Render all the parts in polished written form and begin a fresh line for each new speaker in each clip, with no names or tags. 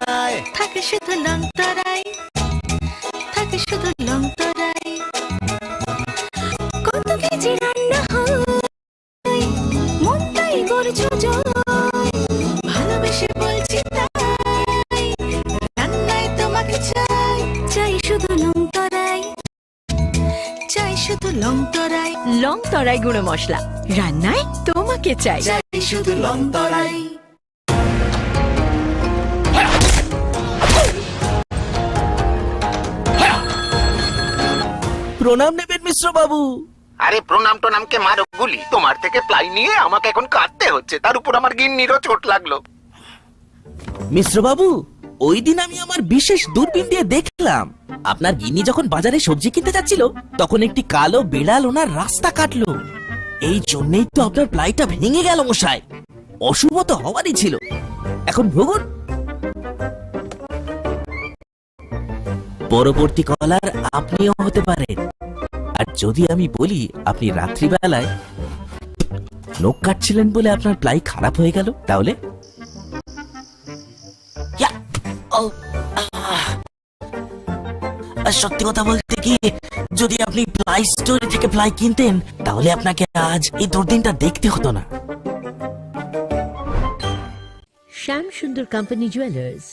তরায়
থাকে শুধু লং তরাই, থাকে শুধু লং তরাই। কত কেজি রান্না হয়, মনটাই করছো জয়, ভালোবেসে বলছি তাই, রান্নায় তোমাকে চাই, চাই শুধু লং তরাই, চাই শুধু লং তরাই।
লং তরাই গুঁড়ো মশলা, রান্নায় তোমাকে চাই,
চাই শুধু লং তরাই।
প্রণাম নেবেন মিশ্র বাবু।
আরে প্রণাম টোনামকে মারো গুলি, তোমার থেকে প্লাই নিয়ে আমাকে এখন কাটতে হচ্ছে, তার উপর আমার গিন্নিরও চোট লাগলো।
মিশ্র বাবু, ওই দিন আমি আমার বিশেষ দূরবীন দিয়ে দেখলাম আপনার গিন্নি যখন বাজারে সবজি কিনতে যাচ্ছিল তখন একটি কালো বিড়াল ওনার রাস্তা কাটলো। এই জন্যই তো আপনার প্লাইটা ভেঙে গেল মশাই। অশুভ তো হওয়ারই ছিল, এখন ভোগুন। পরবর্তী কলার আপনিও হতে পারেন। আর যদি আমি বলি আপনি রাত্রিবেলায় নখ কাটছিলেন বলে আপনার প্লাই খারাপ হয়ে গেল, তাহলে সত্যি কথা বলতে কি, যদি আপনি প্লাই স্টোরি থেকে প্লাই কিনতেন তাহলে আপনাকে আজ এই দুর্দিনটা দেখতে হতো না।
শ্যাম সুন্দর কোম্পানি জুয়েলার্স,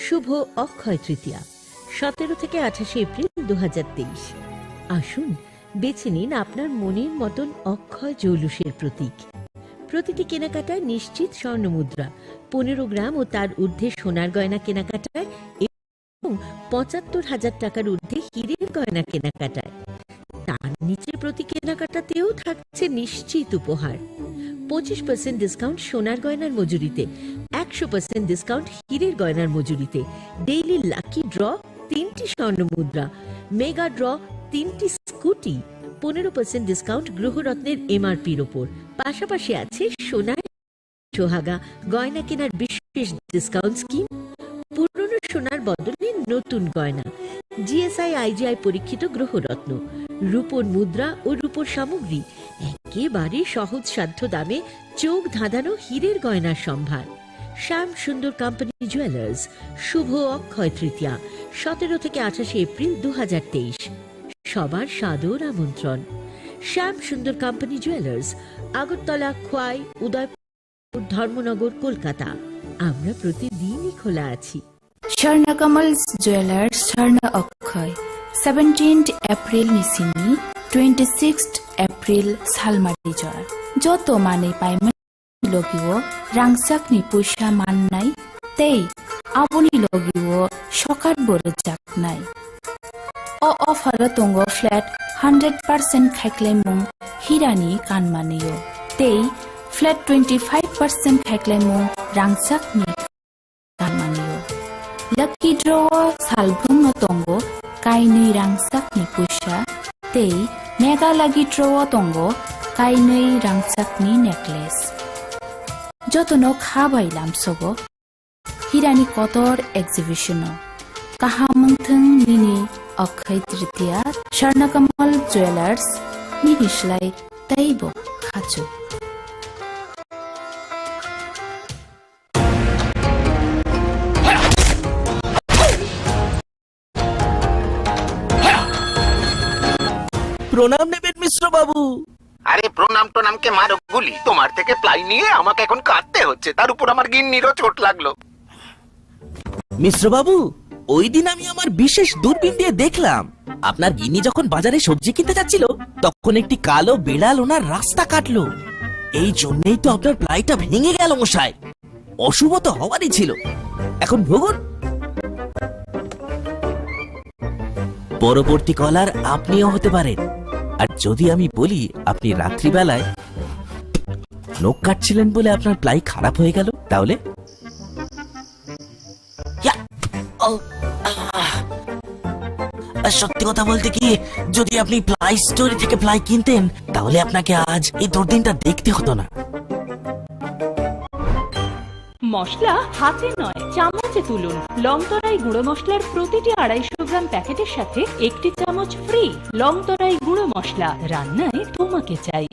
শুভ অক্ষয় তৃতীয়া 17 থেকে 28 এপ্রিল 2023। আসুন বেছে নিন আপনার মনের মতন অক্ষয় জৌলুসের প্রতীক। প্রতিটি কেনাকাটায় নিশ্চিত স্বর্ণ মুদ্রা, 15 গ্রাম ও তার ঊর্ধ্বে সোনার গয়না কেনাকাটায় এবং 75,000 টাকার ঊর্ধ্বে হীরের গয়না কেনাকাটায়। তার নিচে প্রতি কেনাকাটাতেও থাকছে নিশ্চিত উপহার। 25% ডিসকাউন্ট সোনার গয়নার মজুরিতে, 100% ডিসকাউন্ট হীরের গয়নার মজুরিতে, ডেইলি লাকি ড্র 3টি স্বর্ণ মুদ্রা, মেগা ড্র 3টি স্কুটি, 15% ডিসকাউন্ট গ্রহরত্নের এমআরপির ওপর। পাশাপাশি আছে সোনার সোহাগা গয়না কেনার বিশেষ ডিসকাউন্ট স্কিম, পুরনো সোনার বদলে নতুন গয়না, জিএসআই আইজিআই পরীক্ষিত গ্রহরত্ন, রূপোর মুদ্রা ও রূপোর সামগ্রী, একেবারে সহজ সাধ্য দামে চোখ ধাঁধানো হীরের গয়নার সম্ভার। শ্যাম সুন্দর কোম্পানি জুয়েলার্স, শুভ অক্ষয় তৃতীয়া 17 থেকে 28 এপ্রিল 2023। সবার সাদর আমন্ত্রণ। Shyam Sundar company jewellers, Agartala, Khowai, Udaipur, Dharmanagar, Kolkata. আমরা প্রতিদিনই খোলা আছি।
স্বর্ণকমল জুয়েলার্স, স্বর্ণ অক্ষয় 17 এপ্রিল নিচিনি 26 এপ্রিল সালমারি জোৱাৰ যত মানে পাইমেন লগিব রাংচাকনি পয়সা মান নাই তেই আপনি লগিব সকাত বরজাক নাই। অফার দङ ফ্ল্যাট 100% খাইক্লাইমুং হিরানি কানমানিयो তেই ফ্ল্যাট 25% খাইক্লাইমুং রাংচাকনি কানমাनियो। लकी ड्र सालभुंग तंगो काइनै रांसाकनि पैसा तेई मेगा लकी ड्र तंगो काइनै रांसाकनि नेकलेस जतनो खाबाइलाम सबो हिरानि कतर एग्जिबिशन काहामंथों मिनि अक्षय तृतीया स्वर्णकमल ज्वेलार्स मिनिस्लाय तैबो खाचो।
প্রণাম নেবেন মিশ্র বাবু।
আরে প্রণাম টোনামকে মারো গুলি, তোমার থেকে প্লাই নিয়ে আমাকে এখন কাটতে হচ্ছে, তার উপর আমার গিন্নিরও চোট লাগলো।
মিশ্র বাবু, ওই দিন আমি আমার বিশেষ দূরবীন দিয়ে দেখলাম আপনার গিন্নি যখন বাজারে সবজি কিনতে যাচ্ছিল তখন একটি কালো বিড়াল ওনার রাস্তা কাটলো। এই জন্যই তো আপনার প্লাইটা ভেঙে গেল মশাই। অশুভ তো হওয়ারই ছিল, এখন ভোগুন। পরবর্তী কলার আপনিও হতে পারেন। আর যদি আমি বলি আপনি রাত্রিবেলায় নখ কাটছিলেন বলে আপনার প্লাই খারাপ হয়ে গেল, তাহলে সত্যি কথা বলতে কি, যদি আপনি প্লাই স্টোরি থেকে প্লাই কিনতেন তাহলে আপনাকে আজ এই দুর্দিনটা দেখতে হতো না।
মশলা হাতে নয় চামচে তুলুন। লংতরাই গুঁড়ো মশলার প্রতিটি 250 গ্রাম প্যাকেটের সাথে 1টি চামচ ফ্রি। লংতরাই গুঁড়ো মশলা, রান্নায় তোমাকে চাই।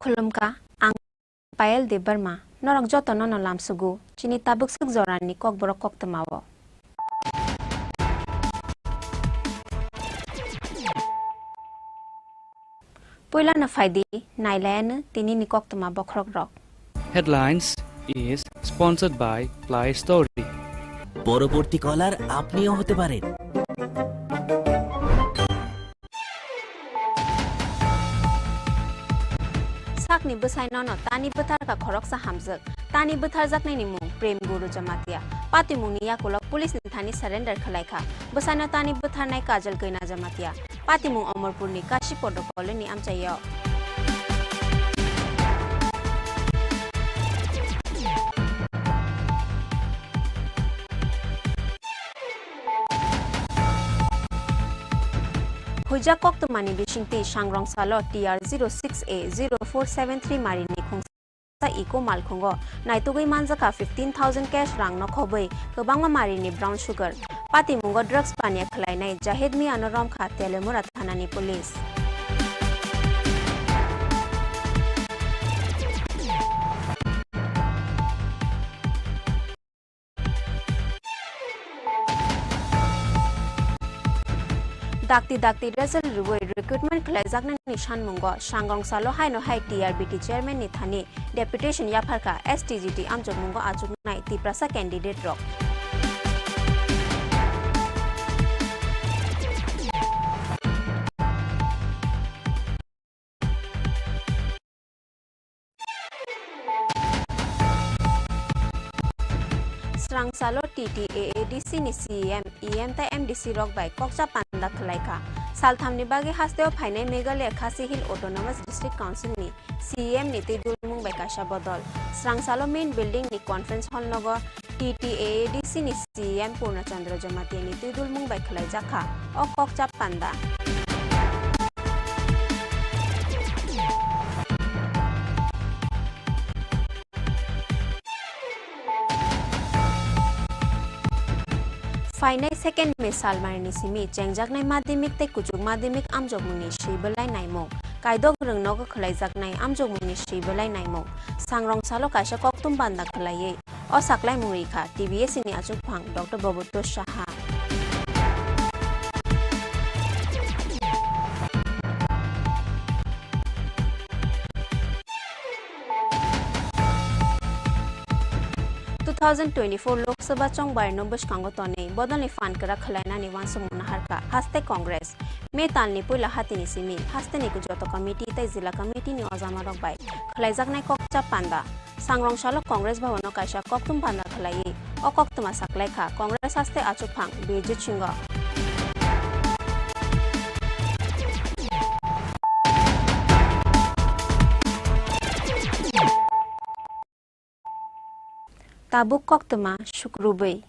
Khulumka ang Payel de Burma norok joto nono lamsugu chini tabuk suk zorani kok borok kok temawo. Poila na faidi nailan tini ni kok tema bokrok rok.
Headlines is sponsored by Play Story.
পরবর্তী কলার আপনিও হতে পারেন।
Sakni besai nono tani betar ka khorok sa hamjak tani betar jaknai ni mung prem guru jamatia pati mung ni yakulo police ni thani surrender khalai kha besai no tani betar nai kajal kaina jamatia pati mung amarpur ni kashi protocol ni amchayo Huja kok to mani bishingti shangrong salo TR 06A 0473 mari ni khong sa eco malkhongo naitugui manjaka 15,000 cash rang no khobai kobangma mari ni brown sugar pati mungo drugs pania khlai nai jahid mi anoram kha telemura thana ni police Dakti result ruwe recruitment khlajak na nishan mungo shangrong salo hai no hai TRBT chairman ni thani deputation ya pharka STGT amjok mungo achuk nai tiprasa candidate rok Srangsalo TTAADC ni CM EM ta MDC rok by kokcha panda khlaika saltham ni bagi hasteo phainai Meghalaya Khasi Hill Autonomous District Council ni CM ni tidulmung by kasha bodol Srangsalo main building ni conference hall nogo TTAADC ni CM Purnachandra Jamatia ni tidulmung by khlai jakha o kokcha panda Final second me salmar ni simi chengjak nai madhyamik te kujuk madhyamik amjok muni shibelai naimo kaidok rung nog khlai jak nai amjok muni shibelai naimo sangrong salo kaisa koktum banda khlaiye o saklai muri kha TVS ni achuk phang Dr. Babuto Saha Lok Sabha Chong Bar Nombus Kangotone, Bodoni Fan Kara Khalana ni Wansum Naharka, Haste Congress, Metal ni Pula Hatini Simi, Haste Nikujoto Committee, Tazila Committee ni Ozamarok Bai, Khalajak Nai Kokcha Panda, Sangrong Shalo Congress Bavono Kaisha Koktum Panda Khalai, O Koktuma Sakleka, Congress Haste Achupang, Birjit Chingo. Tabuk koktuma shukrubai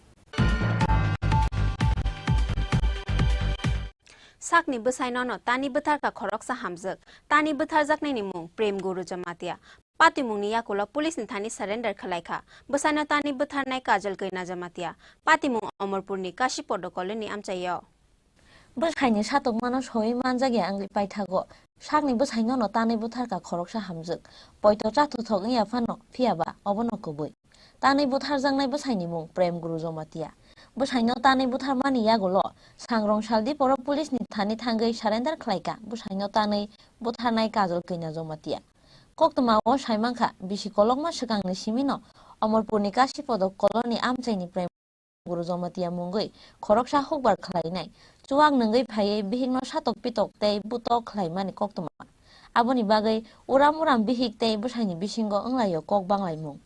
Sakni besai nono tani betar ka khorok sa hamjak tani betar jaknai ni mung prem guru jamatia pati mung ni yakulo police ni thani surrender khalai kha besai no tani betar nai kajal kaina jamatia pati mung amarpur ni kashi protocol ni amchayo
Besai ni satok manos hoi manjagi angli paithago sakni besai nono tani betar ka khorok sa hamjak poito chatu thok ya phano phiaba obono koboi Tani buthar jangnai bwsaini mung prem guru jomatia bwsaino tani buthar mani yagolo sangrong saldi poro police ni thani thangai surrender khlaika bwsaino tani buthar nai kajol kaina jomatia koktuma o saimangkha bisi kolokma swkangni simino amarpurni kashi podok koloni amchaini prem guru jomatia mungoi khoroksa hukbar khlainai chuwak nungai phaiye bihingno satok pitok tei butok khlaimani koktuma aboni bagai uram bihik tei bwsaini bisingo onglayo kok banglai mung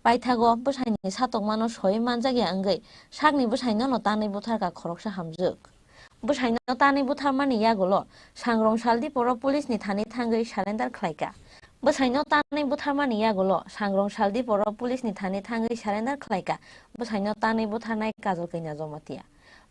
Paithago bwsaini satok manos hoi manjagi angai sakni bwsaino no tanai buthar ka khoroksa hamjuk bwsaino tanai buthar mani yagolo sangrong saldi poro police ni thani thangai surrender khlaika bwsaino tanai buthar mani yagolo sangrong saldi poro police ni thani thangai surrender khlaika bwsaino tanai buthar nai kajol kaina jomatia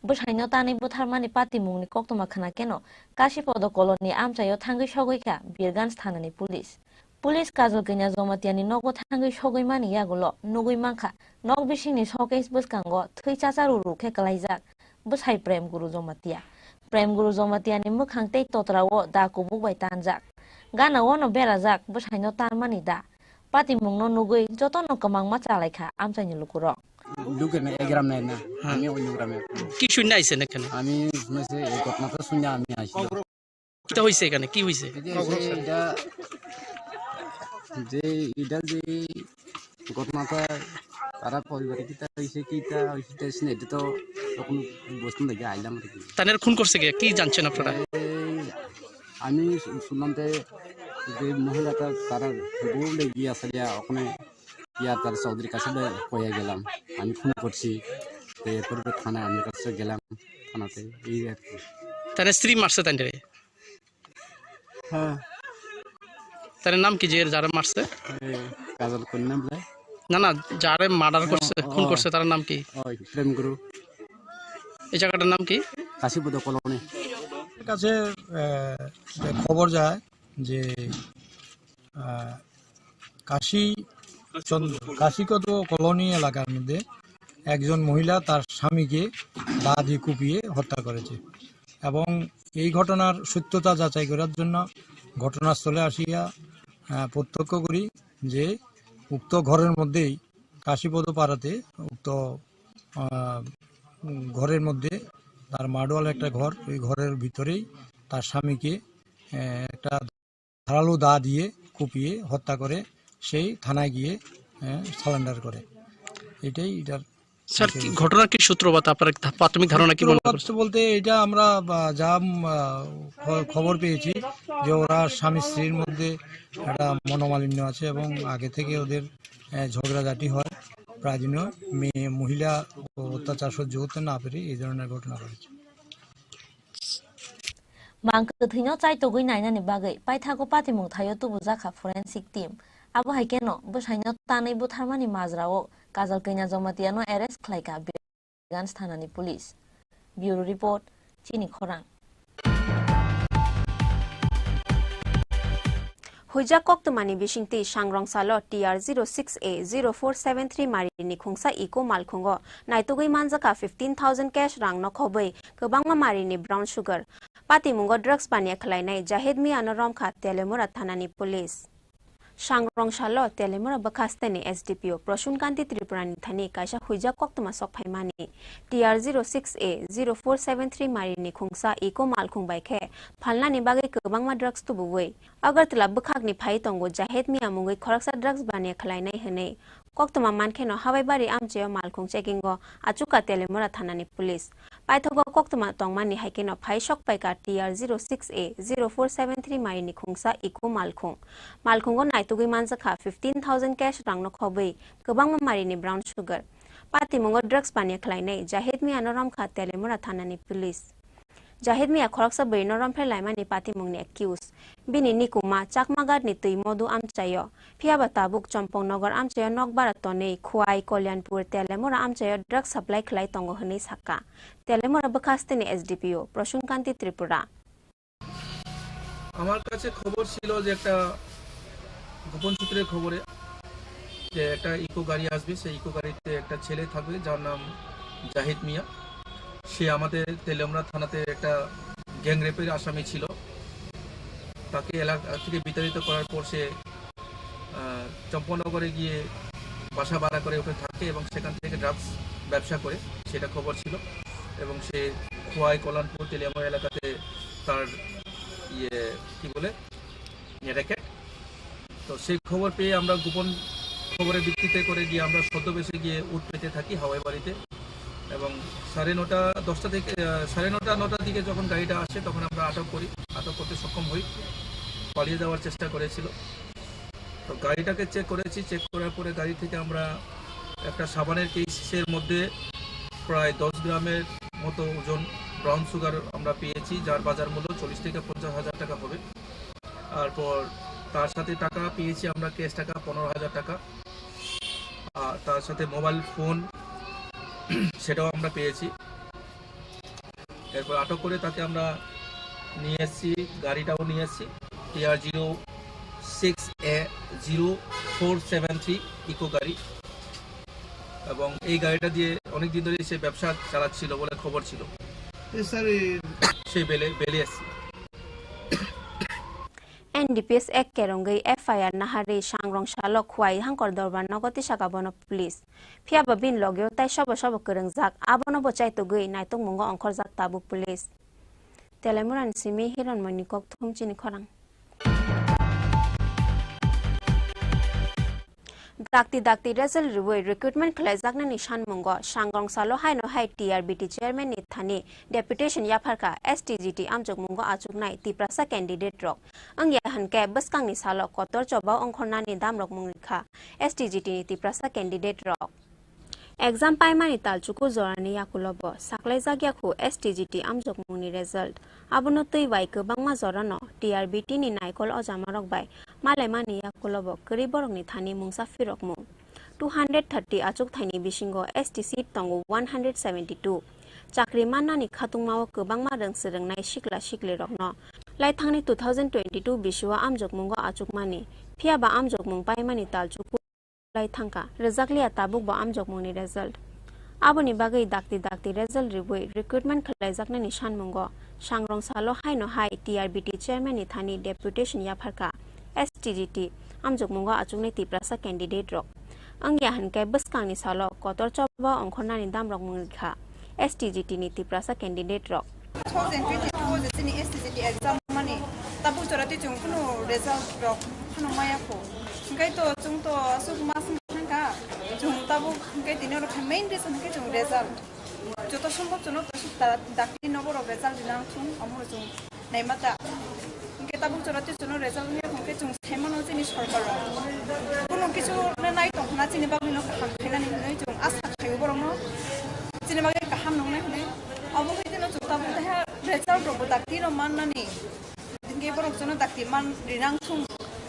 bwsaino tanai buthar mani pati mungni koktuma khana keno kashi podo koloni amchayo thangai sogoika birgans thanani police Police kajol kaina jomatiani nogo thangai sogoi mani yagolo nugui mangkha nog bisingni showcase bwskango thaichachar rukhe kalaijak bwsai prem guru jomatia ni mukhang tei totrao da kubuk bai tanjak Gana wono bera jak bosaino tarmani da. Pati mungno nugui jotono kamang ma calaika amsaini lukuro.
লুকে না এগ্রাম নাই না আমি অন্য গ্রামে
কি শুনে আইছেন এখানে
আমি শুনেছি এই ঘটনাটা শুনে আমি আসি
কিটা হইছে এখানে কি হইছে
যে এটা যে ঘটনাটা তারা পরিবারে কিটা হইছে এটা তো কোনো বস্তু দেখে আইলাম আর কি
তানের খুন করছে কি জানছেন আপনারা
আমি শুনলাম যে মহিলাটা তারা বউ লেগে আসলে ওখানে ইয়ার তার চৌধুরীর কাছে কয়ে গেলাম আমি ফোন করছি এরপরে থানায় আমার কাছে গেলাম থানাতে এই আর কি
তার স্ত্রী মারছে তান্ডে
হ্যাঁ
তার নাম কি যে যারা মারছে
কাজল কন্যা বলে
না না যারা মার্ডার করছে খুন করছে তার নাম কি
ওই প্রেম গুরু
এই জায়গাটার নাম কি
কাশীপদ কলোনি
কাছে খবর যায় যে কাশীকত কলোনি এলাকার মধ্যে একজন মহিলা তার স্বামীকে দা দিয়ে কুপিয়ে হত্যা করেছে এবং এই ঘটনার সত্যতা যাচাই করার জন্য ঘটনাস্থলে আসিয়া প্রত্যক্ষ করি যে উক্ত ঘরের মধ্যেই কাশীপদ পাড়াতে উক্ত ঘরের মধ্যে তার মাডওয়াল একটা ঘর ওই ঘরের ভিতরেই তার স্বামীকে একটা ধারালো দা দিয়ে কুপিয়ে হত্যা করে সেই থানায় গিয়ে সারেন্ডার করে এটাই এটার
স্যার কি ঘটনার কি সূত্রপাত আপনার প্রাথমিক ধারণা কি মনে করছে
বলতে এটা আমরা যা খবর পেয়েছি যে ওরা স্বামী স্ত্রীর মধ্যে একটা মনোমালিন্য আছে এবং আগে থেকে ওদের ঝগড়াঝাটি হয় প্রায় দিনও মহিলা অত্যাচার সহ্য করতে না পেরে এই ধরনের ঘটনা ঘটেছে
Mangke thino chai togui nainani bagai paithago patimung thayo tubu jaka forensic team abo haikeno bosaino tanai bo tharmani majrao kajal kaina jomatiano arrest khlaika Birgans thanani police bureau report Chini Khorang
Huja Koktumani Bishingti Shangrong Salo TR06A 0473 Marini Khungsa Iko Malkhungo Naitugui Manzaka 15,000 cash rang no khobei Kabangma Marini brown sugar Pati Mungo drugs pania khlainai Jahid mi anorom kha Telemura Thanani police Shangrong Salo Telemura Bakastani SDPO Proshun Kanti Tripurani Thani Kaisha Huja Koktuma Sokphaimani TR06A 0473 Marini Khungsa Iko Malkhung Baikhe Phalna ni bagai Kabangma drugs tu buwei Agartala Bukhagni Phai Tongo Jahid mi amungai Khoraksa drugs bania khlainai hene Koktuma Mankheno Hawaibari Amcheo Malkhung checkingo Achuka Telemura Thanani police Paithogo Koktuma Tongmani Haikeno Phai Shok Paika TR06A 0473 Marini Khungsa Iko Malkhung Malkhungo Naitugui Manzakha 15,000 cash rangno khobei Kabangma Marini brown sugar Pati Mungo drugs pania khlainai Jahid mi anoram kha Telemura Thanani police Jahid mi akhoraksa beinoram phe laimani pati mungni accuse bini nikuma chakmagar ni tui modu amchayo phiaba tabuk chompong nagar amchayo nokbara tonei khuai kolyanpur Telemura amchayo drug supply khlai tongo hni saka Telemura bakasteni SDPO Proshun Kanti Tripura
আমার কাছে খবর ছিল যে একটা গোপন সূত্রের খবরে যে একটা ইকো গাড়ি আসবে সেই ইকো গাড়িতে একটা ছেলে থাকবে যার নাম জাহিদ মিয়া সে আমাদের তেলেমরা থানাতে একটা গ্যাং রেপের আসামি ছিল তাকে এলাকা থেকে বিতাড়িত করার পর সে চম্পনগরে গিয়ে বাসা ভাড়া করে ওখানে থাকে এবং সেখান থেকে ড্রাগস ব্যবসা করে সেটা খবর ছিল এবং সে খোয়াই কল্যাণপুর তেলেমরা এলাকাতে তার কি বলে র্যাকেট তো সেই খবর পেয়ে আমরা গোপন খবরের ভিত্তিতে করে গিয়ে আমরা ছদ্মবেশে গিয়ে উঠ পেতে থাকি হাওয়াই বাড়িতে এবং 9:30 থেকে 9:30 দিকে যখন গাড়িটা আসে তখন আমরা আটক করতে সক্ষম হই পালিয়ে যাওয়ার চেষ্টা করেছিল তো গাড়িটাকে চেক করেছি চেক করার পরে গাড়ি থেকে আমরা একটা সাবানের কেসের মধ্যে প্রায় 10 গ্রামের মতো ওজন ব্রাউন সুগার আমরা পেয়েছি যার বাজার মূল্য 40 থেকে 50,000 টাকা হবে তারপর তার সাথে টাকা পেয়েছি আমরা ক্যাশ টাকা 15,000 টাকা আর তার সাথে মোবাইল ফোন সেটাও আমরা পেয়েছি এরপর আটক করে তাকে আমরা নিয়ে এসেছি গাড়িটাও নিয়ে এসেছি TR06A 0473 ইকো গাড়ি এবং এই গাড়িটা দিয়ে অনেক দিন ধরে সে ব্যবসা চালাচ্ছিল বলে খবর ছিল সে বেলে এসেছে
NDPS ek kerongei FIR nahari sangrong salok khwai hangkor dorban nogoti sakabono police phia babin logyo tai sabo kerengjak abono bochai to gei naitung mungo ongkhorjak tabu police telemuran simi hiron monikok thum chini khorang dakti result ruwe recruitment khlaijak na nishan mungo sangrong salo haino hai TRBT chairman ni thani deputation yapharka STGT amjok mungo achuk nai tiprasa candidate rok angya hanke baskang ni salo kotor choba ongkhorna ni dam rok mungkha STGT ni tiprasa candidate rok exam paimani talchuku zorani yakulobo saklai jagyakhu STGT amjok mungni result abono tui wai kobangma zorano TRBT ni naikol ojamarok bai malaimani yakulobo kri borok ni thani mungsa firok mung 230 achuk thaini bisingo ST seat tongo 172 chakri manani khatungmao kobangma rengserengnai sikla sikli rokno lai thangni 2022 biswa amjok mungo achuk mani phiaba amjok mung paimani talchuku lai thangka rejaklia tabuk ba amjok mungni result aboni bagai dakti result ribui recruitment khlaijakna nishan mungo sangrong salo haino hai TRBT chairman ni thani deputation yapharka STGT amjok mungo achukni tiprasa candidate rok angya hankai baskang ni salo kotor choba ongkhorna ni dam rok mungkha STGT ni tiprasa candidate rok
2022 jini STGT exam mani tabu chorati chung kuno result rok kuno maya ko ngai to chung to asuk mas thangka chung tabu ngai dinor main reason ke chung result joto সম্ভব জন্য ডাক্তি নবর result দিনা chung amur chung naimata ngai tabu chorati chung result ni khongke chung semono jini sarkar kuno kichu nai tong na jini bagni no kham khainani noi chung asa khayo borno jini bagai kaham nong nai hne abo hidino chung tabu ha result ro dakti ro mannani ngai borok jono dakti man rinang chung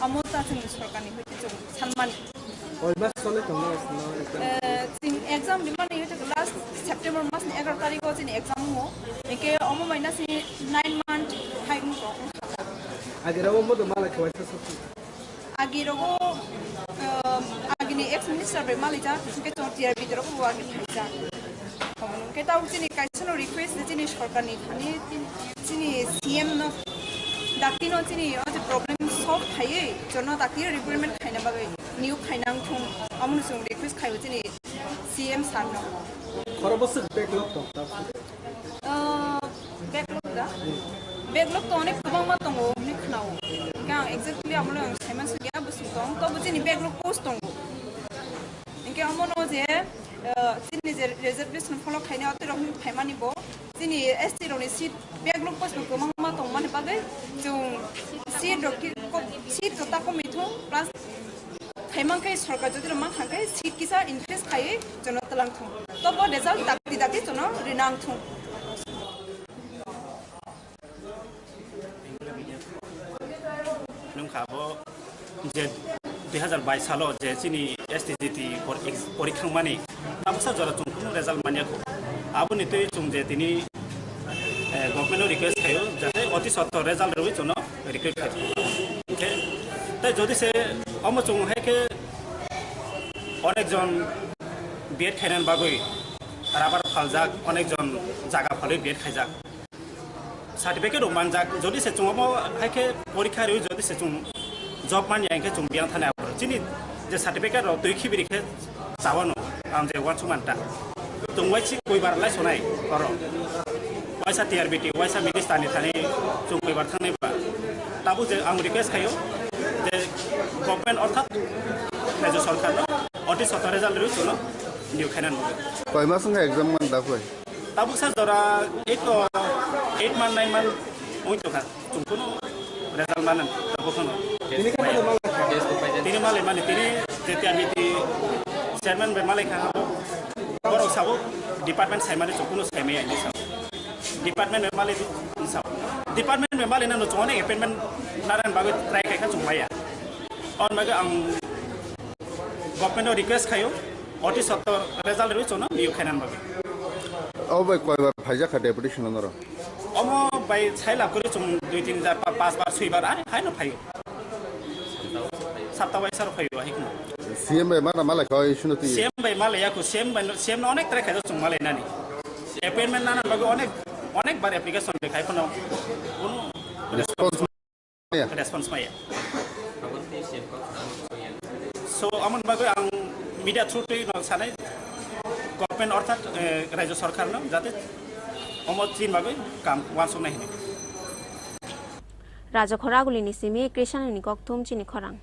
amota chung sarkani hoite chung sanman
Olbas sole tongo
exam dimana itu last September mas ni 11 tarik ko jini exam mo eke omo maina si 9 month hai mo ko
agera mo do mala khwai sa sofi
agiro go agini ex minister be malija ke to TRB dro ko agi thaisa komun ke taw jini kaisano request jini sarkar ni thani jini CM no dakino jini oje problem solve thai jono dakir requirement khaina bagai new khainang thung amun sung request khayo jini CM sarno
খরবস backlog তো
backlog to onek kubang ma tongo ni khnao kya exactly amlo semen su gya busu tong to bu jini backlog post tongo inke amono je jini je reservation follow khaine ate rom phaimani bo jini ST ro ni seat backlog post kubang ma tong mane bagai jung seat ro ki seat ko ta ko mitho plus Hemangkai sarkar jodi romang hangkai seat kisa increase khai jono talang thung to bo result dakti jono rinang thung
nung khabo je 2022 salo je chini STGT porikhang mani tamsa jora chung kuno result mania ko aboni tei chung je tini government request khayo jate oti sotto result roi jono request khayo okay তাই যদি সে অমচুং হাইকে অনেকজন B Ed খাইনান বাগৈ আর আবার ফালজাক অনেকজন জায়গা ফালে B Ed খাইজাক certificate মানজাক যদি সে চুঙাবো হাইকে পরীক্ষা রই যদি সে চুং জব মানি আইকে চুং বিয়াং থানে আবার চিনি যে সার্টিফিকেট র তুই খিবিরিখে যাওয়ানো আম যে ওয়ান সুমানটা তুং ওয়াইসি কইবার লাই সনাই কর ওয়াইসা টিআরবিটি ওয়াইসা মিনিস্টারনি থানে চুং কইবার থানে বা তাবু যে আং রিকোয়েস্ট খাইও গভর্নমেন্ট অর্থাৎ রাজ্য সরকার অতি শত রেজাল্ট রয়েছে নিউ খাইনান
কয় মাস সঙ্গে এক্সাম মান দাকই
তাবু স্যার ধরা 8 মান 9 মান ওই তো কোনো রেজাল্ট মানেন তাবু কোনো তিনি মালে মানে তিনি যেতিয়া নীতি চেয়ারম্যান বে মালে খা বড় সাবো ডিপার্টমেন্ট সাইমানে কোনো সাইমে আইনি সাব ডিপার্টমেন্ট বে মালে সাব ডিপার্টমেন্ট বে মালে না চনে এপয়েন্টমেন্ট নারায়ণ বাগে try খাইখা চুমাইয়া on maga ang government request khayo oti sotto result roi chono niu khainan babe
o bai koi bar phaija kha deputation noro
omo bai chaila kori chung 2 3 jar 5 bar 6 bar ai haino phayo sapta bai sar phayo hikno
CM bai mara mala koi shunoti
CM bai mala yakho CM na onek tare khajo chung mala nani appointment nana babe onek bar application dekhai kono response response maya so amon bagai ang media through to no sanai government orthat rajya sarkar no jate omot tin bagai kam wansung nahi
Raja Khoraguli ni simi Krishan ni kokthum Chini Khorang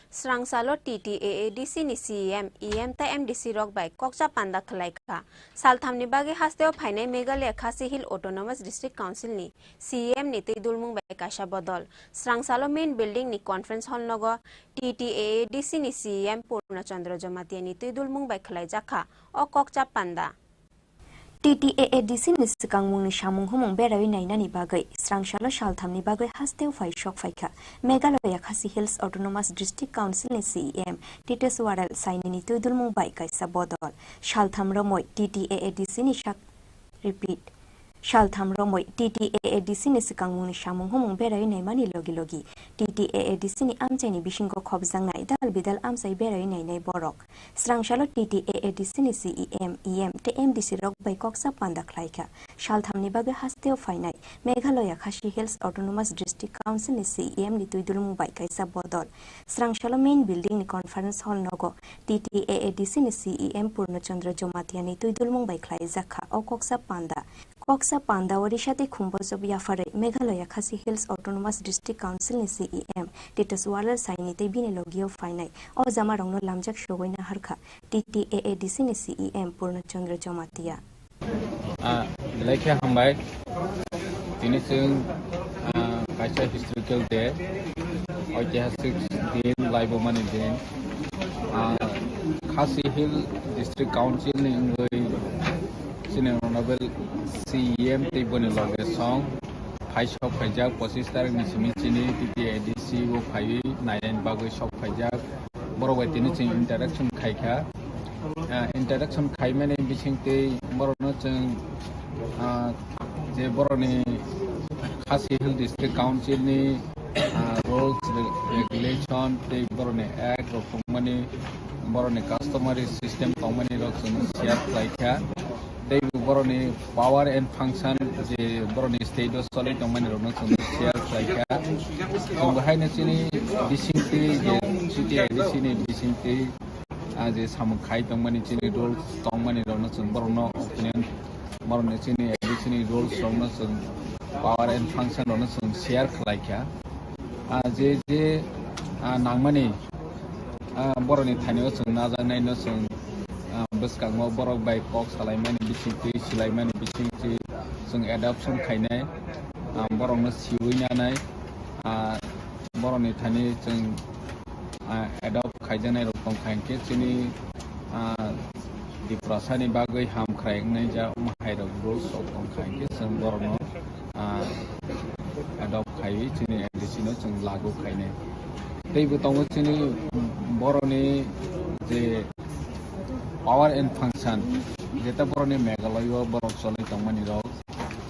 Srangsalo TTAADC ni CEM EM ta MDC rock by Kokcha Panda Khalaika Salthamni bagi hasteo phainai Meghalaya Khasi Hill Autonomous District Council ni CEM ni Teidulmung by Kasha Bodol Srangsalo main building ni conference hall nogo TTAADC ni CEM Purna Chandra Jamatia ni Teidulmung by Khalai Jakha o Kokcha Panda
TTAADC ni sikangmung ni shamung humung berai nainani bagai Srangsalo Shalthamni bagai hasteu fai shok faika Meghalaya Khasi Hills Autonomous District Council ni CEM Tites Waral saini ni Teidulmung bai kaisa bodol Shaltham romoi TTAADC ni shak repeat Shaltham romoi TTAADC ni sikangmung ni shamung humung berai naimani logi logi TTAADC ni amchaini bishingo khobjangnai dal bidal amchai berai nainai borok Srangsalo TTAADC ni CEM EM te MDC rok bai koksa panda khlaika Shalthamni bagai hasteo fainai Meghalaya Khasi Hills Autonomous District Council ni CEM ni Teidulmung bai kaisa bodol Srangsalo main building ni conference hall nogo TTAADC ni CEM Purna Chandra Jomatia ni Teidulmung bai khlai jakha o koksa panda Orishate khumbojob yafare Meghalaya Khasi Hills Autonomous District Council ni CEM Tites Waral saini te bine logio fainai o jama rongno lamjak shogoina harkha TTAADC ni CEM Purna Chandra Jomatia
Lekha hambai tini sing kaisa historical day ঐতিহাসিক দিন লাইবো মানে দিন Khasi Hill District Council ni ngoi sini honorable CEM te boni loge song phai shok phaijak 25 tarik ni simi chini TTAADC wo phai nainen bagoi shok phaijak borobai tini ching interaction khaikha interaction khaimane bisingte borono ching je boroni Khasi Hill District Council ni rules regulation te boroni act of money boroni customary system company rok ching share khaikha te boroni power and function je boroni state of solid company rok ching share khaikha so bahai chini bisingte je TTAADC ni bisingte je samung khai tongmani chini rules tongmani rok ching borono opinion boroni chini ADC ni rules rok ching power and function rok ching share khaikha je nangmani boroni thanio ching najanai no ching bwskangmo borok bai kok salaimani bisingti silaimani bisingti ching adoption khainai borokno siwinanai boroni thani ching adopt khaijanai rok tongkhainke chini diprasani bagai hamkhraingnai ja mahai rok rules rok tongkhainke ching borokno adopt khai chini ADC no ching lagu khainai teibo tongo chini boroni je power and function jeta boroni Meghalaya borok solai tongmani rok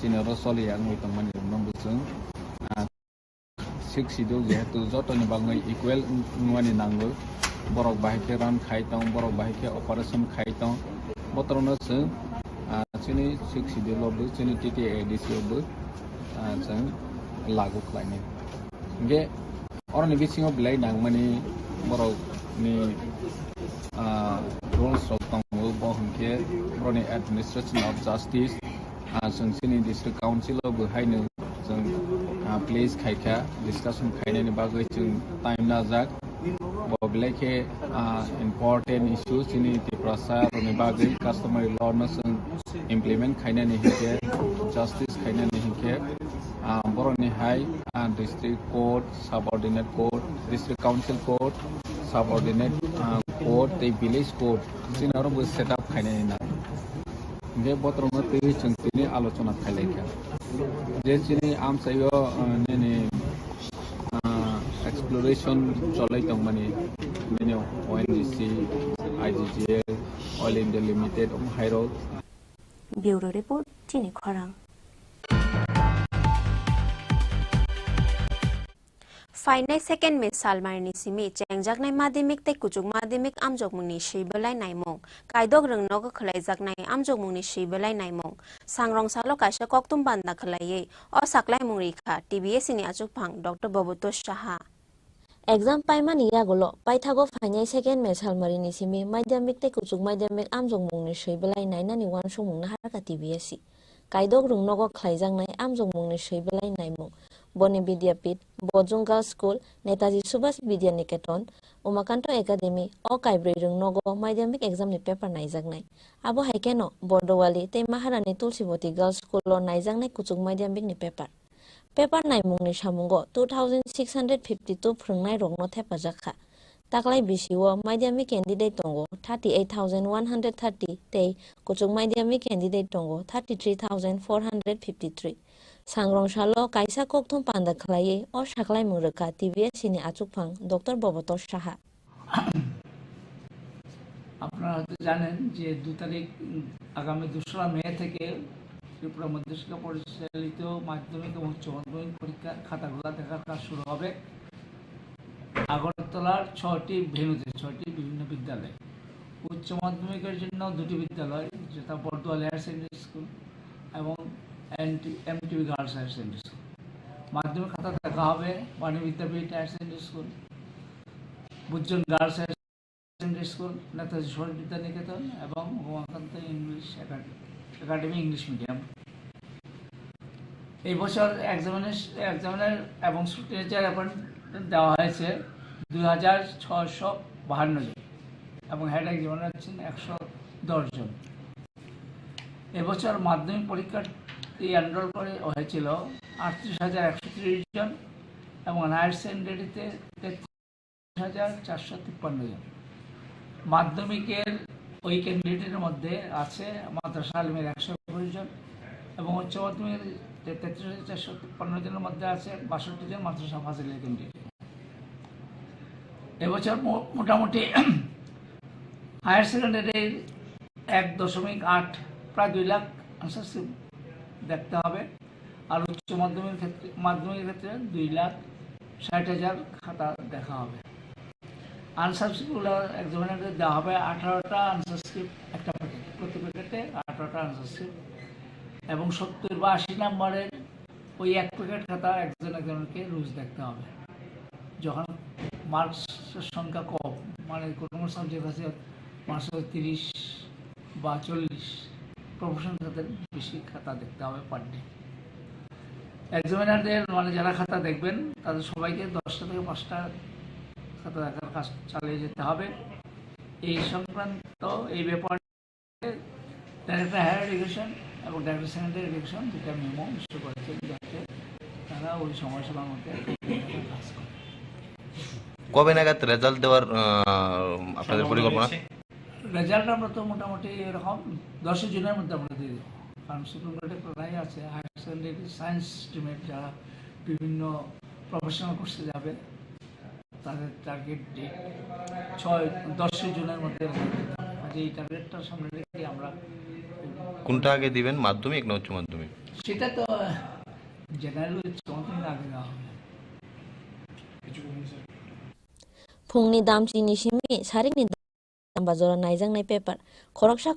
chini ro solai angoi tongmani rok no busung 6 schedule jehetu jotoni bangai equal ngwani nango borok bahike ran khai tong borok bahike operation khai tong botrono chung chini 6 schedule bu chini TTAADC bu chung lagu khlainai nge oroni bisingo blai nangmani borok ni rules of tongo bohunke boroni administration of justice chung chini district council bu haino chung place khaikha discussion khainani bagai chung time na jak bo blake important issues chini tiprasa roni bagai customary law no chung implement khainani hike justice khainani hike boroni hai district court subordinate court district council court subordinate court the village court sinaro bu set up khainani na nge botrono te chungtini alochona khailekha je chini amsayo nene exploration cholai tongmani mene ONGC IGGL Oil India Limited Hairo
Bureau Report Chini Khorang
फाइनाय second मे सालमारनि सिमी चेंगजाकनाय माध्यमिक ते कुचुक माध्यमिक आमजगमुंनि सैबोलाय नायमंग कायदक रोंनोगो खलायजाकनाय आमजगमुंनि सैबोलाय नायमंग सांरंसालो कायसा कक्तुम बान्दा खलायै अ साकलाय मुंरिखा TBS नि आचुकफां डॉक्टर बबुतोष साहा
एग्जाम पाइमानि यागोलो पाइथागो फाइनाय सेकेंड मे सालमारिनि सिमी माध्यमिक ते कुचुक माध्यमिक आमजगमुंनि सैबोलाय नायनानि वानसुमुंना हारका टीबीएस कायदक रोंनोगो खलायजाकनाय आमजगमुंनि सैबोलाय नायमंग बनि विद्यापीठ बजुं girls school Netaji Subhash Vidya Niketan Umakant academy अ कायब्रै रोंनोगो माध्यमिक एग्जाम नि पेपर नायजाकनाय आबो हाइकेनो बर्दवाली ते महारानी तुलसीवती गर्ल्स स्कूल नायजाकनाय कुचुक माध्यमिक नि पेपर नायमुंनि सामुंगो 2652 फोरोंनाय रंनो थेपाजाखा ताकलाय बिसिओ माध्यमिक कैंडिडेट दंगो 38130 ते कुचुक माध्यमिक कैंडिडेट दंगो 33453 सांग्रंसालो कायसा कक्तुम पान्दा खलायै अ साकलाय मुरका टीबीएस नि आचुकफां डॉक्टर बबतोष साहा
আপনারা হয়তো জানেন যে 2 তারিখ আগামী 2রা মে থেকে ত্রিপুরা মধ্যশিক্ষা পরিচালিত মাধ্যমিক এবং উচ্চ মাধ্যমিক পরীক্ষার খাতাগুলো দেখার কাজ শুরু হবে আগরতলার 6টি ভেন্যুতে 6টি বিভিন্ন বিদ্যালয় উচ্চ মাধ্যমিকের জন্য 2টি বিদ্যালয় যেটা বর্দোয়ালি হায়ার সেকেন্ডারি স্কুল এবং MTB girls higher secondary school মাধ্যমিক খাতা দেখা হবে Bani Vidyapith higher secondary school বুজ্জন girls higher secondary school Netaji Subhash Vidya Niketan এবং Umakanta English academy English medium এই বছর এক্সামিনার এবং স্টুডেন্টের অ্যাপয়েন্টমেন্ট দেওয়া হয়েছে 2652 জন এবং হেড এক্সামিনার আছেন 110 জন এবছর মাধ্যমিক পরীক্ষার্থী এনরোল করে হয়েছিল 38130 জন এবং হায়ার সেকেন্ডারিতে 33453 জন মাধ্যমিকের ওই ক্যান্ডিডেটের মধ্যে আছে মাদ্রাসা আলিমের 120 জন এবং উচ্চ মাধ্যমিকের 33453 জনের মধ্যে আছে 62 জন মাদ্রাসা ফাজিলের ক্যান্ডিডেট এবছর মোটামুটি হায়ার সেকেন্ডারির 1.8 প্রায় 2 লাখ আনসার দেখতে হবে আর উচ্চ মাধ্যমিকের ক্ষেত্রে 2,60,000 খাতা দেখা হবে आंसर स्क्रिप्टগুলো এক্সামিনারদের দেওয়া হবে 18টা আনসার স্ক্রিপ্ট একটা প্যাকেটে প্রতি প্যাকেটে 18টা আনসার স্ক্রিপ্ট এবং 70 বা 80 নম্বরের ওই এক প্যাকেট খাতা একজন একজনকে রোজ দেখতে হবে যখন মার্কসের সংখ্যা কম মানে কোনো সাবজেক্ট আছে মার্কস 30 বা 40 প্রফেশনাল খাতার বেশি খাতা দেখতে হবে পার ডে এক্সামিনারদের মানে যারা খাতা দেখবেন তাদের সবাইকে 10টা থেকে 5টা খাতা দেখার কাজ চালিয়ে যেতে হবে এই সংক্রান্ত এই ব্যাপারে ডাইরেক্টর হায়ার এডুকেশন এবং ডাইরেক্টর সেকেন্ডারি এডুকেশন দুটা মেমো ইস্যু করেছে যাতে তারা ওই সময়সীমার মধ্যে কাজ করে
কবে নাগাদ রেজাল্ট দেওয়ার আপনাদের পরিকল্পনা
রেজাল্ট আমরা তো মোটামুটি এরকম 10 জুনের মধ্যে আমরা দিয়ে দেবো কারণ সুপ্রিম কোর্টে প্রায় আছে হায়ার সেকেন্ডারি সায়েন্স স্ট্রিমের যারা বিভিন্ন প্রফেশনাল কোর্সে যাবে তাদের টার্গেট ডেট 10 জুনের মধ্যে এই টার্গেটটার সামনে রেখে আমরা
কোনটা আগে দিবেন মাধ্যমিক না উচ্চ মাধ্যমিক
সেটা তো জেনারেল উচ্চ মাধ্যমিক আগে দেওয়া হবে
फुंनि दामचिनि सिमी सारिनि बाजाराव नायजांनाय पेपार खरकसा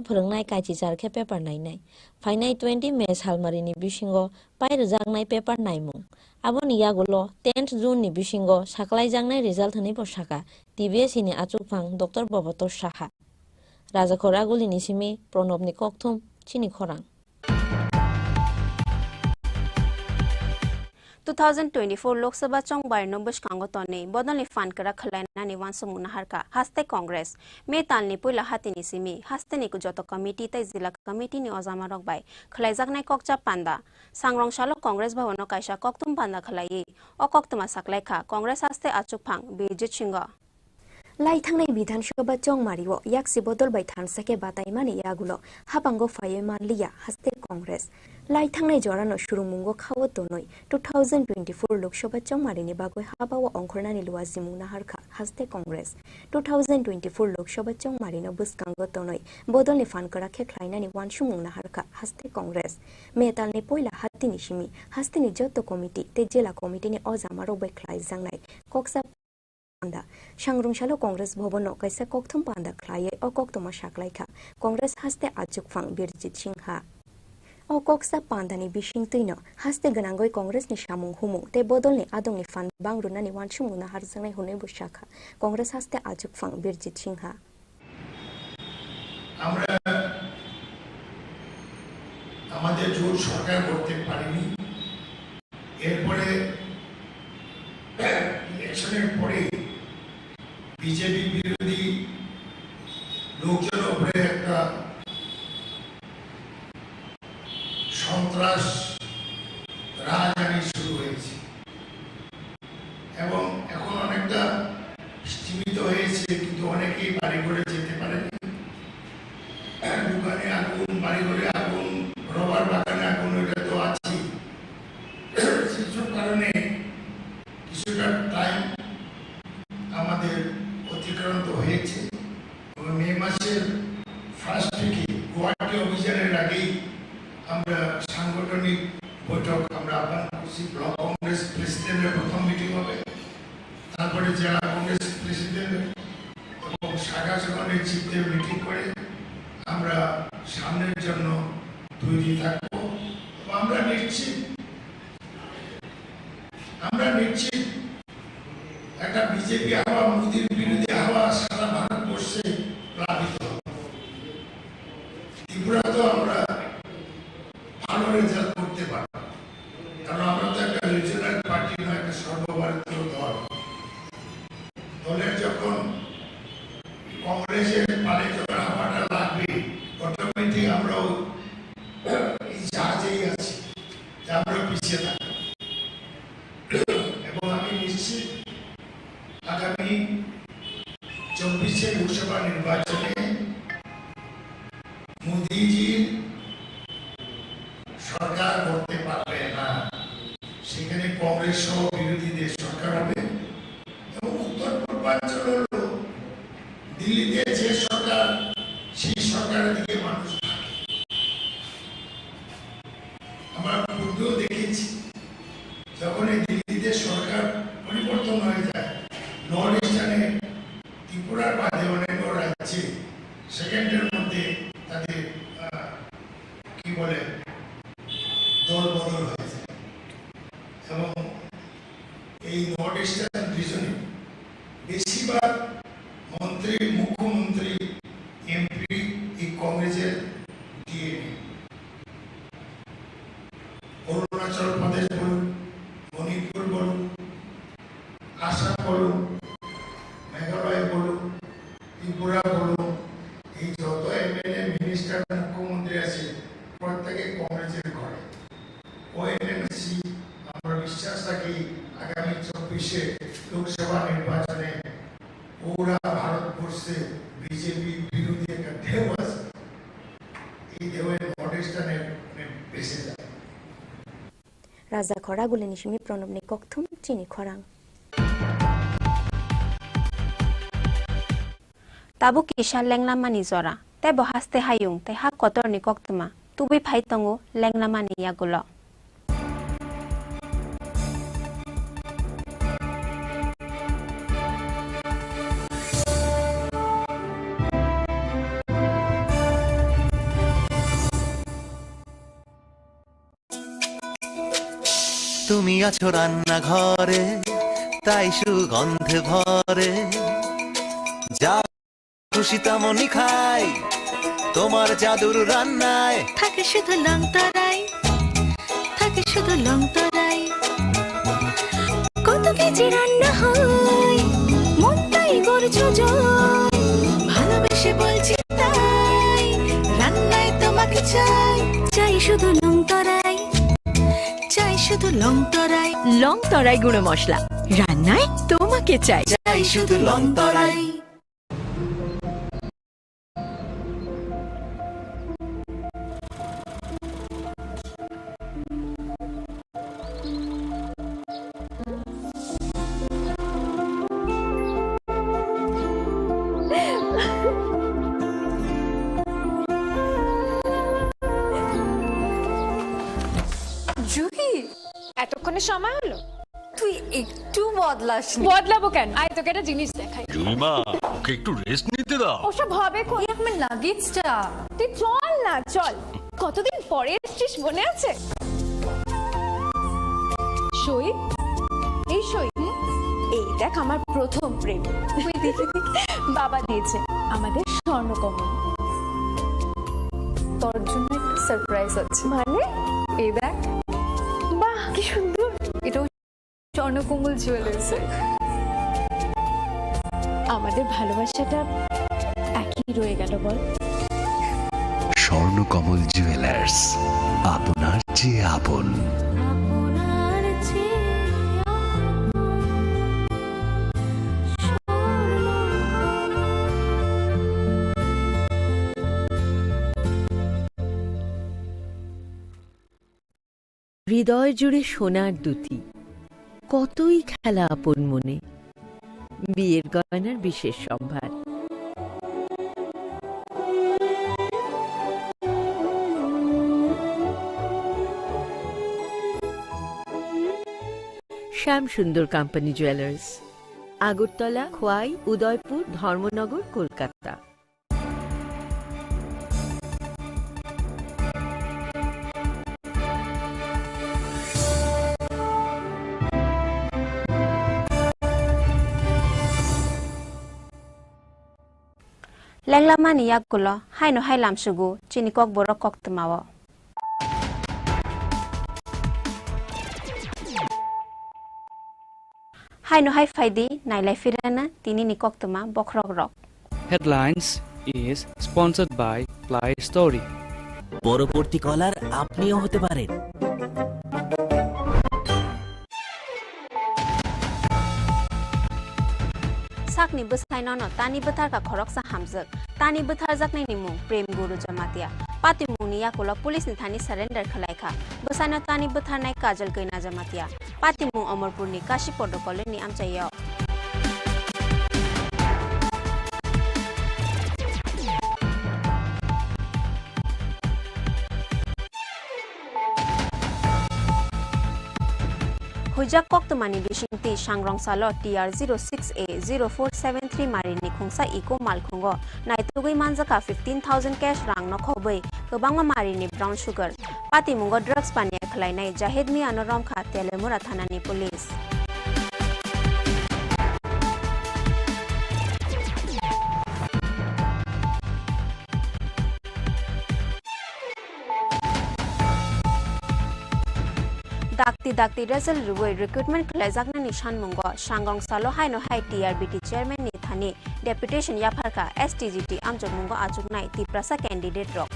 फोरोंनाय कायथि जारखे पेपार नायनाय फाइनाय 20 मे सालमारिनि बिसिंगो पायरजांनाय पेपार नायमुं आबोनि यागुलो 10 जुननि बिसिंगो साकलायजांनाय रिजाल्ट हनै बसाका टीबीएस नि आचुकफां डॉक्टर बबतोष साहा राजाखरागुलिनि सिमी प्रणबनि कक्थुम चिनि खरां
2024 लोकसभा चंगबार नंबस कांगोतने बदलनि फान करा खलायना निवान समुना हरका हस्ते कांग्रेस मे तालनि पुला हातिनि सिमी हस्तेनि कुजतो कमिटी तै जिल्ला कमिटी नि अजामा रगबाय खलायजाकनाय कक्चा पान्दा सांरंसालो कांग्रेस भवनो कायसा कक्तुम पान्दा खलायै अ कक्तुमा साकलायखा कांग्रेस हस्ते आचुकफां बेजित सिंह
लाइथांनाय विधानसभा चंगमारिओ याक्सि बदल बाय थानसाके बातायमानि यागुलो हाबांगो फाये मानलिया हस्ते कांग्रेस लाइथांनाय जरानो सुरुंमुंगो खावो तोनय 2024 लोकसभा चौमारिनि बागै हाबाव अंखरनानि लुवा जिमुना हारखा हास्ते कांग्रेस 2024 लोकसभा चौमारिनो बुसकांगो तोनय बदलनि फानकरा खेख्लायनानि वानसुमुंना हारखा हास्ते कांग्रेस मेतालनि पयला हात्तिनि सिमि हास्तेनि जत्तो कमिटि ते जिल्ला कमिटिनि अजामारो बेख्लाय जांनाय कक्सा पान्दा सांग्रुंशालो कांग्रेस भवनो कैसा कक्थम पान्दा ख्लायै अ कक्तमा साख्लायखा कांग्रेस हास्ते आजुकफां बिरजित सिंहा अ कक्सा पान्दानि बिसिं तैनो हास्ते गोनांगै कांग्रेसनि सामुं हुमुं ते बदलनि आदंनि फान बांरुनानि वानसुमुंना हारजांनाय हुनै बुसाखा कांग्रेस हास्ते आजुकफां बिरजित सिंहा
আমরা আমাদের জোট সরকার করতে পারিনি এরপরে ইলেকশনের পরে বিজেপি বিরোধী লোকজনের উপরে একটা সন্ত্রাস রাজধানী শুরু হয়েছে এবং এখন অনেকটা সীমিত হয়েছে কিন্তু অনেকেই বাড়ি ঘরে যেতে পারেনি দোকানে আগুন বাড়ি ঘরে আগুন রবার বাগানে আগুন এটা তো আছেই সেসব কারণে কিছুটা টাইম আমাদের অতিক্রান্ত হয়েছে মে মাসের ফার্স্ট উইকে গুয়াহাটি অভিযানের আগেই আমরা সাংগঠনিক বৈঠক আমরা আহ্বান করছি ব্লক কংগ্রেস প্রেসিডেন্টের প্রথম মিটিং হবে তারপরে জেলা কংগ্রেস প্রেসিডেন্ট এবং শাখা সংগঠনের চিফদের মিটিং করে আমরা সামনের জন্য তৈরি থাকবো আমরা নিশ্চিত একটা বিজেপি হাওয়া মোদীর বিরোধী হাওয়া সারা ভারতবর্ষে প্লাবিত ত্রিপুরা তো আমরা ভালো রেজাল্ট করতে পারবো কারণ আমরা তো একটা রিজিওনাল পার্টি নয় একটা সর্বভারতীয় দল দলের যখন কংগ্রেসের পালে যখন হাওয়াটা লাগবে অটোমেটিক আমরাও এই জাহাজেই আছি আমরা পিছিয়ে থাকবো এবং আমি নিশ্চিত আগামী 24 লোকসভা নির্বাচনে মোদীজির সরকার করতে পারবে না সেখানে কংগ্রেস সহ বিরোধীদের সরকার হবে এবং উত্তর পূর্বাঞ্চল হলো দিল্লিতে যে সরকার সেই সরকারের দিকে মানুষ আমরা পূর্বেও দেখেছি যখন এই দিল্লিতে সরকার পরিবর্তন হয়ে যায় নর্থ ইস্টার্নে ত্রিপুরার বাদে অন্যান্য রাজ্যে সেকেন্ডের মধ্যে তাদের কি বলে দল বদল হয়ে যায় এবং এই নর্থ ইস্টার্ন রিজনে বেশিরভাগ মন্ত্রী মুখ্যমন্ত্রী এমপি এই কংগ্রেসের দিয়ে অরুণাচল প্রদেশ বলুন মণিপুর বলুন আসাম বলুন মেঘালয় বলুন ত্রিপুরা বলুন এই যত এমএলএ মিনিস্টার মুখ্যমন্ত্রী আছে প্রত্যেকে কংগ্রেসের ঘরে ওএনএমসি আমরা বিশ্বাস রাখি আগামী 24 লোকসভা নির্বাচনে পুরা ভারতবর্ষে বিজেপি বিরোধী একটা ঢেউ আছে এই ঢেউয়ের নর্থ ইস্টার্নের বেঁচে যায়
রাজা খরা গুলিনি সিমি প্রণবনি ককথুম চিনি খরাং
tabu kisha lengnamani zora te bohaste hayung te ha kotorni koktuma tubi phaitongo lengnamani yagulo
তুমি আছো রান্না ঘরে তাই সুগন্ধে ভরে যা খুশি তেমনই খাই তোমার জাদুর রান্নায়
থাকে শুধু লংতরাই থাকে শুধু লংতরাই কত কেজি রান্না হয় মনটাই করছো জয় ভালোবেসে বলছি তাই রান্নায় তোমাকে চাই চাই শুধু লংতরাই চাই শুধু লংতরাই
লংতরাই গুঁড়ো মশলা রান্নায় তোমাকে চাই
চাই শুধু লংতরাই
বিয়ের সময় হলো? তুই একটু বদলাসনি। বদলাবো কেন? আয় তোকে একটা জিনিস দেখাই।
জুইমা, ওকে একটু রেস্ট নিতে দাও।
ওসব হবে কই? আমার লাগেজটা। তুই চল না, চল। কতদিন পরে এসেছিস, মনে আছে? সই, এই সই, এই দেখ আমার প্রথম প্রেম। বাবা দিয়েছে আমাদের স্বর্ণকমল। তোর জন্য একটা সারপ্রাইজ আছে। মানে? এই দেখ। বাহ, কি সুন্দর। এটা স্বর্ণকমল জুয়েলার্স। আমাদের ভালোবাসাটা একই রয়ে গেল বল।
স্বর্ণকমল জুয়েলার্স, আপনার চেয়ে আপন।
হৃদয় জুড়ে সোনার দুটি, কতই খেলা আপন মনে, বিয়ের গয়নার বিশেষ সম্ভার। শ্যাম Sundar company jewellers, Agartala, Khowai, Udaipur, Dharmanagar, Kolkata.
Lenglama ni yakulo, hai no hai lam sugu, chini kok borok kok temawo. Hai no hai faidi, nai lai firana, tini ni kok tema bokrok rok.
Headlines is sponsored by Play Story.
পরবর্তী কলার আপনিও হতে পারেন।
Sakni besai nono tani betar ka khorok sa hamjak tani betar jaknai ni mung prem guru jamatia pati muni yakola police ni thani surrender khalai kha besai no tani betar nai kajal kaina jamatia pati mung amarpur ni kashi protocol ni amchayo Hujak kok temani bisingti sangrong salo TR06A0473 mari ni khungsa iko malkhungo naitugui manjaka 15,000 cash rang no khobai gobangma mari ni brown sugar pati mungo drugs pania khlainai jahid mi anoram kha telemura thana ni police Dakti result ruwai recruitment khlaijakna ni sanmungo sangrong salo haino hai TRBT chairman ni thani deputation yapharka STGT amjogmungo achuknai tiprasa candidate rok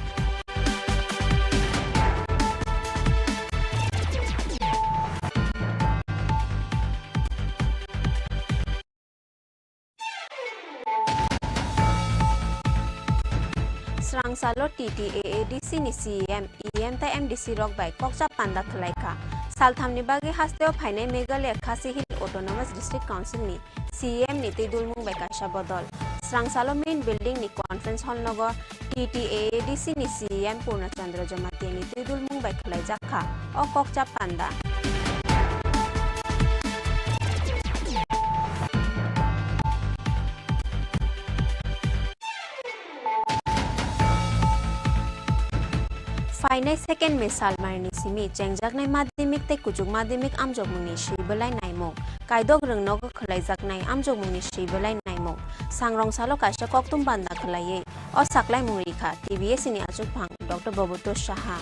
Srang salo TTAADC ni CEM EM ta MDC rok by kokcha panda khlaika Salthamni bagi hasteo phainai Meghalaya Khasi Hill Autonomous District Council ni CEM ni Tidulmung by Kasha Bodol Srang salo main building ni conference hall nogo TTAADC ni CEM Purnachandra Jamati ni Tidulmung by Khlaijakha o kokcha panda Finai second me salmar ni simi chengjak nai madhyamik te kujuk madhyamik amjogmung ni shibelai naimok kaidok rungnog khlaijak nai amjogmung ni shibelai naimok sangrong salo kaisa koktum banda khlaiye o saklai mungrikha TBS ni achuk phang Dr. Babuto Saha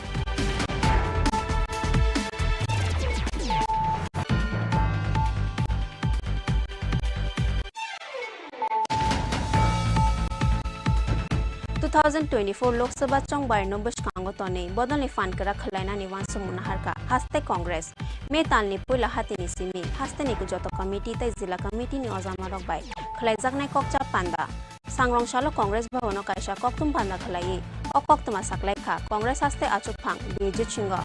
Two 2024 Lok Sabha Chongbar Numbers Kangotone Bodonli Fan Kara Khalaina ni Wansumuna Harka Haste Congress Metal ni Pula Hatini Simi Haste ni Kujoto Committee Tai Zilla Committee ni Ozamarok Bai Khlaijak nai Kokcha Panda Sangrong Shalo Congress Bhavono Kaisa Koktum Panda Khlai O Koktuma Saklai Kha Congress Haste Achuk Phang Bijit Chingo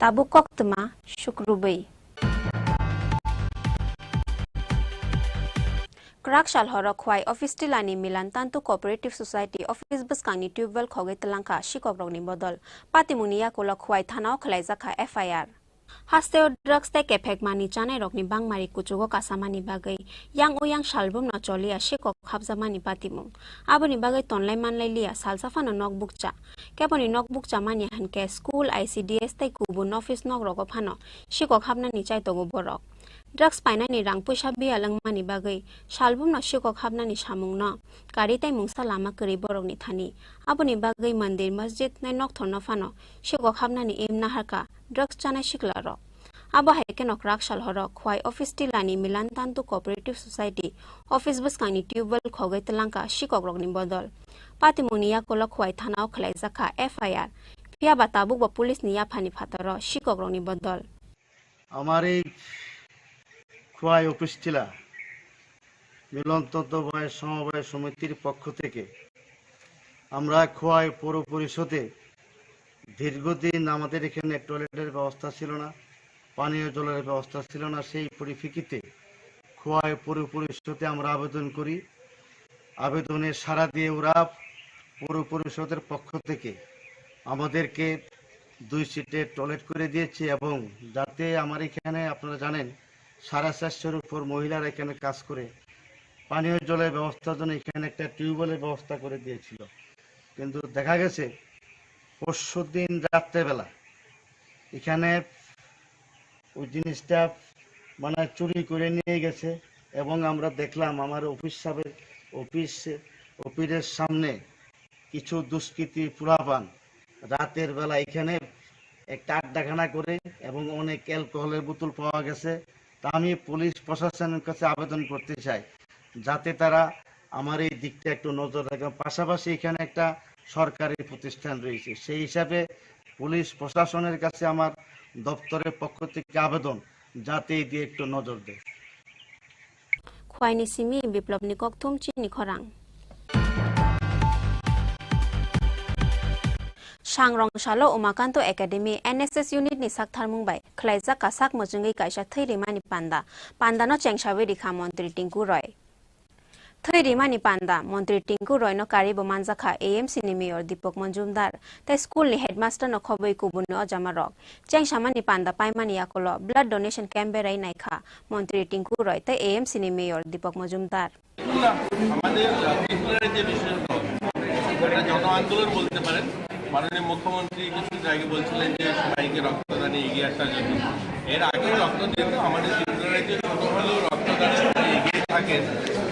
Tabu koktuma shukrubai. rakshal horok khwai office tilani milan tantu cooperative society office buskangni tubewell khogai telangka shikokrokni bodol patimuniya kolok khwai thanao khlai jakha FIR hasteo drugs te kefek mani chanai rokni bangmari kuchugo kasamani bagai yang uyang shalbum no cholia shikok khabjamani patimung aboni bagai tonlai manlai lia salsafano notebookcha keponi notebookcha mani hanke school ICDS tai kubun office nok rogo phano shikok khabnani chai togo borok drugs painani rang puisa bialang mani bagai shalbum no shikok khabnani samung no kari tai mungsa lama kari borok ni thani aboni bagai mandir masjid nai nok thorno phano shikok khabnani emna harka drugs chana shiklaro abo haike nok rakshal horok khwai office tilani milan tantu cooperative society office buskangni tubewell khogai telangka shikok rokni bodol patimuniya kolok khwai thanao khlai jakha FIR pia batabuk ba police niya phani phataro shikok rokni bodol
আমার এই Khowai office টিলা মিলন তত্ত্বাবধায়ক সমবায় সমিতির পক্ষ থেকে আমরা খোয়াই পৌর পরিষদে দীর্ঘদিন আমাদের এখানে টয়লেটের ব্যবস্থা ছিল না, পানীয় জলের ব্যবস্থা ছিল না। সেই পরিপ্রেক্ষিতে খোয়াই পৌর পরিষদে আমরা আবেদন করি। আবেদনে সাড়া দিয়ে ওরা পৌর পরিষদের পক্ষ থেকে আমাদেরকে 2 সিটের টয়লেট করে দিয়েছে এবং যাতে আমার এখানে আপনারা জানেন 450 উপর মহিলারা এখানে কাজ করে, পানীয় জলের ব্যবস্থার জন্য এখানে একটা টিউবওয়েলের ব্যবস্থা করে দিয়েছিল। কিন্তু দেখা গেছে পরশুদিন রাত্রেবেলা এখানে ওই জিনিসটা মানে চুরি করে নিয়ে গেছে এবং আমরা দেখলাম আমার অফিসের সামনে কিছু দুষ্কৃতী পুরাপান রাতের বেলা এখানে একটা আড্ডাখানা করে এবং অনেক অ্যালকোহলের বোতল পাওয়া গেছে। তা আমি পুলিশ প্রশাসনের কাছে আবেদন করতে চাই যাতে তারা আমার এই দিকটা একটু নজর রাখে। পাশাপাশি এখানে একটা সরকারি প্রতিষ্ঠান রয়েছে, সেই হিসাবে পুলিশ প্রশাসনের কাছে আমার দপ্তরের পক্ষ থেকে আবেদন যাতে এই দিয়ে একটু নজর দেয়।
খোয়াইনি সিমি বিপ্লবনি ককথুম চিনি খরাং Sangrong-shalo umakanto academy NSS unit ni saktharmung bai khlaijak kasak mojungai kaisa theirimani panda no chengshawe rikha montri Tinku Roy theirimani panda montri Tinku Roy no kari bomanjakha AMC ni mayor Dipok Manjumdar ta school ni headmaster no khoboi kubun no jamarok chengshamani panda paimani yakolo blood donation camp berai naikha montri Tinku Roy ta AMC ni mayor Dipok Manjumdar
আমাদের ত্রিপুরার যে বিষয় এটা জন আন্দোলন বলতে পারেন। মাননীয় মুখ্যমন্ত্রী কিছু জায়গায় বলছিলেন যে সবাইকে রক্তদানে এগিয়ে আসার জন্য। এর আগে রক্ত দিত আমাদের ত্রিপুরার যে ছোট হলেও রক্তদানে সবাই এগিয়ে থাকেন।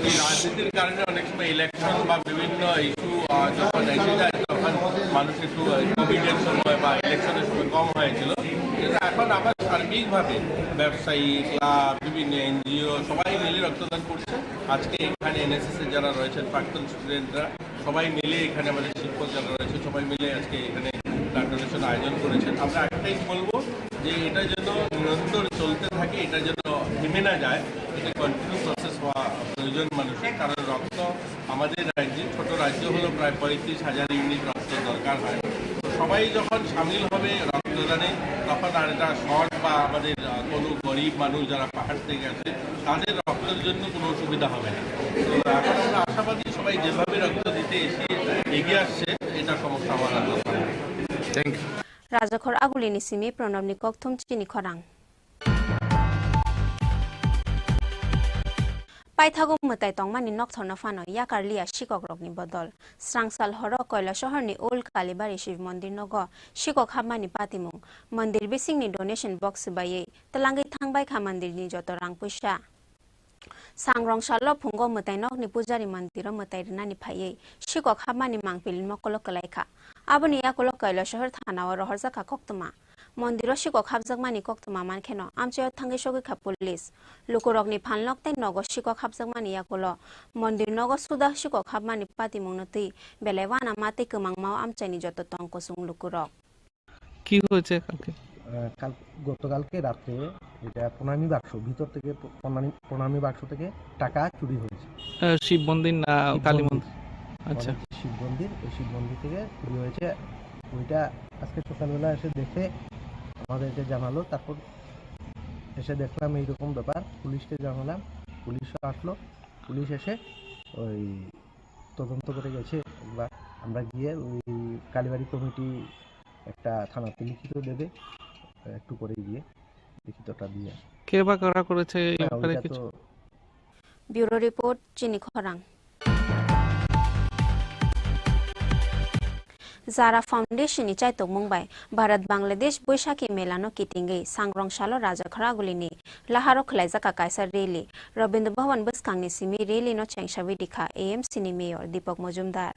এই রাজনীতির কারণে অনেক সময় ইলেকশন বা বিভিন্ন ইস্যু যখন এসে যায় তখন মানুষ একটু কোভিডের সময় বা ইলেকশনের সময় কম হয়েছিল। কিন্তু এখন আবার সার্বিকভাবে ব্যবসায়ী ক্লাব বিভিন্ন NGO সবাই মিলে রক্তদান করছে। আজকে এখানে NSS এর যারা রয়েছেন প্রাক্তন স্টুডেন্টরা সবাই মিলে এখানে আমাদের শিক্ষক যারা রয়েছে সবাই মিলে আজকে এখানে ব্লাড ডোনেশন আয়োজন করেছেন। আমরা একটাই বলবো যে এটা যেন নিরন্তর চলতে থাকে, এটা যেন থেমে না যায়, এটা কন্টিনিউ প্রসেস হওয়া প্রয়োজন মানুষের। কারণ রক্ত আমাদের রাজ্যে ছোট রাজ্য হলো প্রায় 35,000 ইউনিট রক্ত দরকার হয়। তো সবাই যখন সামিল হবে রক্তদানে তখন আর এটা শর্ট বা আমাদের কোনো গরিব মানুষ যারা পাহাড় থেকে আছে তাদের রক্তের জন্য কোনো অসুবিধা হবে না। তো এখন আমরা আশাবাদী সবাই যেভাবে রক্ত দিতে এসে এগিয়ে আসছে এটা সমস্যা হওয়ার আর দরকার নেই। Thank you.
রাজাখর আগুলিনি সিমি প্রণবনি ককথুম চিনি খরাং পাইথাগো মতাই তংমানি নকথরনা ফানো ইয়াকারলিয়া শিকক রকনি বদল স্রাংসাল হর কয়লা শহরনি ওল্ড কালীবাড়ি শিব মন্দির নগ শিকক হাবমানি পাতিমুং মন্দির বিসিংনি ডোনেশন বক্স বাইয়ে তলাঙ্গै থাংবাই খা মন্দিরনি যত রাং পয়সা Sangrong-shalo phungo mutai nokni pujari mandiro mutai rinani phaiye shikok habmani mangpilin mokolo kalaikha aboni yakolo kaila shahar thana wa rohorjaka koktuma mondiro shikok habjakmani koktuma mankheno amchayo thangai shogi kha police lukorokni phanlok tai nogo shikok habjakmani yakolo mondir nogo suda shikok habmani pati mungnoti belewana mate kemangmao amchaini joto tongko sung lukurok
কি হয়েছে কালকে?
গতকালকে রাতে এটা প্রণামী বাক্স ভিতর থেকে প্রণামী বাক্স থেকে টাকা চুরি হয়েছে।
শিব মন্দির না কালী মন্দির? আচ্ছা,
শিব মন্দির, ওই শিব মন্দির থেকে চুরি হয়েছে। ওইটা আজকে সকালবেলা এসে দেখে আমাদেরকে জানালো, তারপর এসে দেখলাম এইরকম ব্যাপার, পুলিশকে জানালাম, পুলিশও আসলো, পুলিশ এসে ওই তদন্ত করে গেছে। একবার আমরা গিয়ে ওই কালীবাড়ি কমিটি একটা থানাতে লিখিত দেবে, একটু করে গিয়ে লিখিতটা দিয়ে
কে বা কারা করেছে এই
হ্যাঁ,
ব্যাপারে
ওইটা
কিছু?
তো
ব্যুরো রিপোর্ট চিনি খরাং। जारा फाउंडेशन नि चाइतोक मुंबाई भारत बांग्लादेश बैसाखी मेलानो किटिंगे सांग्रंशालो राजा खरागुलिनि लाहारो खलाइजाका कायसा रेली रविंद्र भवन बसखांनि सिमी रेली नो चेंगसाबि दिखा एएमसी नि mayor Dipak Majumdar.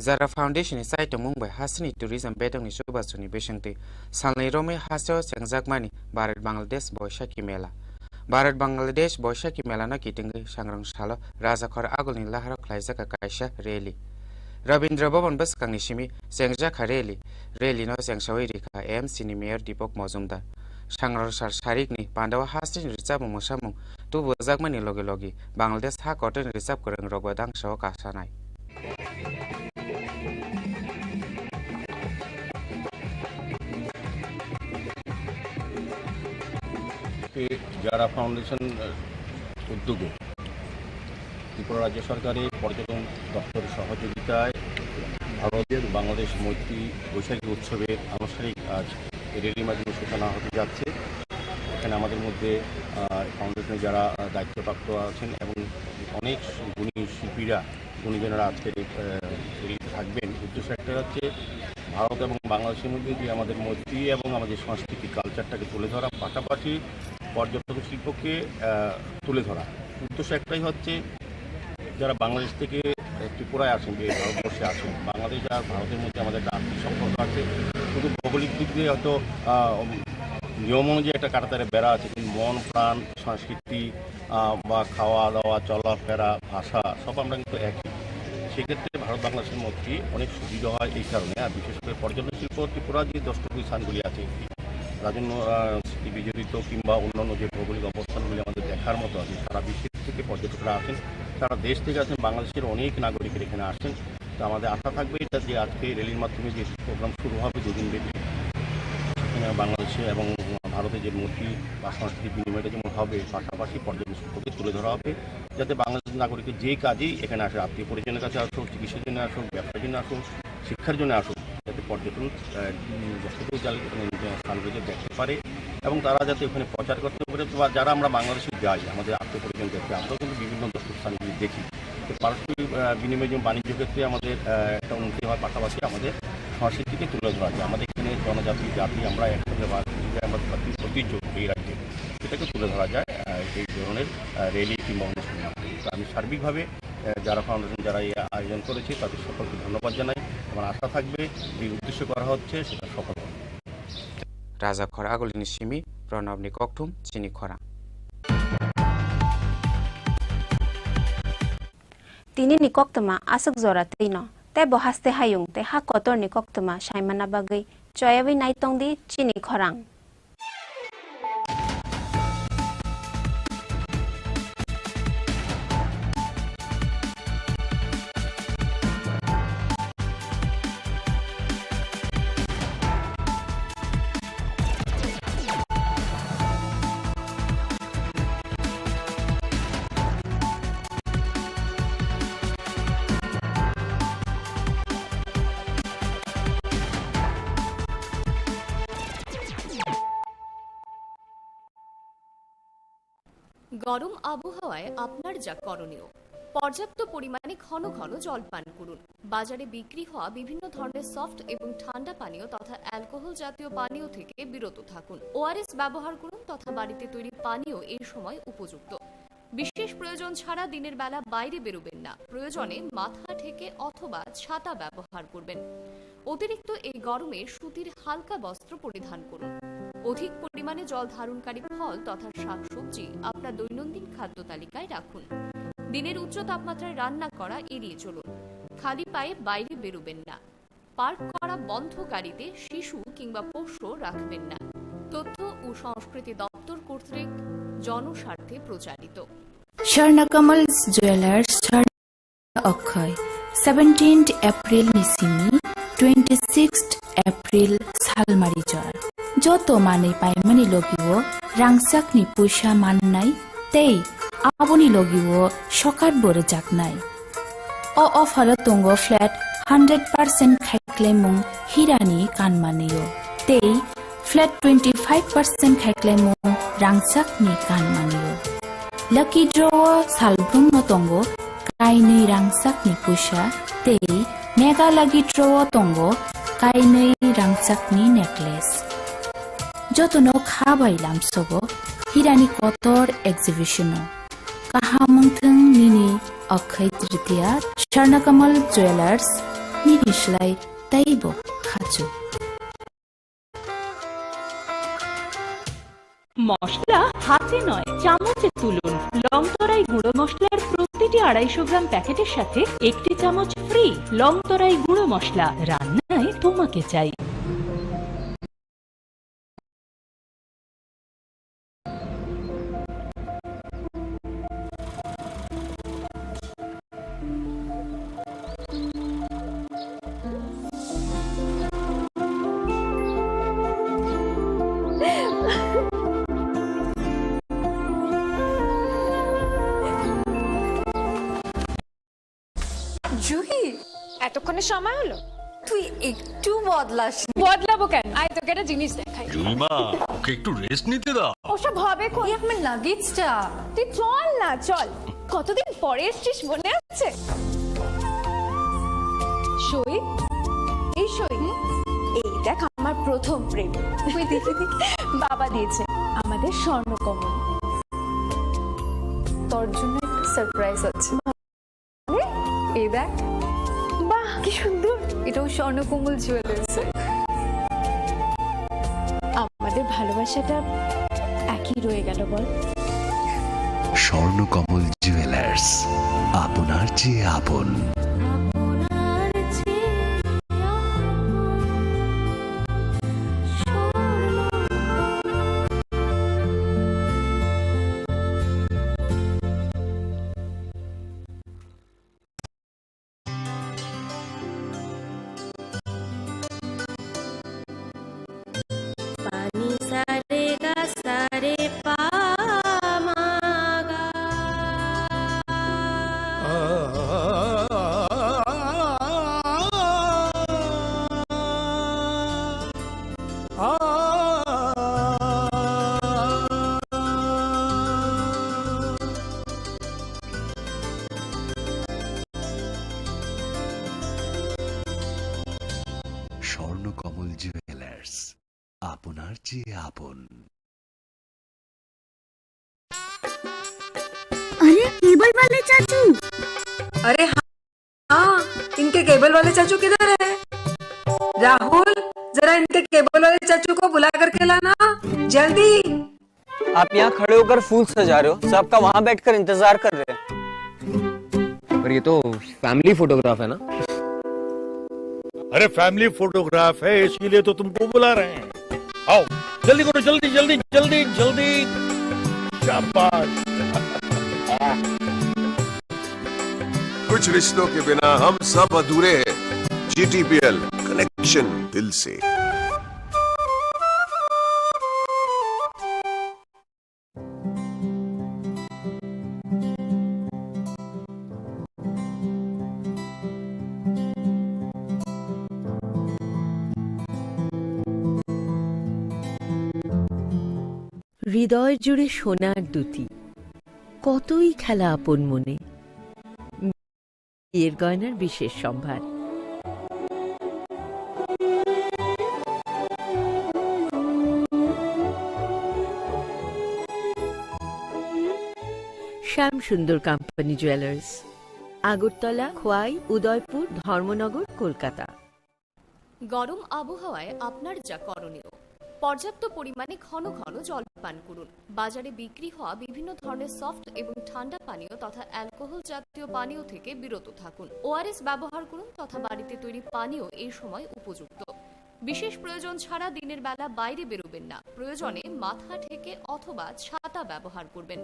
Zara foundation साइटो मुंबाई हासिनी टूरिज्म बेदंनि सुबासुनि बेसंति सालनै रोमे हासो सेंजाकमानि भारत बांग्लादेश बैसाखी मेला भारत बांग्लादेश बैसाखी मेलानो किटिंगे सांग्रंशालो राजा खरागुलिनि लाहारो खलाइजाका कायसा रेली रविंद्र भवन बसखांनि सिमी सेंजाखा रेली नो सेंसावै रिखा एएमसी नि मेयर दीपक मजुमदार सांग्रंसार सारिकनि पांडवा हासिनि रिचाबु मोसामुं तु बोजाकमानि लगे लगे बांग्लादेश हा कटन रिचाब करं रगदां सह कासानाय
जारा फाउंडेशन उद्योगे त्रिपुरा राज्य सरकार पर्यटन दफ्तर सहयोगिताय भारत बांग्लादेश मैत्री बैशाखी उत्सवेर आनुষ্ঠানিক आज रेलिर माध्यमे सूचना होते जाच्छे। एखाने आमादेर मध्य फाउंडेशने जारा दायित्वप्राप्त आछेन एबं अनेक गुणी शिल्पीरा गुणीजनेरा आजके रेलिते थाकबेन। उद्देश्य एकटा हच्छे भारत एबं बांग्लादेशेर मध्य जे आमादेर मैत्री एबं आमादेर संस्कृति कालचारटाके तुले धरा, पाशापाशि पर्यटन शिल्पके तुले धरा। उद्देश्य एकटाई हच्छे যারা বাংলাদেশ থেকে ত্রিপুরায় আসেন, ভারতবর্ষে আসেন, বাংলাদেশ আর ভারতের মধ্যে আমাদের একটা আর্থিক সম্পর্ক আছে। শুধু ভৌগোলিক দিক দিয়ে হয়তো নিয়ম অনুযায়ী একটা কাটাতারে বেড়া আছে, কিন্তু মন প্রাণ সংস্কৃতি বা খাওয়া দাওয়া চলাফেরা ভাষা সব আমরা কিন্তু একই। সেক্ষেত্রে ভারত বাংলাদেশের মধ্যে অনেক সুবিধা হয় এই কারণে। আর বিশেষ করে পর্যটন শিল্প ত্রিপুরা যে দর্শনীয় স্থানগুলি আছে, রাজন্য স্মৃতি বিজড়িত কিংবা অন্যান্য যে ভৌগোলিক অবস্থানগুলি আমাদের দেখার মতো আছে, সারা বিশ্বের থেকে পর্যটকরা আসেন, সারা দেশ থেকে আসেন, বাংলাদেশের অনেক নাগরিকের এখানে আসেন। তো আমাদের আশা থাকবে এটা যে আজকে রেলির মাধ্যমে যে প্রোগ্রাম শুরু হবে দুদিন ব্যাপী, সেখানে বাংলাদেশে এবং ভারতের যে মৈত্রী বা সংস্কৃতি বিনিময়টা যেমন হবে, পাশাপাশি পর্যটন শিল্পকে তুলে ধরা হবে, যাতে বাংলাদেশের নাগরিকের যে কাজেই এখানে আসে, আত্মীয় পরিজনের কাছে আসুক, চিকিৎসার জন্য আসুক, ব্যবসার জন্য আসুক, শিক্ষার জন্য আসুক, যাতে পর্যটন যতটুকু যারা এখানে নিজের স্থানগুলিতে দেখতে পারে এবং তারা যাতে ওখানে প্রচার করতে পারে। বা যারা আমরা বাংলাদেশে যাই, আমাদের আত্মীয় পরিজন দেখতে, আমরাও কিন্তু বিভিন্ন দর্শক স্থানগুলি দেখি। তো পারস্পরিক বিনিময় যেমন বাণিজ্য ক্ষেত্রে আমাদের একটা উন্নতি হওয়ার পাশাপাশি আমাদের সংস্কৃতিকে তুলে ধরা যায়। আমাদের এখানে জনজাতি জাতি আমরা একসঙ্গে বাস করি, আমরা ঐতিহ্য এই রাজ্যে, সেটাকে তুলে ধরা যায় এই ধরনের রেলি কিংবা অনুষ্ঠানের মাধ্যমে। তো আমি সার্বিকভাবে যারা ফাউন্ডেশন যারা এই আয়োজন করেছে তাদের সকলকে ধন্যবাদ জানাই। আমার আশা থাকবে এই উদ্দেশ্য করা হচ্ছে সেটা সফল হবে।
राजा खरागुलिनि सिमी प्रणबनि कक्थुम चिनी खरां।
तिनी निकक्तमा आसक जरा तैनो ते बहास्ते हायुं ते हा कतर निकक्तमा साइमाना बागै चयावि नाइतंदी चिनी खरां।
গরম আবহাওয়ায় আপনার যা করণীয়, পর্যাপ্ত পরিমাণে ঘন ঘন জল পান করুন। বাজারে বিক্রি হওয়া বিভিন্ন ধরনের সফট এবং ঠান্ডা পানীয় তথা অ্যালকোহল জাতীয় পানীয় থেকে বিরত থাকুন। ওআরএস ব্যবহার করুন তথা বাড়িতে তৈরি পানীয় এই সময় উপযুক্ত। বিশেষ প্রয়োজন ছাড়া দিনের বেলা বাইরে বেরোবেন না। প্রয়োজনে মাথা ঢেকে অথবা ছাতা ব্যবহার করবেন। অতিরিক্ত এই গরমে সুতির হালকা বস্ত্র পরিধান করুন। অধিক পরিমাণে জল ধারণকারী ফল তথা শাকসবজি আপনার দৈনন্দিন খাদ্য তালিকায় রাখুন। দিনের উচ্চ তাপমাত্রায় রান্না করা এড়িয়ে চলুন। খালি পায়ে বাইরে বেরোবেন না। পার্ক করা বন্ধ গাড়িতে শিশু কিংবা পোষ্য রাখবেন না। তথ্য ও সংস্কৃতি দপ্তর কর্তৃক জনস্বার্থে প্রচারিত।
স্বর্ণকমলস জুয়েলার্স অক্ষয় 17th April নিসিমি 26th April সালমারিজর যত মানে পাইমানি লগিও রাংসাকনি পয়সা মাননাই তেই aboni logiwo sokat bore jaknai. O offer tongo flat 100% khaiklemung hirani kanmaniyo. Tei flat 25% khaiklemung rangchakni kanmaniyo. Lucky draw salbrum no tongo kainei rangchakni pusa tei mega lucky draw tongo kainei rangchakni necklace. Jotono khabai lamsogo hirani kotor exhibitiono. Kahamungthung nini Akshaya Tritiya Swarnakamal jewellers निनिसलाई तैबो खाचु
মশলা হাতে নয় চামচে তুলুন লংতরাই গুঁড়ো মশলার প্রতিটি 250 গ্রাম প্যাকেটের সাথে একটি চামচ ফ্রি লংতরাই গুঁড়ো মশলা রান্নায় তোমাকে চাই
জুহি এতক্ষণে সময় হলো তুই একটু বদলাবো কেন আয় তোকে একটা জিনিস দেখাই
জুইমা ওকে একটু রেস্ট নিতে দাও
ওসব হবে কই আমার লাগেজটা তুই চল না চল কতদিন পরে এসেছিস মনে আছে সই এই সই এই দেখ আমার প্রথম প্রেম তুই দেখে বাবা দিয়েছে আমাদের স্বর্ণকমল তোর জন্য একটা সারপ্রাইজ আছে এই দেখ বাহ কি সুন্দর এটাও স্বর্ণকমল জুয়েলার্স আমাদের ভালোবাসাটা একই রয়ে গেল বল
স্বর্ণকমল জুয়েলার্স আপনার চেয়ে আপন স্বর্ণকমল জুয়েলার্স আপনার চেয়ে আপন
अरे केबल वाले चाचू
अरे हाँ इनके केबल वाले चाचू किधर है राहुल जरा इनके केबल वाले चाचू को बुला करके लाना जल्दी
आप यहाँ खड़े होकर फूल सजा रहे हो सबका वहाँ बैठकर इंतजार कर रहे हैं
पर ये तो फैमिली फोटोग्राफ है ना
अरे फैमिली फोटोग्राफ है इसीलिए तो तुमको बुला रहे हैं आओ जल्दी करो जल्दी जल्दी जल्दी जल्दी शाबाश
कुछ रिश्तों के बिना हम सब अधूरे हैं GTPL कनेक्शन दिल से
হৃদয় জুড়ে সোনার দুটি কতই খেলা আপন মনে বিয়ের গয়নার বিশেষ সম্ভার শ্যাম সুন্দর কোম্পানি জুয়েলার্স আগরতলা খোয়াই উদয়পুর ধর্মনগর কলকাতা
গরম আবহাওয়ায় আপনার যা করণীয় পর্যাপ্ত পরিমাণে ঘন ঘন জল পান করুন বাজারে বিক্রি হওয়া বিভিন্ন ধরনের সফট এবং ঠান্ডা পানীয় তথা অ্যালকোহল জাতীয় পানীয় থেকে বিরত থাকুন ওআরএস ব্যবহার করুন তথা বাড়িতে তৈরি পানীয় এই সময় উপযুক্ত বিশেষ প্রয়োজন ছাড়া দিনের বেলা বাইরে বেরোবেন না প্রয়োজনে মাথা ঢেকে অথবা ছাতা ব্যবহার করবেন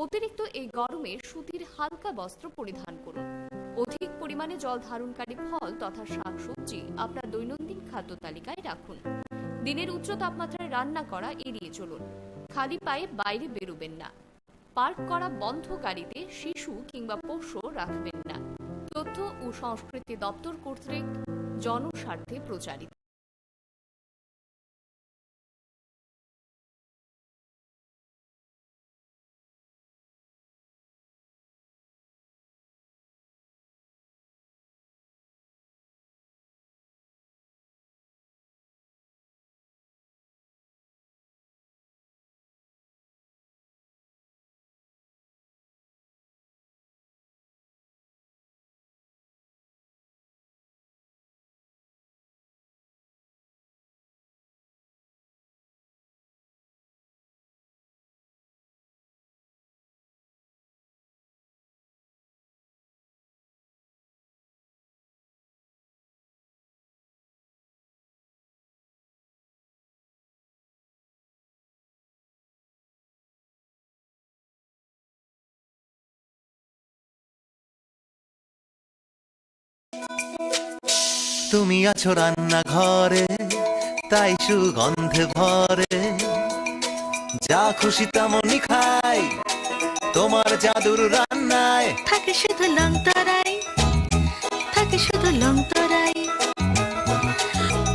অতিরিক্ত এই গরমে সুতির হালকা বস্ত্র পরিধান করুন অধিক পরিমাণে জল ধারণকারী ফল তথা শাকসবজি আপনার দৈনন্দিন খাদ্য তালিকায় রাখুন দিনের উচ্চ তাপমাত্রায় রান্না করা এড়িয়ে চলুন খালি পায়ে বাইরে বেরোবেন না পার্ক করা বন্ধ গাড়িতে শিশু কিংবা পোষ্য রাখবেন না। তথ্য ও সংস্কৃতি দপ্তর কর্তৃক জনস্বার্থে প্রচারিত।
তুমি আছো রান্না ঘরে, তাই সুগন্ধে ভরে, যা খুশি তেমনই খাই তোমার জাদুর রান্নায়।
থাকে শুধু লং তরাই, থাকে শুধু লং তরাই,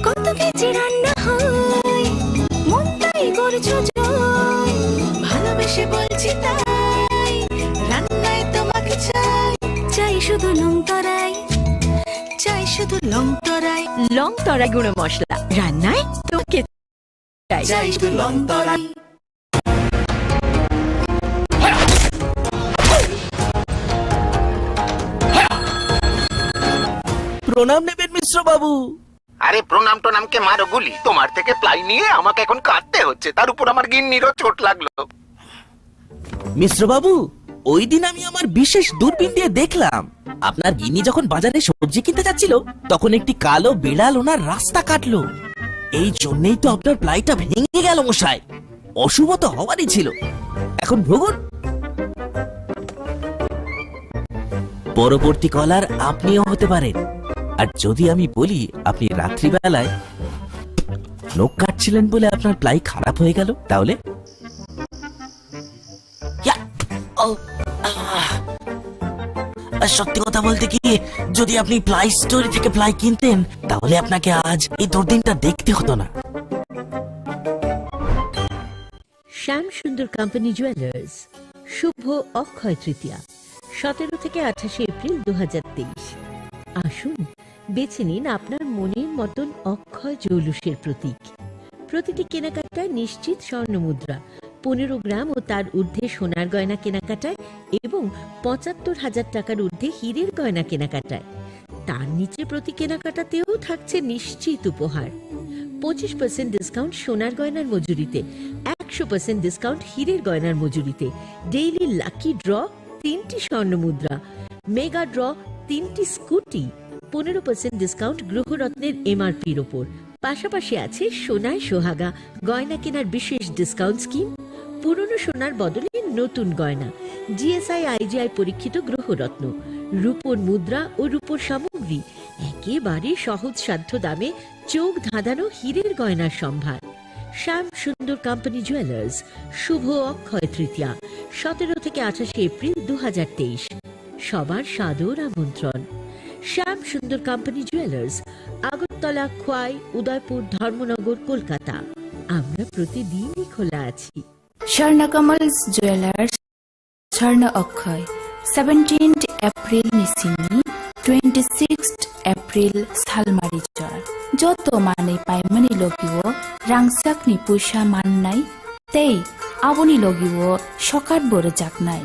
কত কেজি রান্না হয় মন তাই করছো জয়, ভালোবেসে বলছি তাই রান্নায় তোমাকে চাই, চাই শুধু লং তরাই, চাই শুধু লং তরাই।
লং তরাই গুঁড়ো মশলা, রান্নায় তোমাকে চাই,
চাই শুধু লং তরাই।
প্রণাম নেবেন মিশ্র বাবু।
আরে প্রণাম টোনামকে মারো গুলি, তোমার থেকে প্লাই নিয়ে আমাকে এখন কাটতে হচ্ছে, তার উপর আমার গিন্নিরও চোট লাগলো।
মিশ্র বাবু, ওই দিন আমি আমার বিশেষ দূরবীন দিয়ে দেখলাম আপনার গিন্নি যখন বাজারে সবজি কিনতে যাচ্ছিল তখন একটি কালো বিড়াল ওনার রাস্তা কাটলো। এই জন্যই তো আপনার প্লাইটা ভেঙে গেল মশাই। অশুভ তো হওয়ারই ছিল। এখন ভোগুন। পরবর্তী কলার আপনিও হতে পারেন। আর যদি আমি বলি আপনি রাত্রিবেলায় নখ কাটছিলেন বলে আপনার প্লাই খারাপ হয়ে গেল, তাহলে সত্যি কথা বলতে কি, যদি আপনি প্লাই স্টোরি থেকে প্লাই কিনতেন তাহলে আপনাকে আজ এই দুর্দিনটা দেখতে হতো না।
শ্যাম সুন্দর কোম্পানি জুয়েলার্স, শুভ অক্ষয় তৃতীয়া 17 থেকে 28 এপ্রিল 2023। আসুন বেছে নিন আপনার মনের মতন অক্ষয় জৌলুসের প্রতীক। প্রতিটি কেনাকাটায় নিশ্চিত স্বর্ণ মুদ্রা, 15 গ্রাম ও তার ঊর্ধ্বে সোনার গয়না কেনাকাটায় এবং 75,000 টাকার ঊর্ধ্বে হীরের গয়না কেনাকাটায়। তার নিচে প্রতি কেনাকাটাতেও থাকছে নিশ্চিত উপহার। 25% ডিসকাউন্ট সোনার গয়নার মজুরিতে, 100% ডিসকাউন্ট হীরের গয়নার মজুরিতে, ডেইলি লাকি ড্র 3টি স্বর্ণ মুদ্রা, মেগা ড্র 3টি স্কুটি, 15% ডিসকাউন্ট গ্রহরত্নের এমআরপির ওপর। পাশাপাশি আছে সোনায় সোহাগা গয়না কেনার বিশেষ ডিসকাউন্ট স্কিম, পুরনো সোনার বদলে নতুন গয়না, জিএসআই আইজিআই পরীক্ষিত গ্রহরত্ন, রূপোর মুদ্রা ও রূপোর সামগ্রী, একেবারে সহজ সাধ্য দামে চোখ ধাঁধানো হীরের গয়নার সম্ভার। শ্যাম সুন্দর কোম্পানি জুয়েলার্স, শুভ অক্ষয় তৃতীয়া 17 থেকে 28 এপ্রিল 2023। সবার সাদর আমন্ত্রণ। Shyam Sundar company jewellers, Agartala, Khowai, Udaipur, Dharmanagar, Kolkata. আমরা প্রতিদিনই খোলা আছি।
স্বর্ণকমলস জুয়েলার্স, স্বর্ণ অক্ষয় 17th এপ্রিল নিসিনি, 26th এপ্রিল সালমারি jar। যত মানে পাইমানি লগিব রাংসাকনি পয়সা মাননাই, তেই আবনি লগিব সকাত বড় জাকনাই।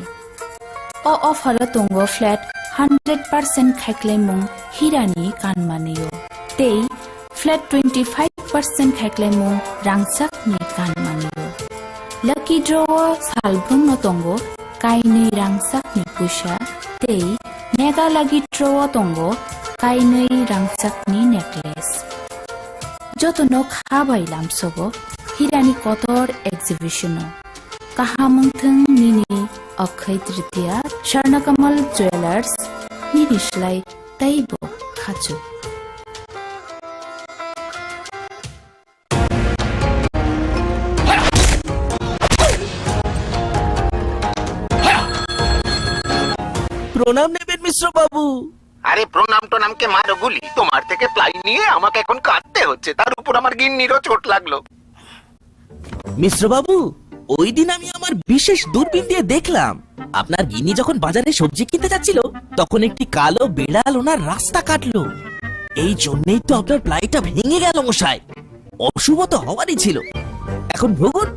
অফার তঙ্গ ফ্ল্যাট 100% খাইক্লাইমুং হিরানি কানমানিও, তেই ফ্ল্যাট 25% খাইক্লাইমুং রাংসাকনি কানমানিও। লাকি ড্র সালব্রুং তঙ্গ কাইनै রাংসাকনি পয়সা, তেই নেগা লাগি ড্র তঙ্গ কাইनै রাংসাকনি নেকলেস। যতন খাবাইলাম সব হিরানি কতর এক্সিবিশন কাহামুংথং নিনি অক্ষয় তৃতীয়া স্বর্ণকমল জুয়েলার্স নিনিসলাই তাইব খাচু।
প্রণাম নেবেন মিশ্র বাবু।
আরে প্রণাম টোনামকে মারো গুলি, তোমার থেকে প্লাই নিয়ে আমাকে এখন কাটতে হচ্ছে, তার উপর আমার গিন্নিরও চোট লাগলো।
মিশ্র বাবু, ওই দিন আমি আমার বিশেষ দূরবীন দিয়ে দেখলাম আপনার গিন্নি যখন বাজারে সবজি কিনতে যাচ্ছিল তখন একটি কালো বিড়াল ওনার রাস্তা কাটলো। এই জন্যই তো আপনার প্লাইটা ভেঙে গেল মশাই। অশুভ তো হওয়ারই ছিল। এখন ভোগুন।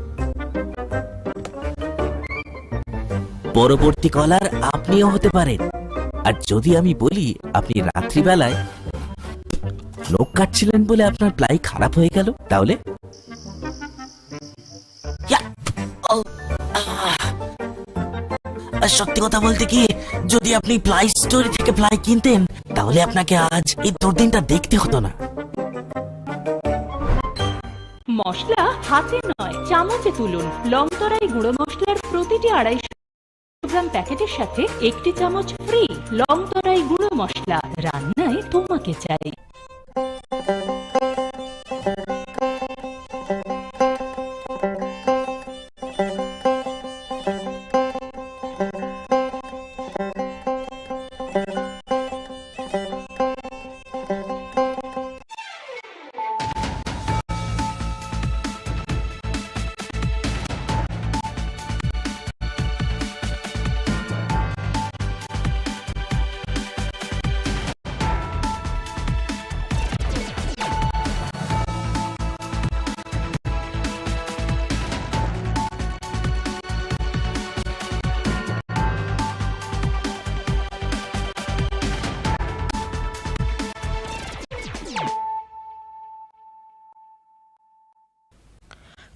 পরবর্তী কলার আপনিও হতে পারেন। আর যদি আমি বলি আপনি রাত্রিবেলায় নখ কাটছিলেন বলে আপনার প্লাই খারাপ হয়ে গেল, তাহলে সত্যি কথা বলতে কি, যদি আপনি প্লাই স্টোরি থেকে প্লাই কিনতেন তাহলে আপনাকে আজ এই দুর্দিনটা দেখতে হতো না।
মশলা হাতে নয় চামচে তুলুন। লংতরাই গুঁড়ো মশলার প্রতিটি 250 গ্রাম প্যাকেটের সাথে 1 চামচ ফ্রি। লংতরাই গুঁড়ো মশলা, রান্নায় তোমাকে চাই।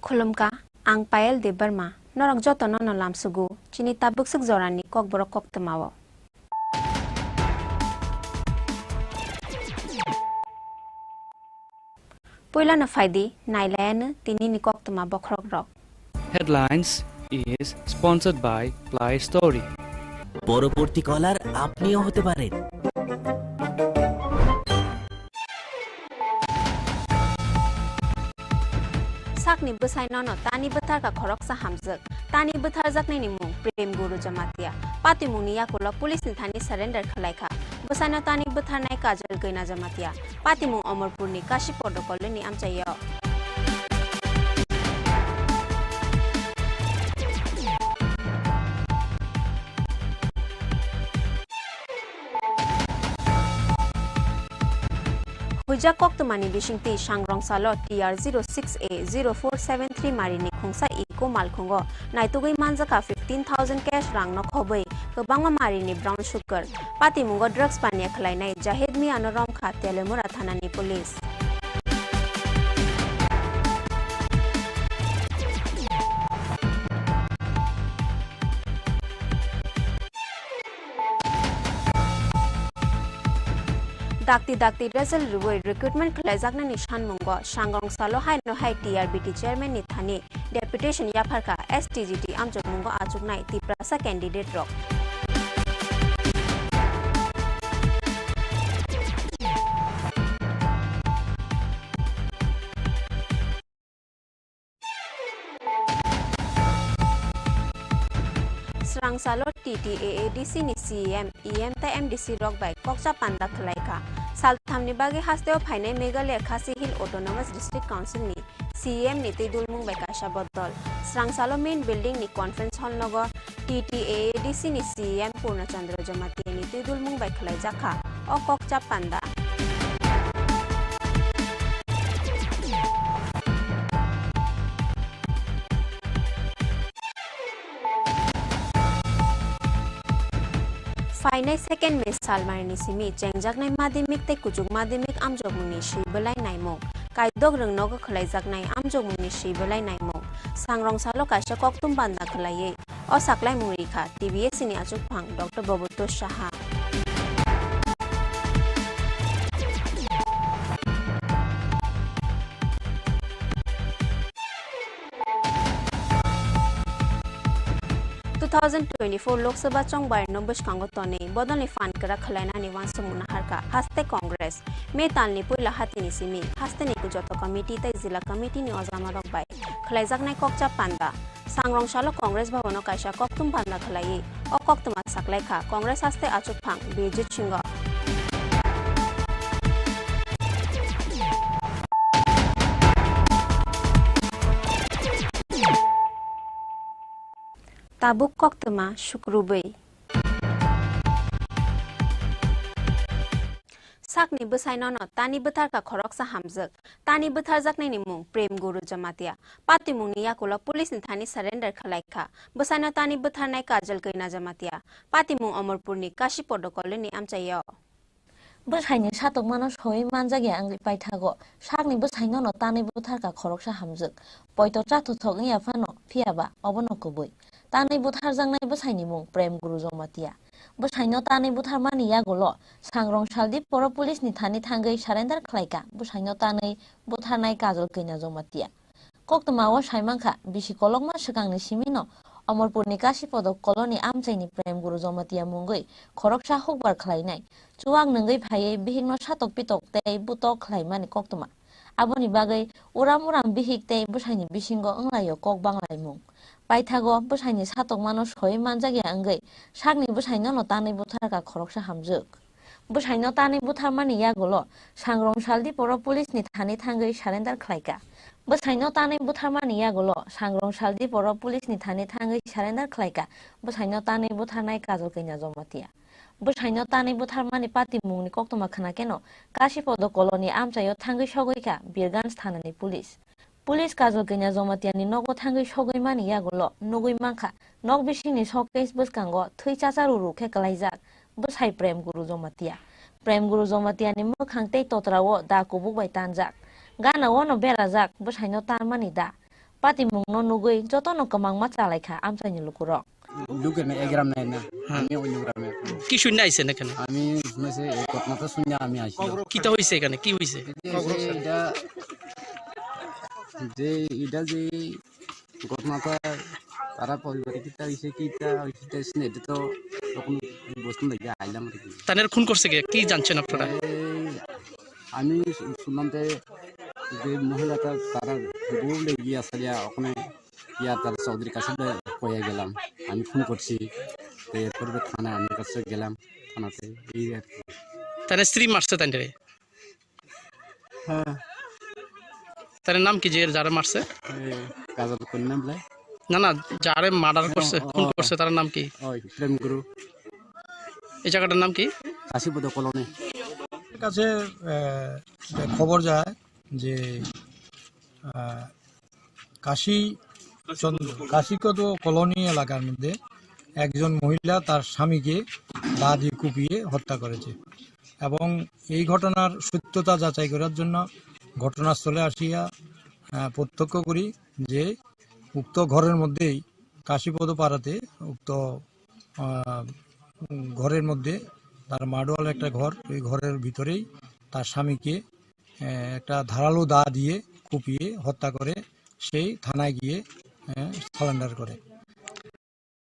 Khulumka, ang Pael de Burma, norok joto no lam sugu, chini tabuk suk zorani kok borok kok temawo. Poila na faidi, nailayan tini ni kok tema bokrok rok.
Headlines is sponsored by Ply Story.
পরবর্তী কলার আপনিও হতে পারেন।
Sakni besai nono tani betar ka khorok sa hamjak tani betar jaknai ni mung prem guru jamatia pati muni yakola police ni thani surrender khalaika besai no tani betar nai kajal gaina jamatia pati mung amarpur ni kashi protocol ni amchaya Huja kok tumani bisingti sangrong salo TR06A0473 marini khungsa iko malkhungo naitugui manjaka 15,000 cash rang no khobai kobangma marini brown sugar pati mungo drugs pania khlainai jahid mi anoram kha telemura thanani police Dakti result ruwe recruitment khlaijakna ni sanmungo sangrong salo hai no hai TRBT chairman ni thani deputation yapharka STGT amjokmungo achuknai tiprasa candidate rok Srang salo TTAADC ni CM EM ta MDC rock by kokcha panda khlaika sal thamni bagi hasteo phainai Meghalaya Khasi Hill Autonomous District Council ni CM ni tidulmung by kasha bodol Srang salo main building ni conference hall nogo TTAADC ni CM Purnachandra Jamati ni tidulmung by khlai jakha o kokcha panda Finai second Miss Salmarini Simi Chengjak nai madimik te kujuk madimik amjok muni shibelai naimo kaidok reng nogo khlaijak nai amjok muni shibelai naimo sangrong salo kaisa koktum banda khlaiye o saklai murikha TBS ni achuk phang Dr. Babuto Saha Two 2024 Lok Sabha Chongbar Nombush Kango Tone Bodonli Fan Kara Khalaina ni Wan Samuna Harka Haste Congress Me Talni Puila Hatini Simi Haste ni Kujoto Committee Tai Zila Committee ni Ozama Rokbai Khlaijak nai Kokcha Panda सांग्रं सालो कांग्रेस भवन कायसा कक्तुम बान्दा खलाई अ कक्तुमा साकलाइखा Congress हास्ते आचुकफां बेजित Singh tabuk koktema shukrubai sakni besainono tani betar ka khoroksa hamjak tani betar jaknai ni mung prem guru jamatia pati mungni yakola police ni thani surrender khalaikha besaino tani betar nai kajal kaina jamatia pati mung amarpur ni kashi protocol ni amchayo
बसाइनि सातक मानस हय मानजागे आंगै पाइथागो सागनि बसाइनो न तानै बुथारका खरकसा हामजक पयतो चाथुथक याफानो फियाबा अबनो कबय तानै बुथार जांनाय बसाइनि मुं प्रेम गुरु जमातिया बसाइनो तानै बुथार मानि यागोल सांग्रं सालदि पर पुलिसनि थानि थांगै surrender खलायका बसाइनो तानै बुथारनाय काजल कैना जमातिया कक्तमाव साइमांखा बिसि कलकमा सगांनि सिमिनो अमरपुरनि काशीपदक कलनि आमचाइनि प्रेम गुरु जमातिया मुंगै खरकसा हकबार खलायनाय चुवां नंगै फायै बिहिंनो सातक पितक तै बुतक खलायमानि कक्तमा आबोनि बागै उराम उराम बिहिक तै बसाइनि बिसिंगो अंलायो कक बांलाय मुं पाइथागो बसाइनि सातक मानो सय मानजागे आंगै सागनि बसाइनो न तानै बुथारका खरकसा हामजक बसाइनो तानै बुथार मानि यागोल सांग्रं सालदि पर पुलिसनि थानि थांगै सारेन्डार खलायका बसाइनो तानै बुथार मानि यागोल सांग्रं सालदि पर पुलिसनि थानि थांगै सारेन्डार खलायका बसाइनो तानै बुथारनाय काजल कैना जमातिया बसाइनो तानै बुथार मानि पाति मुंनि कक्तमा खनाकेनो काशीपद कलनि आमचायो थांगै सगैका बिरगान्स थानानि पुलिस काजल कैना जमातियानि नगो थांगै सगै मानि यागोल नगै मांखा नग बिसिनि सकेस बसकांगो थै चाचारु रुखे कलाइजाक बसाइ प्रेम गुरु जमातियानि मोखां तै तत्रावो दाको बुबाय तानजाक गानावो न बेराजाक बसाइनो तारमानि दा पाति मुंनो नुगै जतनो कमांमा चालायखा आमचाइनि लुकुरक
লুকের এগ্রাম নাই না আমি অন্য গ্রামে
কি শূন্য আইছে এখানে
আমি শুনেছি এই ঘটনাটা শুনে আমি আসি
কিটা হইছে এখানে কি হইছে
এটা যে এটা যে ঘটনাটা তারা পরিবারে কিটা হইছে কিটা হইছে এটা তো তখন বস্তু দেখে আইলাম আর কি
তানের খুন করছে কি জানছেন আপনারা
আমি শুনলাম যে মহিলাটা তারা বউ গিয়ে আসলে ওখানে ইয়া তার চৌধুরীর কাছে কয়ে গেলাম আমি ফোন করছি তো এরপর থানা আমার কাছে গেলাম থানাতে এই আর কি
তার স্ত্রী মারছে তাই
হ্যাঁ
তার নাম কি যে যারা মারছে
কাজল কন্যা বলে
না না যারে মার্ডার করছে খুন করছে তার নাম কি
ওই প্রেম গুরু
এই জায়গাটার নাম কি
কাশীপদ কলোনি
কাছে খবর যায় যে কাশীপদ কলোনি এলাকার মধ্যে একজন মহিলা তার স্বামীকে দা দিয়ে কুপিয়ে হত্যা করেছে এবং এই ঘটনার সত্যতা যাচাই করার জন্য ঘটনাস্থলে আসিয়া প্রত্যক্ষ করি যে উক্ত ঘরের মধ্যেই কাশীপদ পাড়াতে উক্ত ঘরের মধ্যে তার মাডোয়াল একটা ঘর ওই ঘরের ভিতরেই তার স্বামীকে একটা ধারালো দা দিয়ে কুপিয়ে হত্যা করে সেই থানায় গিয়ে সারেন্ডার করে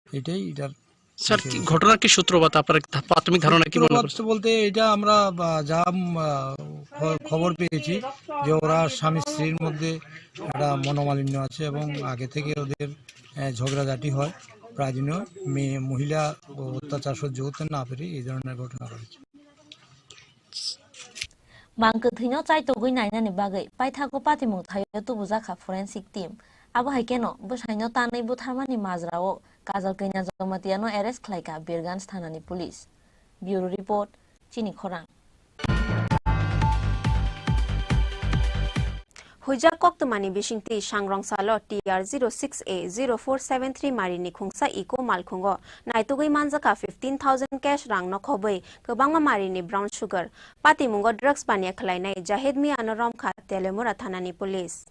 এটাই এটার
স্যার কি ঘটনার কি সূত্রপাত আপনার প্রাথমিক ধারণা কি মনে করছেন
বলতে এটা আমরা যা খবর পেয়েছি যে ওরা স্বামী স্ত্রীর মধ্যে একটা মনোমালিন্য আছে এবং আগে থেকে ওদের ঝগড়াঝাটি হয় প্রায় দিন মহিলা অত্যাচার সহ্য করতে না পেরে এই ধরনের ঘটনা ঘটেছে
Bangke thino chai to goi nainani bagai paithago patimung thayo tu bujaka forensic team abo haikeno bosaino tanai butharmani majrao kajal kaina jomatiano arrest khlaika Birgans thanani police bureau report Chini Khorang
Huja Koktumani Bishingti Shangrong Salo TR06A0473 Marini Khungsa Eco Malkhungo Naitugui Manzaka 15,000 cash rang no khobei Kabanga Marini brown sugar Pati Mungo drugs bania khlainai Jahedmi Anoram Kha Telemura Thanani police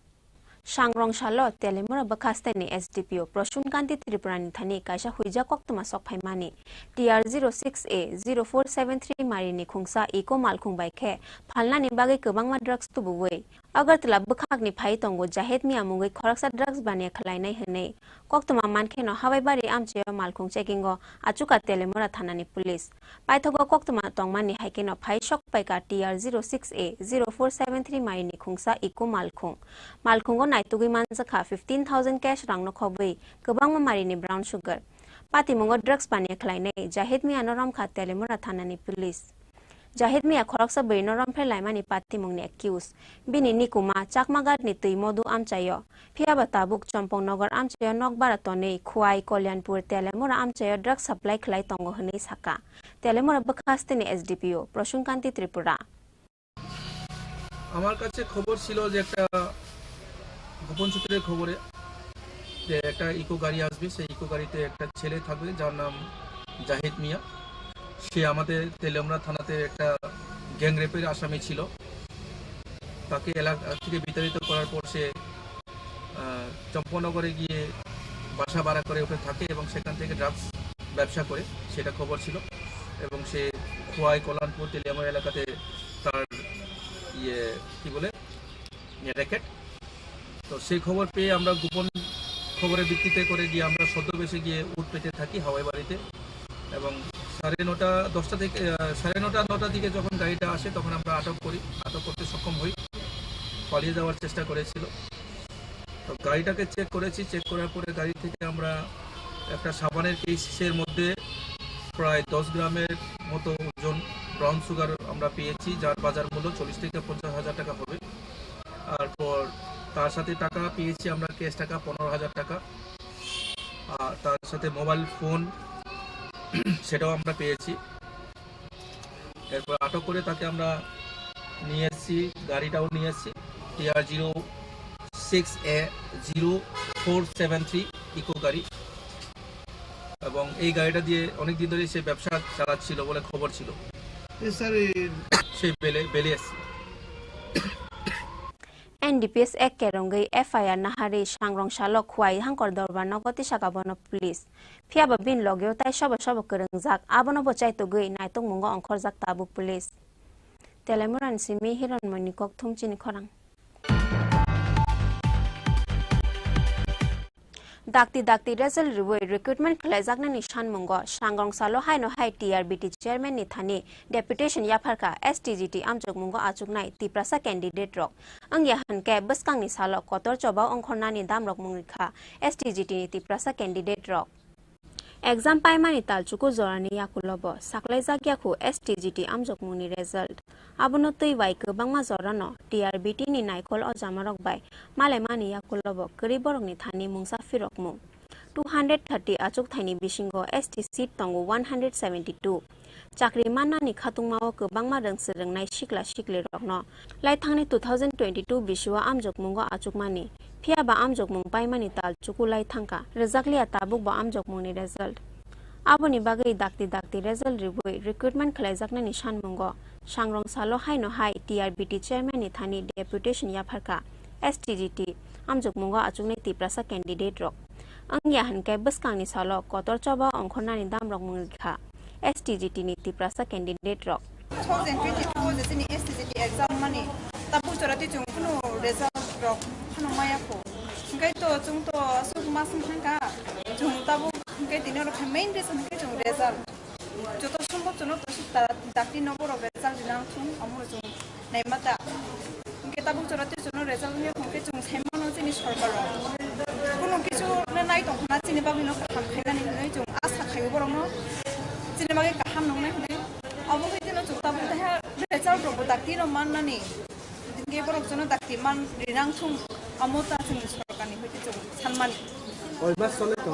Shangrong Salo Telemura Bakastani SDPO Proshun Kanti Tripurani Thani Kaisha Huja Koktuma Sokphaimani TR06A0473 Marini Khungsa Eco Malkhung Baikhe Phalna Nibagi Kabangma drugs tubuwei Agartala बखागनि फाइ तंगो जाहेद मिया मुंगै खरकसा drugs बाने खलायनाय हनै कक्तमा मानखेनो हावाइबारि आमचेयो मालखुं चेकिंगो आचुका तेलेमोरा थानानि police पाइथगो कक्तमा तंगमानि हाइकेनो phi शक Paika TR 06A 0473 माइनि खुंसा इको मालखुंगो नाइतुगै मानजखा 15,000 कैश रांनो खबै गोबां मारिनि ब्राउन शुगर पातिमुंगो ड्रग्स बाने खलायनाय जाहेद मिया नरमखा तेलेमोरा थानानि पुलिस जाहिद मिया खरकसा बैनो रमफ्रे लाइमानि पाति मुंगनि एक्यूज बिनि निकुमा चाकमागात नि तै मधु आमचायो फियाबा ताबुक चम्पं नगर आमचायो नकबारा तने खुआई कल्याणपुर तेलेमुरा आमचायो ड्रग्स सप्लाई खलाई तंगो हनै साका तेलेमुरा बखास्तेनि SDPO प्रसुनकान्ति त्रिपुरा
আমার কাছে খবর ছিল যে একটা গোপন সূত্রের খবরে যে একটা ইকো গাড়ি আসবে সেই ইকো গাড়িতে একটা ছেলে থাকবে যার নাম জাহিদ মিয়া সে আমাদের তেলেমরা থানাতে একটা গ্যাং রেপের আসামি ছিল তাকে এলাকা থেকে বিতাড়িত করার পর সে চম্পনগরে গিয়ে বাসা ভাড়া করে ওখানে থাকে এবং সেখান থেকে ড্রাগস ব্যবসা করে সেটা খবর ছিল এবং সে খোয়াই কল্যাণপুর তেলিয়ামরা এলাকাতে তার কি বলে র্যাকেট তো সেই খবর পেয়ে আমরা গোপন খবরের ভিত্তিতে করে গিয়ে আমরা ছদ্মবেশে গিয়ে উঠ পেতে থাকি হাওয়াই বাড়িতে এবং 9:30 থেকে 9:30 দিকে যখন গাড়িটা আসে তখন আমরা আটক করতে সক্ষম হই পালিয়ে যাওয়ার চেষ্টা করেছিল তো গাড়িটাকে চেক করার পরে গাড়ি থেকে আমরা একটা সাবানের কেসের মধ্যে প্রায় 10 গ্রামের মতো ওজন ব্রাউন সুগার আমরা পেয়েছি যার বাজার মূল্য 40 থেকে 50,000 টাকা হবে তারপর তার সাথে টাকা পেয়েছি আমরা ক্যাশ টাকা 15,000 টাকা আর তার সাথে মোবাইল ফোন সেটাও আমরা পেয়েছি এরপর আটক করে তাকে আমরা নিয়ে এসেছি গাড়িটাও নিয়ে এসেছি TR 06A 0473 ইকো গাড়ি এবং এই গাড়িটা দিয়ে অনেক দিন ধরে সে ব্যবসা চালাচ্ছিল বলে খবর ছিল সেই বেলে এসেছে
NDPS ek kerongai FIR nahari sangrong shalok khwai hangkor dorban nogoti sakabono police phiaba bin logyo tai sobo kerengjak abono bochai to gei naitung mungo ongkhor jak tabuk police telemuran simi hiron monikok thum Chini Khorang dakti result rewoi recruitment khlaijakna ni sanmungo sangrong salo haino hai TRBT chairman ni thani deputation yapharka STGT amjok mungo achuknai tiprasa candidate rok angya hanke baskang ni salo kotor chobao ongkhorna ni damrok mungikha STGT ni tiprasa candidate rok exam paimani talchuku zorani yakulobo saklai jagyakhu STGT amjok mungni result abono tei wai kobangma zorano TRBT ni naikol ojamarok bai malaimani yakulobo koriborok ni thani mungsa firok mung 230 achuk thaini bisingo ST seat tongo 172 chakri manani khatungmao kobangma rengserengnai sikli rokno laithangni 2022 biswa amjok mungo achukmani phiaba amjok mung paimani talchuku laithangka rejaklia tabuk ba amjok mungni result aboni bagai dakti result riboi recruitment khlaijakna ni sanmungo sangrong salo haino hai TRBT chairman ni thani deputation yapharka STGT amjok mungo achuknai tiprasa candidate rok angya hankai baskang ni salo kotor choba ongkhorna ni damrok mungikha STGT ni tiprasa candidate rok
2022 jini STGT exam mani tabu chorati chung kuno result rok hano maya ko ngai to chung to asuk masum hangka chung tabu ngai dinor main reason ngai chung result joto sombot jono to dakti nobor result dinang chung amur chung naimata ngai tabu chorati jono result ni ngai chung semono jini sarkar kuno kichu nai tong na chini babi no kham khainani ngai chung asa khayu borong no chini bagi kaham nong nai hne abo hidino chung tabu ta result ro dakti no mannani dinge borok jono dakti man rinang chung amota chung sarkani hoite chung sanmani
oiba sole to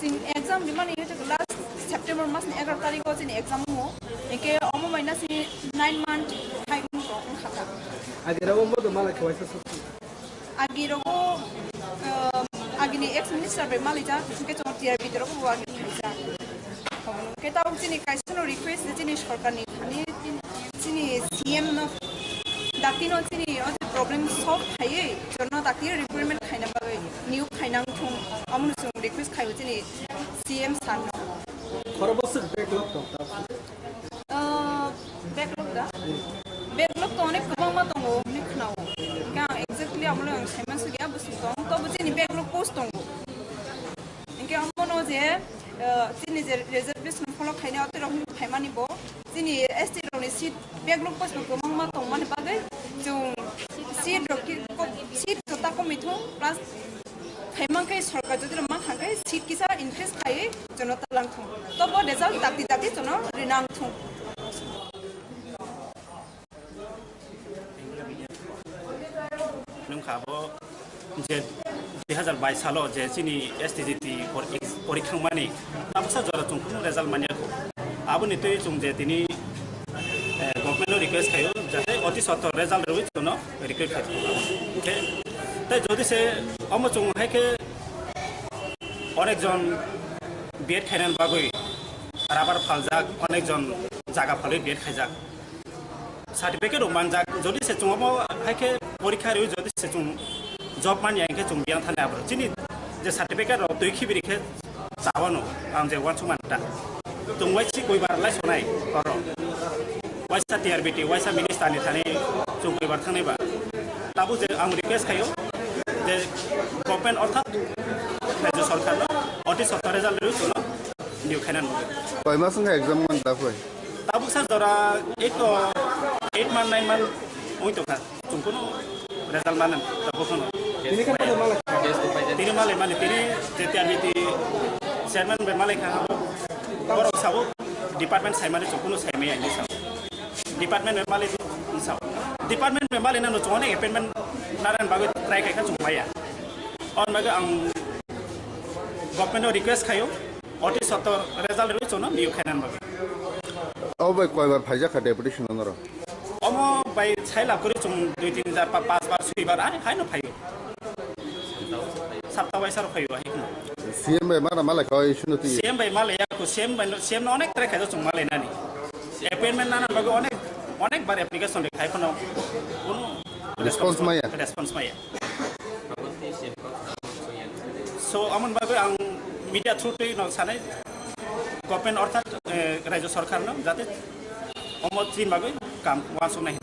ching exam dimani hoite last September mas ni 11 tarikh chini exam mo eke omo maina si 9 month hai gun ro khata
agera mo do mala khwaisa
agiro agini ex minister be malija ke chong TRB ro ko agi khaisa ke ta chini kaisano request chini sarkar ni thani chini CM no dakino chini problem solve khai jono dakti recruitment khaina bagai new khainang thung amun chung request khai chini CM san no
খরবসে backlog to
backlog to onek kubang ma tongo ni khnao amlo semen sugi abu sutong to bu jini backlog post tongo inke amono je jini je reservation follow khaine ate rok khaimani bo jini ST roni seat backlog post ko mangma tongmani bagai jung seat roki seat tota komitho plus khaimangkai sarkar jodi ma khangkai seat kisa increase khai jonota langthong to bo result dati jono rinang thong
नों खाबो जे 2022 सालो जे चिनी एसटीजीटी परीक्षा माने ताबसा जरा चुंखु result मानिया को आबो नितै चुं जे तिनी गभर्नमेन्ट रिक्वेस्ट खायो जाते अति सत्त रिजल्ट रहि जनो रिक्वेस्ट खायो ओके ताই যদি সে অম চুং হাইকে অনেকজন বিএড খাইনান বাগৈ রাবার ফালজাক অনেকজন জায়গা ফালে বিএড খাইজাক সার্টিফিকেট মানজাক যদি সে চুঙাবো হাইকে পরীক্ষা রই যদি সে চুং জব মানি আইকে চুং বিয়ান থানে আবার চিনি যে সার্টিফিকেট রব দুই খিবিরিখে চাওয়ানো আম যে ওয়ান সুমানটা চুং ওয়াইসি কইবার লাই সনাই কর ওয়াইসা টিআরবিটি ওয়াইসা মিনিস্টারনি থানে চুং কইবার থানেবা তাবু যে আম রিকোয়েস্ট খাইও যে গভর্নমেন্ট অর্থাৎ রাজ্য সরকার অতি সত্য রেজাল্ট রই চুনো নিউ খাইনান
কয় মাস সঙ্গে এক্সাম মান দাফাই
তাবু স্যার জরা এক 8 মান 9 মান ওই তো খা চুংকুনো রেজাল্ট মানেন তাবুখন তিনি মালে তিনি যেতিয়া নীতি চেয়ারম্যান বে মালে খা বড় সাবো ডিপার্টমেন্ট সাইমানে চুংকুনো সাইমে আইনি সাব ডিপার্টমেন্ট বে মালে সাব ডিপার্টমেন্ট বে মালে নানো চুংনে এপয়েন্টমেন্ট নারায়ণ বাগৈ ট্রাই খাইখা চুংমায়া অন বাগৈ আং গভর্নমেন্ট রিকোয়েস্ট খাইও অতি সত্য রেজাল্ট রই চুনো নিউ খাইনান বাগৈ
ও ভাই কয়বার ফাইজা ডেপুটেশন নর
অমো বাই ছাইলা করে চুং 2-3 বার 5 বার 6 বার আরে খাইনো ফাইও সাতটা বাইসার ফাইও হাইকুন
সিএম ভাই মালা কয় শুনতি
সিএম ভাই মালে কো সিএম না অনেক ট্রাই খাইছো চুং মালে নানি অ্যাপয়েন্টমেন্ট নানা বাগো অনেক বার অ্যাপ্লিকেশন দেখাই কোনো
রেসপন্স মাইয়া
সো আমন বাগো আং মিডিয়া থ্রুতেই ন সানে গভর্নমেন্ট অর্থাৎ রাজ্য সরকার ন যাতে অমত চিন বাগৈ কাম ওয়াসো নাই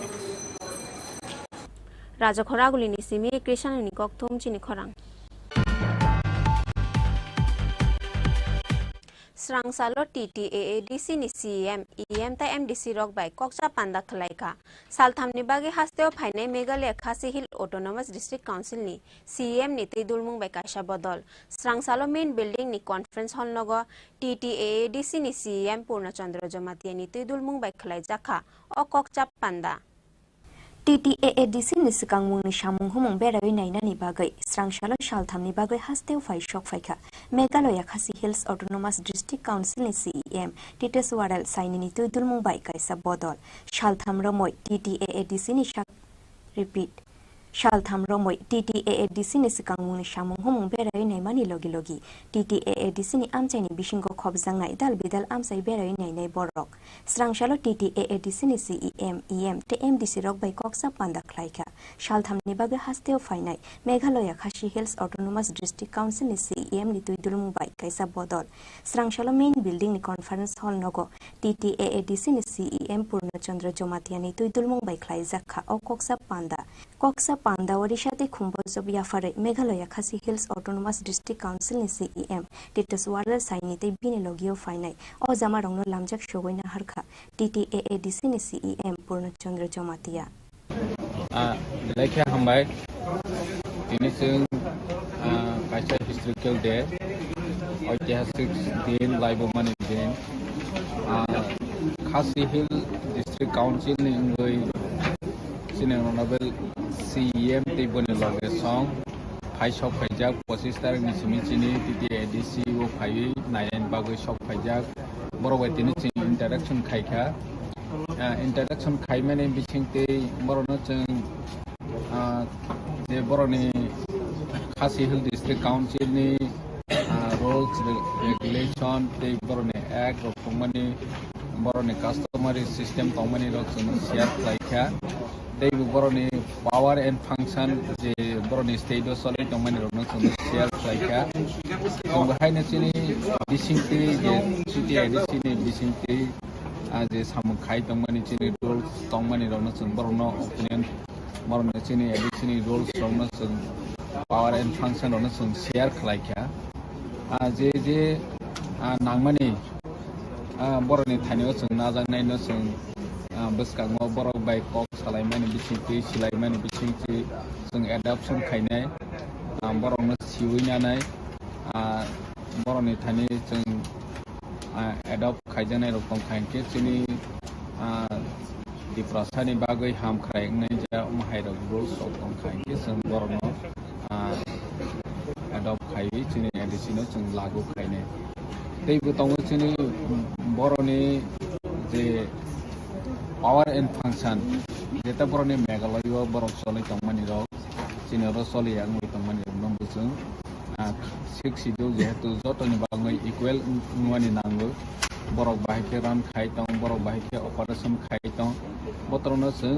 রাজা খরাগুলিনি সিমি কৃষ্ণনি ককথুম চিনি খরাং স্রাংসালো TTAADC ni CM EM ta MDC rok bai kokcha panda khalaika salthamni bagi hasteo phainai Meghalaya Khasi Hill Autonomous District Council ni CM ni teidulmung bai kaisa bodol srangsalo main building ni conference hall nogo TTAADC ni CM Purnachandra Jamatia ni teidulmung bai khalai jakha o kokcha panda
TTAADC ni sikangmung ni samung humung berai nainani bagai srangsalo shalthamni bagai hasteu fai shok faika Meghalaya Khasi Hills Autonomous District Council ni CEM Titeswaral saini ni tuidulmung bai kaisa bodol shaltham romoi TTAADC ni repeat shaltham romoi TTAADC ni sikangmung ni samung humung berai naimani logi TTAADC ni amchaini bisingo khobjangnai dal bidal amchai berai nainai borok srangsalo TTAADC ni CEM EM te MDC rok bai koksa panda khlaika shalthamni bagai hasteo fainai Meghalaya Khasi Hills Autonomous District Council ni CEM ni tuidulmung bai kaisa bodol srangsalo main building ni conference hall nogo TTAADC ni CEM Purnachandra Jamatia ni tuidulmung bai khlai jakha o koksa panda Orishate khumbo job yafare Meghalaya Khasi Hills Autonomous District Council ni CEM Titeswaral saini te bini logio fainai o jama rongno lamjak shogoina harkha TTAADC ni CEM Purnachandra Jamatia
Lekha hambai tini sing kaisa historical day ঐতিহাসিক দিন লাইবমানি দিন Khasi Hill District Council ni ngoi sine honorable CEM te bone loge song phai shop phaijak 25 tarik ni simi chini TTAADC o phai nain bagoi shop phaijak borobai tini ching interaction khaikha interaction khaimane bisingte borono ching je boroni Khasi Hill District Council ni rules regulation te boroni act of company boroni customary system company rok share khaikha they boroni power and function je boroni state sole company rok share khaikha bahai chini bisingte je TTAADC ni bisingte je samung khai tongmani chini rules tongmani rok borono opinion बरने चिनि एडिसनि rules रंनो जों power end फांसन रंनो जों share खालायखा जे नांमानि बरनि थानायाव जों नाजानायनो जों बसकाङो बर बाइक कक सालायमानि बिथिंथि सिलायमानि बिथिंथि जों एडाप्शन खायनाय बरनो सिवैनानै बरनि थानि जों एडप्ट खायजानाय रखम खायनखे जोंनि दिप्रासानि बागै हाम खायनाय जा माहायरक रुल्स रखम खायनखे जों बरनो एडप्ट खायै जोंनि एडिसनो जों लागु खायनाय दैबो दङ जोंनि बरनि जे पावर एन्ड फांसन जेता बरनि मेघालय बर सलै दंमानि रक जोंनि रसलि आंनि दंमानि नंबो जों शिक्षित जेहेतु जतनि बागै इकुवेल नुवानि नांगौ बरक बाहायखे रान खाय दं बरक बाहायखे अपारेशन खाय दं बतरनो जों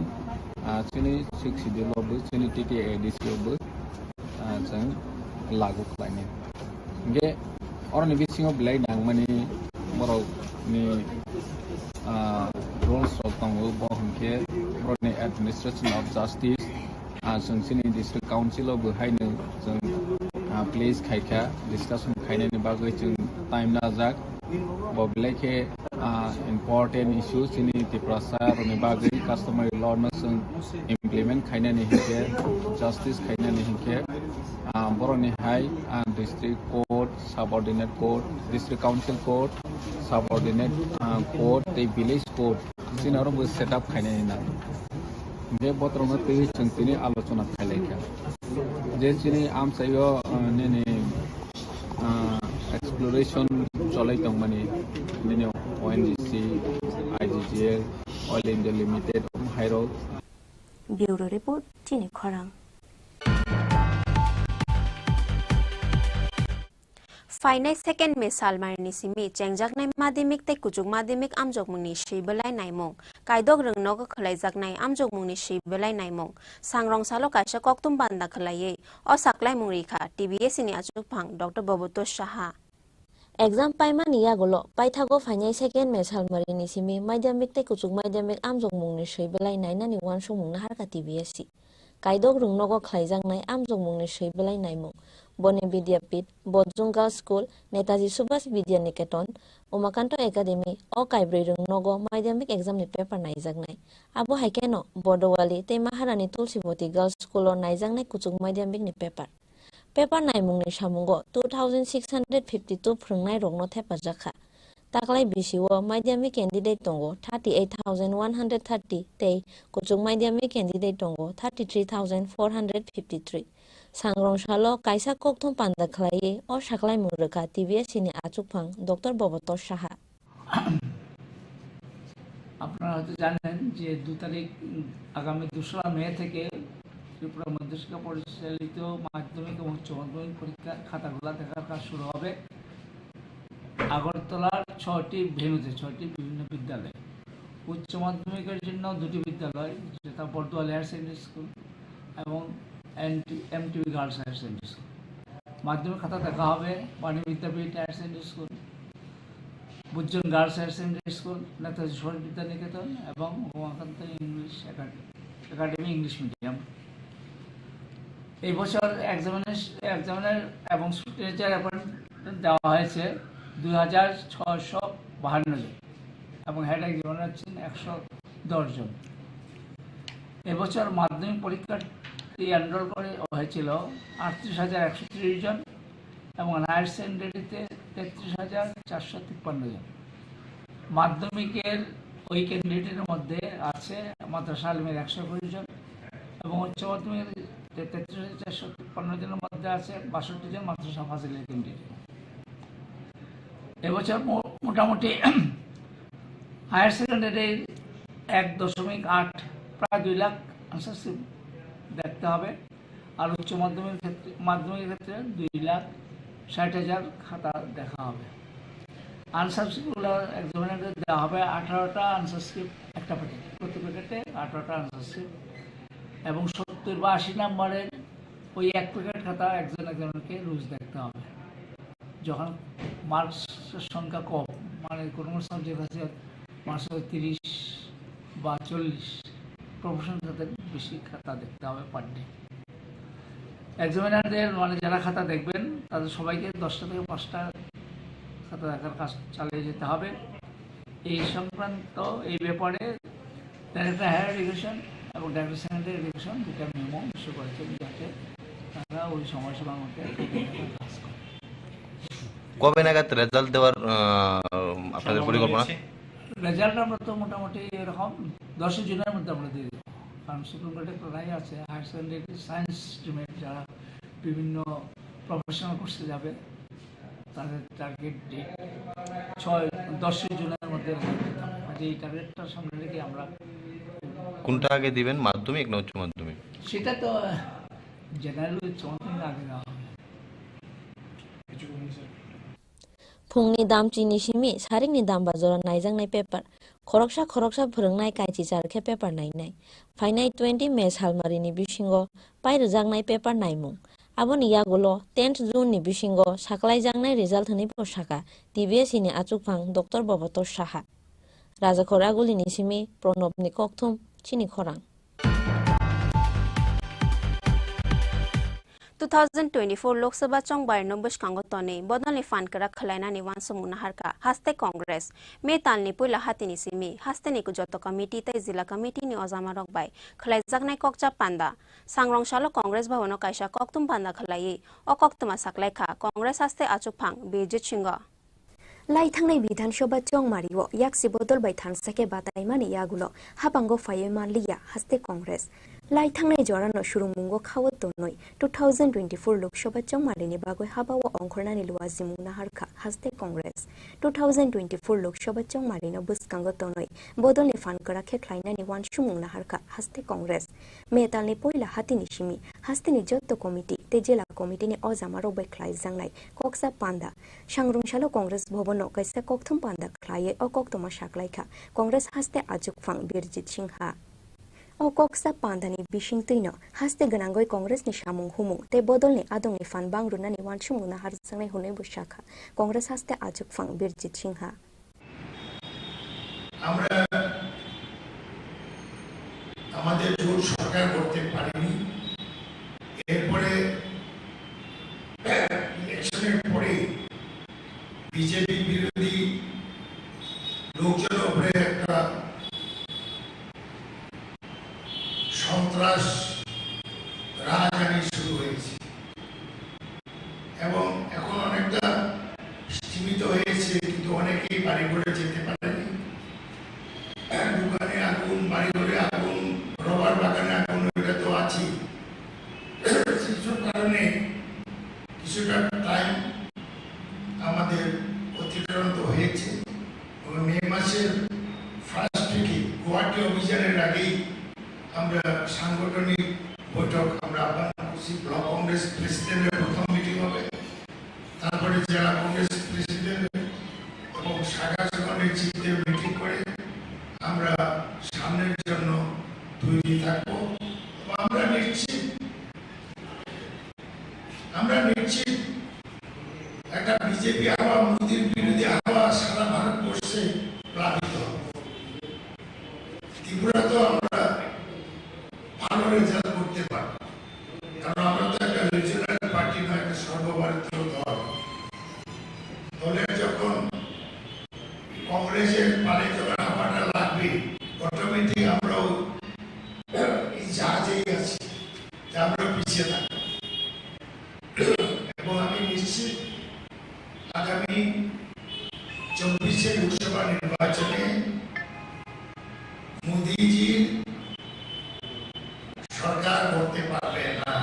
जोंनि शिक्षितलबो जोंनि TTADCयावबो जों लागु खालायनाय गे अरनि बिथिङाव बिलाइ नांमानि बरकनि रुल्स दङ बहनखे बरनि एडमिनिस्ट्रेशन अफ जास्टिस जों जोंनि डिस्ट्रिक्ट काउन्सिलावबो हायनो जों प्लेस खायखा डिसकाशन खायनायनि बागै जों टाइम नाजाक बबेलायखे इम्पर्टेन्ट इश्यूज जोंनि दिप्रासारनि बागै कास्टमारि ल'नो जों इमप्लिमेन्ट खायनायनि हिंखे जास्टिस खायनायनि हिंखे बरनि high district court subordinate court district council court subordinate court दै विलेज कोर्ट जोंनावबो सेटआप खायनायनि ना बे बतरनो दै जों दिनै आलोचना खायलायखा जे जोंनि आमसायो नेनि एक्सप्लोरेशन चलै दंमानि दिनै ONGC IGGL Oil India Limited हाइरक
ब्यूरो रिपोर्ट चिनी खरां
फाइनाय सेकेंड मे सालमारनि सिमी चेंजाकनाय माध्यमिक ते कुजुग माध्यमिक आमजगमुंनि सैबोलाय नायमं कायदक रोंनोगो खलायजाकनाय आमजगमुंनि सैबोलाय नायमं सांरं सालो कायसा कक्तुम बान्दा खलायै अ साकलाय मुंरिखा TBS नि आजुफां डॉक्टर बबुतोष साहा
एग्जाम पाइमानि यागोलो पाइथागो फाइनाय सेकेंड मे सालमारनि सिमी माध्यमिक ते कुजुग माध्यमिक आमजगमुंनि सैबोलाय नायनानि वानसुमुंना हारका TBS कायदक रोंनोगो खलायजाकनाय आमजगमुंनि सैबोलाय नायमं बने विद्यापीठ बदजुंगा स्कूल नेताजी सुभाष विद्या निकेतन उमाकांत एकाडेमी अ काइब्रै रोंनोगो माध्यमिक एग्जाम नि पेपर नायजाकनाय आबो हाइकेनो बडवाली ते महारानी तुलसीवती गर्ल्स स्कूल नायजाकनाय कुजुग माध्यमिक नि पेपर नायमुंनि सामुंगो 2652 फोरोंनाय रंनो थेपाजाखा ताकलाय बिसिवो माध्यमिक कैंडिडेट दंगो 38130 ते कुजुग माध्यमिक कैंडिडेट दंगो 33453 सांग्रं सालो कायसा कक्थम पान्दा खलायै अ साकलाय मुरका TBS नि आचुकफां डॉक्टर बबुतोष साहा
আপনারা হয়তো জানেন যে 2 তারিখ আগামী 2 মে থেকে ত্রিপুরা মধ্যশিক্ষা পরিচালিত মাধ্যমিক এবং উচ্চ মাধ্যমিক পরীক্ষার খাতাগুলো দেখার কাজ শুরু হবে আগরতলার 6টি ভেন্যুতে 6টি বিভিন্ন বিদ্যালয় উচ্চ মাধ্যমিকের জন্য 2টি বিদ্যালয় যেটা বর্দোয়ালি হায়ার সেকেন্ডারি স্কুল এবং MTB girls higher secondary school মাধ্যমিক খাতা দেখা হবে Bani Vidyapith higher secondary school বুজ্জন girls higher secondary school Netaji Subhash Vidya Niketan এবং Umakanta English academy English medium এই বছর এক্সামিনার এবং টিচার অ্যাপয়েন্টমেন্ট দেওয়া হয়েছে 2652 জন এবং হেড এক্সামিনার হচ্ছেন 110 জন এবছর মাধ্যমিক পরীক্ষার্থী এনরোল করে হয়েছিল 38130 জন এবং হায়ার সেকেন্ডারিতে 33453 জন মাধ্যমিকের ওই ক্যান্ডিডেটের মধ্যে আছে মাদ্রাসা আলিমের 120 জন এবং উচ্চ মাধ্যমিকের 33453 জনের মধ্যে আছে 62 জন মাদ্রাসা ফাজিলের ক্যান্ডিডেট এবছর মোটামুটি হায়ার সেকেন্ডারির 1.8 প্রায় 2 লাখ আনসারশিপ দেখতে হবে আর উচ্চ মাধ্যমিকের ক্ষেত্রে 2,60,000 খাতা দেখা হবে আনসারশিপগুলো এক্সামিনারদের দেওয়া হবে 18টা আনসারশিপ একটা প্যাকেট প্রতি প্যাকেটে 18টা আনসারশিপ এবং 70 বা 80 নম্বরের ওই এক প্যাকেট খাতা একজন একজনকে রোজ দেখতে হবে যখন মার্কসের সংখ্যা কম মানে কোনো সাবজেক্ট আছে মার্কস 30 বা 40 প্রফেশনাল খাতে বেশি খাতা দেখতে হবে পার ডে। এক্সামিনারদের মানে যারা খাতা দেখবেন তাদের সবাইকে 10টা থেকে 5টা খাতা দেখার কাজ চালিয়ে যেতে হবে। এই সংক্রান্ত এই ব্যাপারে ডাইরেক্টর হায়ার এডুকেশন এবং ডাইরেক্টর সেকেন্ডারি এডুকেশন দুটা মেমো ইস্যু করেছেন, যাতে তারা ওই সময়সীমার মধ্যে কাজ করে।
কবে নাগাদ রেজাল্ট দেওয়ার আপনাদের পরিকল্পনা?
রেজাল্ট আমরা তো মোটামুটি এরকম 10 জুনের মধ্যে আমরা দিয়ে দেবো, কারণ সুপ্রিম কোর্টে একটা রায় আছে হায়ার সেকেন্ডারি সায়েন্স স্ট্রিমের যারা বিভিন্ন প্রফেশনাল কোর্সে যাবে তাদের টার্গেট ডেট 10 জুনের মধ্যে রেজাল্ট দিতে হবে। এই টার্গেটটা সামনে রেখে আমরা
কোনটা আগে দিবেন, মাধ্যমিক না উচ্চ মাধ্যমিক?
সেটা তো জেনারেল উচ্চ মাধ্যমিক আগে দেওয়া হবে।
फुंनि दाम चिनि सिमि सारिनि दाम बाजाराव नायजांनाय पेपार खरकसा फोरोंनाय कायथि जारखे पेपार नायनाय फाइनाय 20 मे सालमारिनि बिसिंगो पायरोजांनाय पेपार नायमुं आबोनि यागुलो 10 जुननि बिसिंगो साख्लायजांनाय रिजाल्ट होनि पोसाखा टिबिएसनि आचुकफां डक्टर बबतो साहा राजाखरागुलिनि सिमि प्रणबनि कक्थुम चिनि खरां
2024 लोकसभा चंबार नोबुश कांगोतने बदलनि फानकरा खलायनानि वानसमुना हारका हास्ते कांग्रेस मेतालनि पुला हातिनि सिमि हास्तेनि कुजत कमिटी तै जिल्ला कमिटीनि अजामा रकबाय खलायजागनाय कक्चा पान्दा सांग्रंशालो कांग्रेस भवन कायसा कक्तुम पान्दा खलायै अ कक्तुमा साखलायखा कांग्रेस हास्ते आचुकफां बिरजित सिंह
लाइथांनाय विधानसभा चंमारिओ याक्सि बदल बाय थानसाके बादायमानि यागुलो हाबांगो फाये मालिया हास्ते कांग्रेस लाइथांनाय जरानो सुरुंमुंगो खावत तनय 2024 लोकसभा चंमारिनि बागै हाबाओ अंखरनानि लुवाजिमुना हारखा हास्ते कांग्रेस 2024 लोकसभा चंमारिनो बुसकांगो तनय बदलनि फानकरा खेख्लायनानि वानसुमुना हारखा हास्ते कांग्रेस मेतालनि पयला हातिनि सिमि हास्तेनि जत्त कमिटी ते जिल्ला कमिटीनि अजामा रबाय ख्लायजांनाय कक्सा पान्दा सांग्रुंशालो कांग्रेस भवनो कैसा कक्थुम पान्दा ख्लायै अ कक्तमा साखलायखा कांग्रेस हास्ते आजुकफां बिरजित सिंहा अ कक्सा पान्दानि बिसिं तैनो हास्ते गोनांगै कांग्रेसनि सामुं हुमुं ते बदलनि आदंनि फान बांरुनानि वानसुमुना हारजांनाय हुनै बुसाखा कांग्रेस हास्ते आजुकफां बिरजित सिंहा
আমরা আমাদের জোট সরকার করতে পারিনি। এরপরে ইলেকশনের পরে বিজেপি বিরোধী লোকজনের উপরে একটা সন্ত্রাস রাজধানী শুরু হয়েছে এবং এখন অনেকটা সীমিত হয়েছে, কিন্তু অনেকেই বাড়ি ঘরে যেতে পারেনি। দোকানে আগুন, বাড়ি ঘরে আগুন, রবার বাগানে আগুন, এটা তো আছেই। সেসব কারণে কিছুটা টাইম আমাদের অতিক্রান্ত হয়েছে। মে মাসের ফার্স্ট উইকে গুয়াহাটি অভিযানের আগেই আমরা সাংগঠনিক বৈঠক আমরা আহ্বান করছি। ব্লক কংগ্রেস প্রেসিডেন্টের প্রথম মিটিং হবে, তারপরে জেলা কংগ্রেস প্রেসিডেন্ট এবং শাখা সংগঠনের চিফদের মিটিং করে আমরা সামনের জন্য তৈরি থাকবো। আমরা নিশ্চিত একটা বিজেপি হাওয়া, মোদীর বিরোধী হাওয়া সারা ভারতবর্ষে প্লাবিত হবে। ত্রিপুরা তো আমরা ভালো রেজাল্ট করতে পারব, কারণ আমরা তো একটা রিজিওনাল পার্টি নয়, একটা সর্বভারতীয় দল। দলের যখন কংগ্রেসের পালে যখন হাওয়াটা লাগবে, অটোমেটিক আমরাও এই জাহাজেই আছি, আমরা পিছিয়ে থাকবো। এবং আমি নিশ্চিত আগামী 24 লোকসভা নির্বাচনে মোদীজির সরকার করতে পারবে না,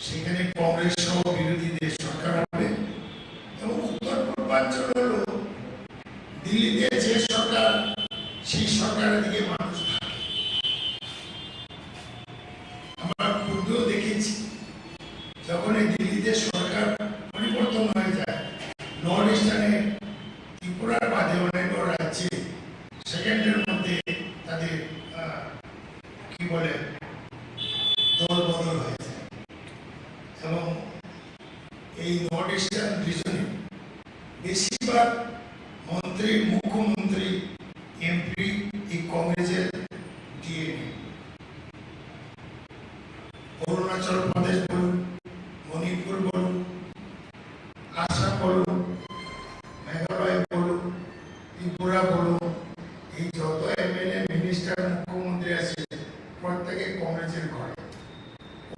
সেখানে কংগ্রেস সহ বিরোধীদের সরকার হবে। এবং উত্তর পূর্বাঞ্চল হলো দিল্লিতে যে সরকার, সেই সরকারের দিকে মানুষ থাকে। আমরা পূর্বেও দেখেছি যখন এই দিল্লিতে সরকার পরিবর্তন হয়ে যায়, নর্থ ইস্টার্নে ত্রিপুরার বাদে অন্যান্য রাজ্যে সেকেন্ডের মধ্যে তাদের কি বলে দল বদল হয়ে যায়। এবং এই নর্থ ইস্টার্ন রিজনে বেশিরভাগ মন্ত্রী, মুখ্যমন্ত্রী, এমপি এই কংগ্রেসের ডিএনএ।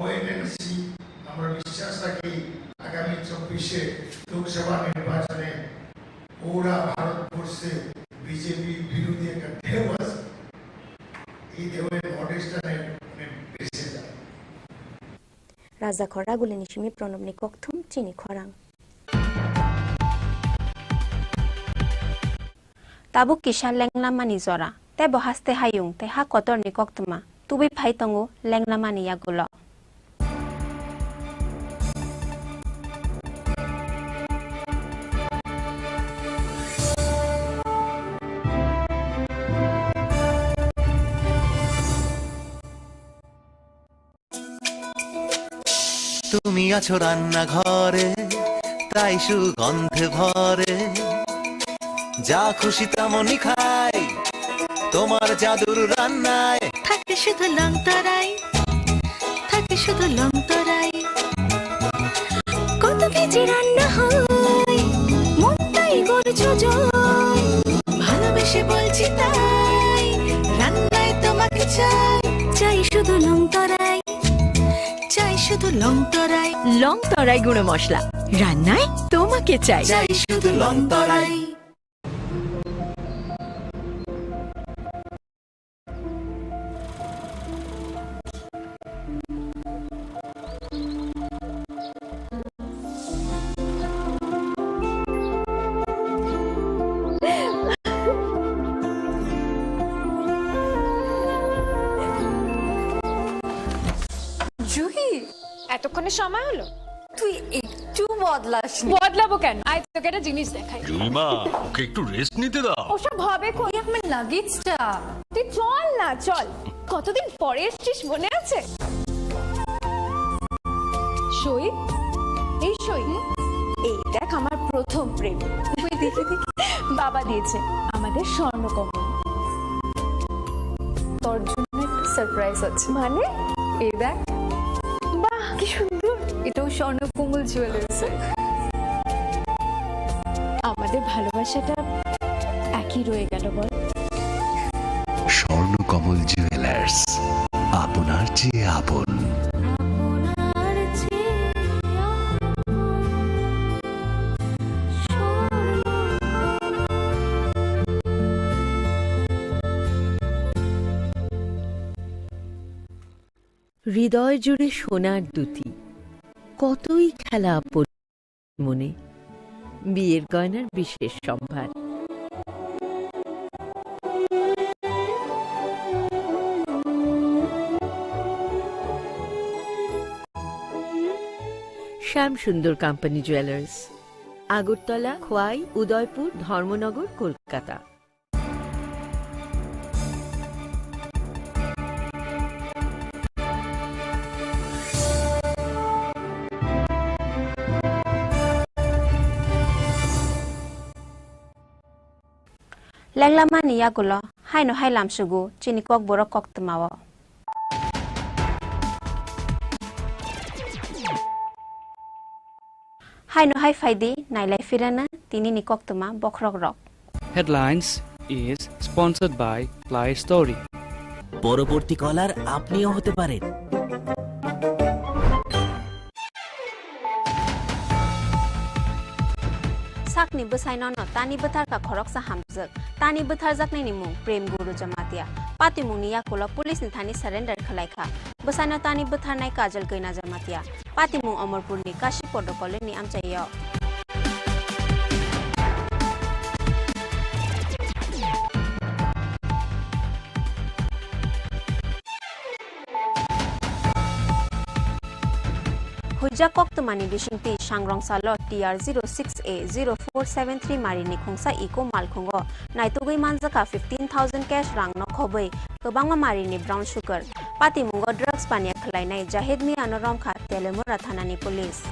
Wait and see. আমরা বিশ্বাস রাখি আগামী 24-এ লোকসভা নির্বাচনে পুরা ভারতবর্ষে বিজেপি বিরোধী একটা ঢেউ আছে। এই ঢেউয়ের মডেস্টানে বেঁচে যায়।
রাজা খরাগুলি নিশিমি প্রণবনি ককথুম চিনি খরাং। Tabuk kisha lenglama ni zora. Te bohaste hayung te ha kotor ni koktuma. Tubi phai tongu lenglama ni yagulo.
তুমি আছো রান্না ঘরে, তাই সুগন্ধে ভরে, যা খুশি তেমনই খাই তোমার জাদুর রান্নায়।
থাকে শুধু লং তরাই, থাকে শুধু লং তরাই, কত কেজি রান্না হয় মনটাই করছো জয়। ভালোবেসে বলছি তাই, রান্নায় তোমাকে চাই, চাই শুধু লং তরাই, চাই শুধু লং তরাই।
লং তরাই গুঁড়ো মশলা, রান্নায় তোমাকে চাই,
চাই শুধু লং তরাই।
জুহি, এতক্ষণে সময় হলো?
তুই একটু বদলাস।
বদলাবো কেন? আয় তোকে একটা জিনিস দেখাই।
জুইমা, ওকে একটু রেস্ট নিতে দাও।
ওসব ভাবে কই, আমার লাগেজটা। তুই চল না, চল। কতদিন পরে এসেছিস, মনে আছে? সই, এই সই, এই দেখ আমার প্রথম প্রেম। ওই দেখে দেখে বাবা দিয়েছে আমাদের স্বর্ণকমল। তোর জন্য একটা সারপ্রাইজ আছে। মানে? এই দেখ। বাহ, কি সুন্দর। এটাও স্বর্ণকমল জুয়েলার্স। আমাদের ভালোবাসাটা একই রয়ে গেল বল।
স্বর্ণকমল জুয়েলার্স, আপনার চেয়ে আপন।
হৃদয় জুড়ে সোনার দুটি, কতই খেলা আপন মনে, বিয়ের গয়নার বিশেষ সম্ভার। শ্যাম Sundar company jewellers, Agartala, Khowai, Udaipur, Dharmanagar, Kolkata.
Lenglama ni yagulo, hai no hai lam sugu, chini kok borok kok temawo. Hai no hai faidi, nailai firana, tini ni kok tema bokrok rok.
Headlines is sponsored by Play Story.
পরবর্তী কলার আপনিও হতে পারেন।
Sakni besai nono tani betar ka khorok sa hamjak tani betar jaknai ni mung prem guru jamatia pati mung ni yakulo police ni thani surrender khalaikha besai no tani betar nai kajal gaina jamatia pati mung amarpur ni kashi protocol ni amchaiyo Hujja koktumani bisingti sangrong salo TR06A0473 mari ni khongsa iko malkhongo naitugui manjaka 15,000 cash rang no khobai kobangma mari ni brown sugar pati mungo drugs pania khlainai jahid mi anorom kha telemura thanani police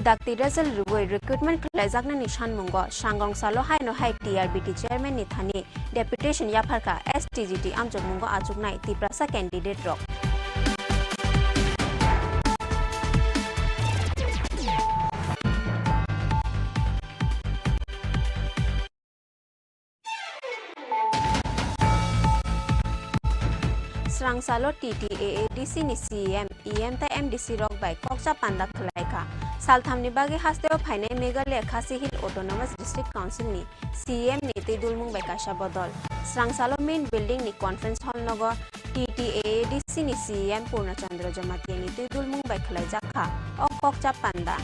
Dakti result ruwe recruitment klaijakna nishan mungo sangrong salo hai no hai TRBT chairman ni thani deputation yapharka STGT amjok mungo ajugnai tiprasa candidate rok Srangsalo TTAADC ni CEM EM ta MDC rok by Kokcha Panda Khalaika Salthamni bagi hasteo phainai Meghalaya Khasi Hill Autonomous District Council ni CEM ni Tidulmung by Kasha Bodol Srangsalo main building ni conference hall nogo TTAADC ni CEM Purnachandra Jamati ni Tidulmung by Khalaijakha o Kokcha Panda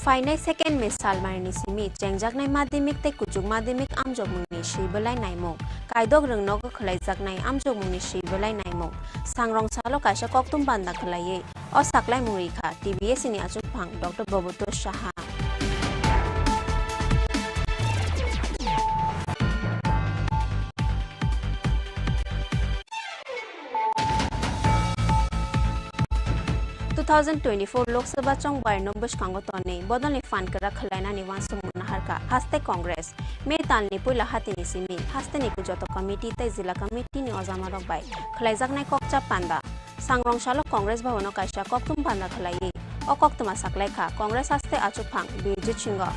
Final second Miss Salmarni Simi, Chengjak Nai Madimik Te Kujuk Madimik Amjok Muni Shibalai Naimo, Kaidog Rung Nogo Khalaisak Nai Amjok Muni Shibalai Naimo, Sangrong Salo Kasha Koktum Banda Khalaye, O Saklai Murika, TBS ini Achuk Pang, Dr. Boboto Shaha. (2024) Lok Sabha Chong Bar Nombush Kangotone, Bodoni Fan Kara Khalaina Niwansu Munaharka, Haste Congress, Metal ni Pula Hatini Simi, Haste ni Kujoto Committee, Tai Zilla Committee ni Ozamarok Bai, Khlaizak Nai Kokcha Panda, Sangrong Shalo Congress Bhavono Kaisha Koktum Panda Khalai, O Koktuma Saklaika, Congress Haste Achupang, Birjit Chingo.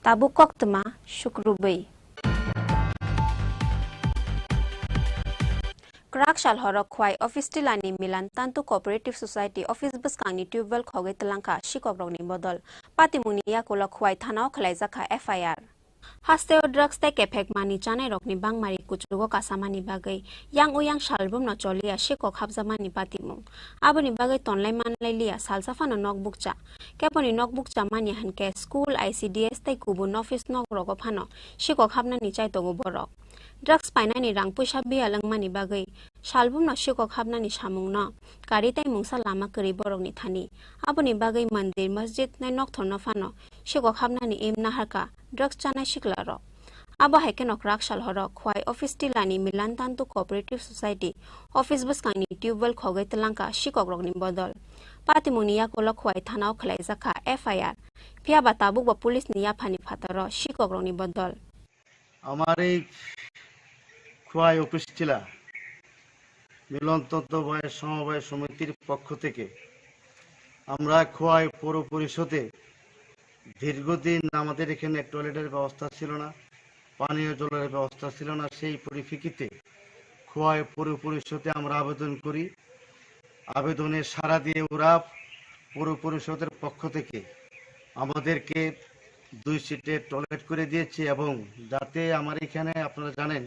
Tabu Koktuma Shukrubai Krak Shal Horok Kwai Office Tilani Milan Tantu Cooperative Society Office Buskangni Tubewell Khogai Telanka Shikokrogni Bodol Patimuni Yakola Kwai Thanao Khalaizakha FIR Hasteo drugs te kepek mani chane rokni bangmari kuchugo kasamani bagai yang uyang shalbum no cholia shikok habzamani patimung aboni bagai tonlai manlai lia salsafa no notebook cha keponi notebook cha mani hanke school ICDS te kubun office nok rogo phano shikok habna ni chai togo borok drugs paina ni rang puisa bia langmani bagai shalbum no shikok habna ni samung no kari tai mungsa lama kari borok ni thani aboni bagai mandir masjid nai nok thorno phano shikok habna ni em na harka drugs chana shiklaro abo heken okrak shal horok khwai office tilani milan tantu cooperative society office buskangni tubewell khogai telanka shikokrokni bodol patimuniya kola khwai thanao khlaijakha FIR pia batabuk ba police niya phani phataro shikokrokni bodol
আমার এই Khowai office টিলা মিলন তত্ত্ব সমবায় সমিতির পক্ষ থেকে আমরা খোয়াই পৌর পরিষদে দীর্ঘদিন আমাদের এখানে টয়লেটের ব্যবস্থা ছিল না পানীয় জলের ব্যবস্থা ছিল না সেই পরিপ্রেক্ষিতে খোয়াই পৌর পরিষদে আমরা আবেদন করি আবেদনে সাড়া দিয়ে ওরা পৌর পরিষদের পক্ষ থেকে আমাদেরকে 2 সিটের টয়লেট করে দিয়েছে এবং যাতে আমার এখানে আপনারা জানেন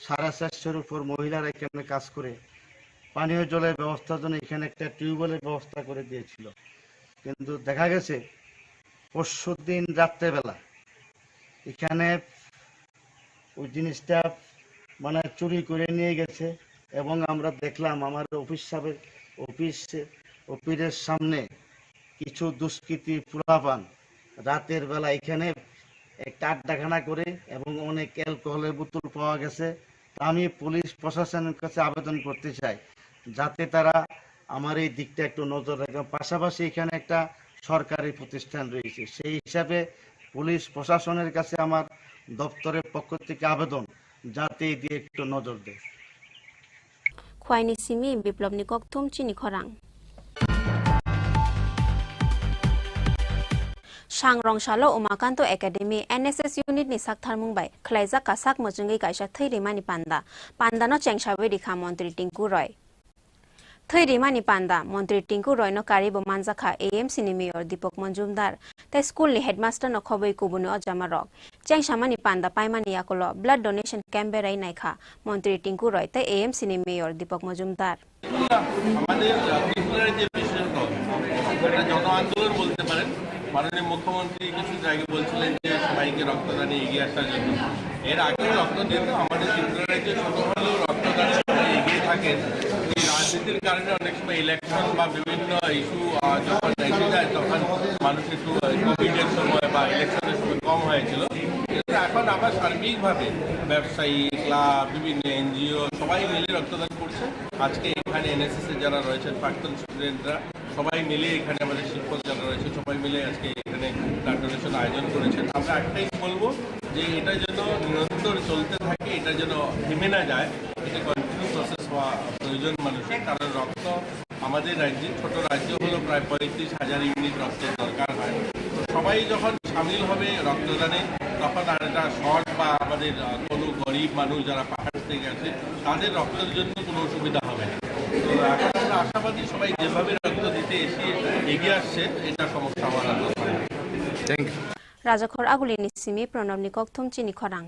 450 উপর মহিলারা এখানে কাজ করে পানীয় জলের ব্যবস্থার জন্য এখানে একটা টিউবওয়েলের ব্যবস্থা করে দিয়েছিল কিন্তু দেখা গেছে পরশুদিন রাত্রেবেলা এখানে ওই জিনিসটা মানে চুরি করে নিয়ে গেছে এবং আমরা দেখলাম আমার অফিসের সামনে কিছু দুষ্কৃতী পোলাপান রাতের বেলা এখানে একটা আড্ডাখানা করে এবং অনেক অ্যালকোহলের বোতল পাওয়া গেছে আমি পুলিশ প্রশাসনের কাছে আবেদন করতে চাই যাতে তারা আমার এই দিকটা একটু নজর রাখে পাশাপাশি এখানে একটা সরকারি প্রতিষ্ঠান রয়েছে সেই হিসাবে পুলিশ প্রশাসনের কাছে আমার দপ্তরের পক্ষ থেকে আবেদন যাতে এই দিয়ে একটু নজর দেয়
খোয়াইনি Simi বিপ্লবনি kokthum Chini Khorang Sangrong Shalo Umakanto Academy NSS unit ni sak tharmung bai khlaijak kasak mojungi kaisa theirimani panda no chengshabe dikha Montri Tinku Roy theirimani panda Montri Tinku Roy no karibo manjakha AMC ni mayor Dipok Manjumdar ta school ni headmaster no khoboi kubuni ojamarok chengshamani panda paimani yakolo blood donation camp berai naikha Montri Tinku Roy ta AMC ni mayor Dipok Manjumdar
আমাদের ত্রিপুরার যে বিষয় এটা জন আন্দোলন বলতে পারেন মাননীয় মুখ্যমন্ত্রী কিছু জায়গায় বলছিলেন যে সবাইকে রক্তদানে এগিয়ে আসার জন্য এর আগে রক্ত দিতে আমাদের ত্রিপুরার যে ছোট হলেও রক্তদানে সবাই এগিয়ে থাকেন এই রাজনীতির কারণে অনেক সময় ইলেকশন বা বিভিন্ন ইস্যু যখন এসে যায় তখন মানুষ একটু কোভিডের সময় বা ইলেকশনের সময় কম হয়েছিল কিন্তু এখন আবার সার্বিকভাবে ব্যবসায়ী ক্লাব বিভিন্ন NGO সবাই মিলে রক্তদান করছে আজকে এখানে NSS এর যারা রয়েছেন প্রাক্তন স্টুডেন্টরা সবাই মিলে এখানে আমাদের শিক্ষক যারা রয়েছে সবাই মিলে আজকে এখানে ব্লাড ডোনেশন আয়োজন করেছেন আমরা একটাই বলবো যে এটা যেন নিরন্তর চলতে থাকে, এটা যেন থেমে না যায়, এটা কন্টিনিউ প্রসেস হওয়া প্রয়োজন মানুষের। কারণ রক্ত আমাদের রাজ্যে, ছোট রাজ্য হলো, প্রায় 35,000 ইউনিট রক্তের দরকার হয়। তো সবাই যখন সামিল হবে রক্তদানে, তখন আর এটা শর্ট বা আমাদের কোনো গরিব মানুষ যারা পাহাড় থেকে গেছে তাদের রক্তের জন্য কোনো অসুবিধা হবে না। তো এখন আমরা আশাবাদী সবাই যেভাবে রক্ত দিতে এগিয়ে আসছে, এটা সমস্যা হওয়ার আর দরকার নেই। Thank you.
রাজাখর আগুলিনি সিমি প্রণবনি ককথুম চিনি খরাং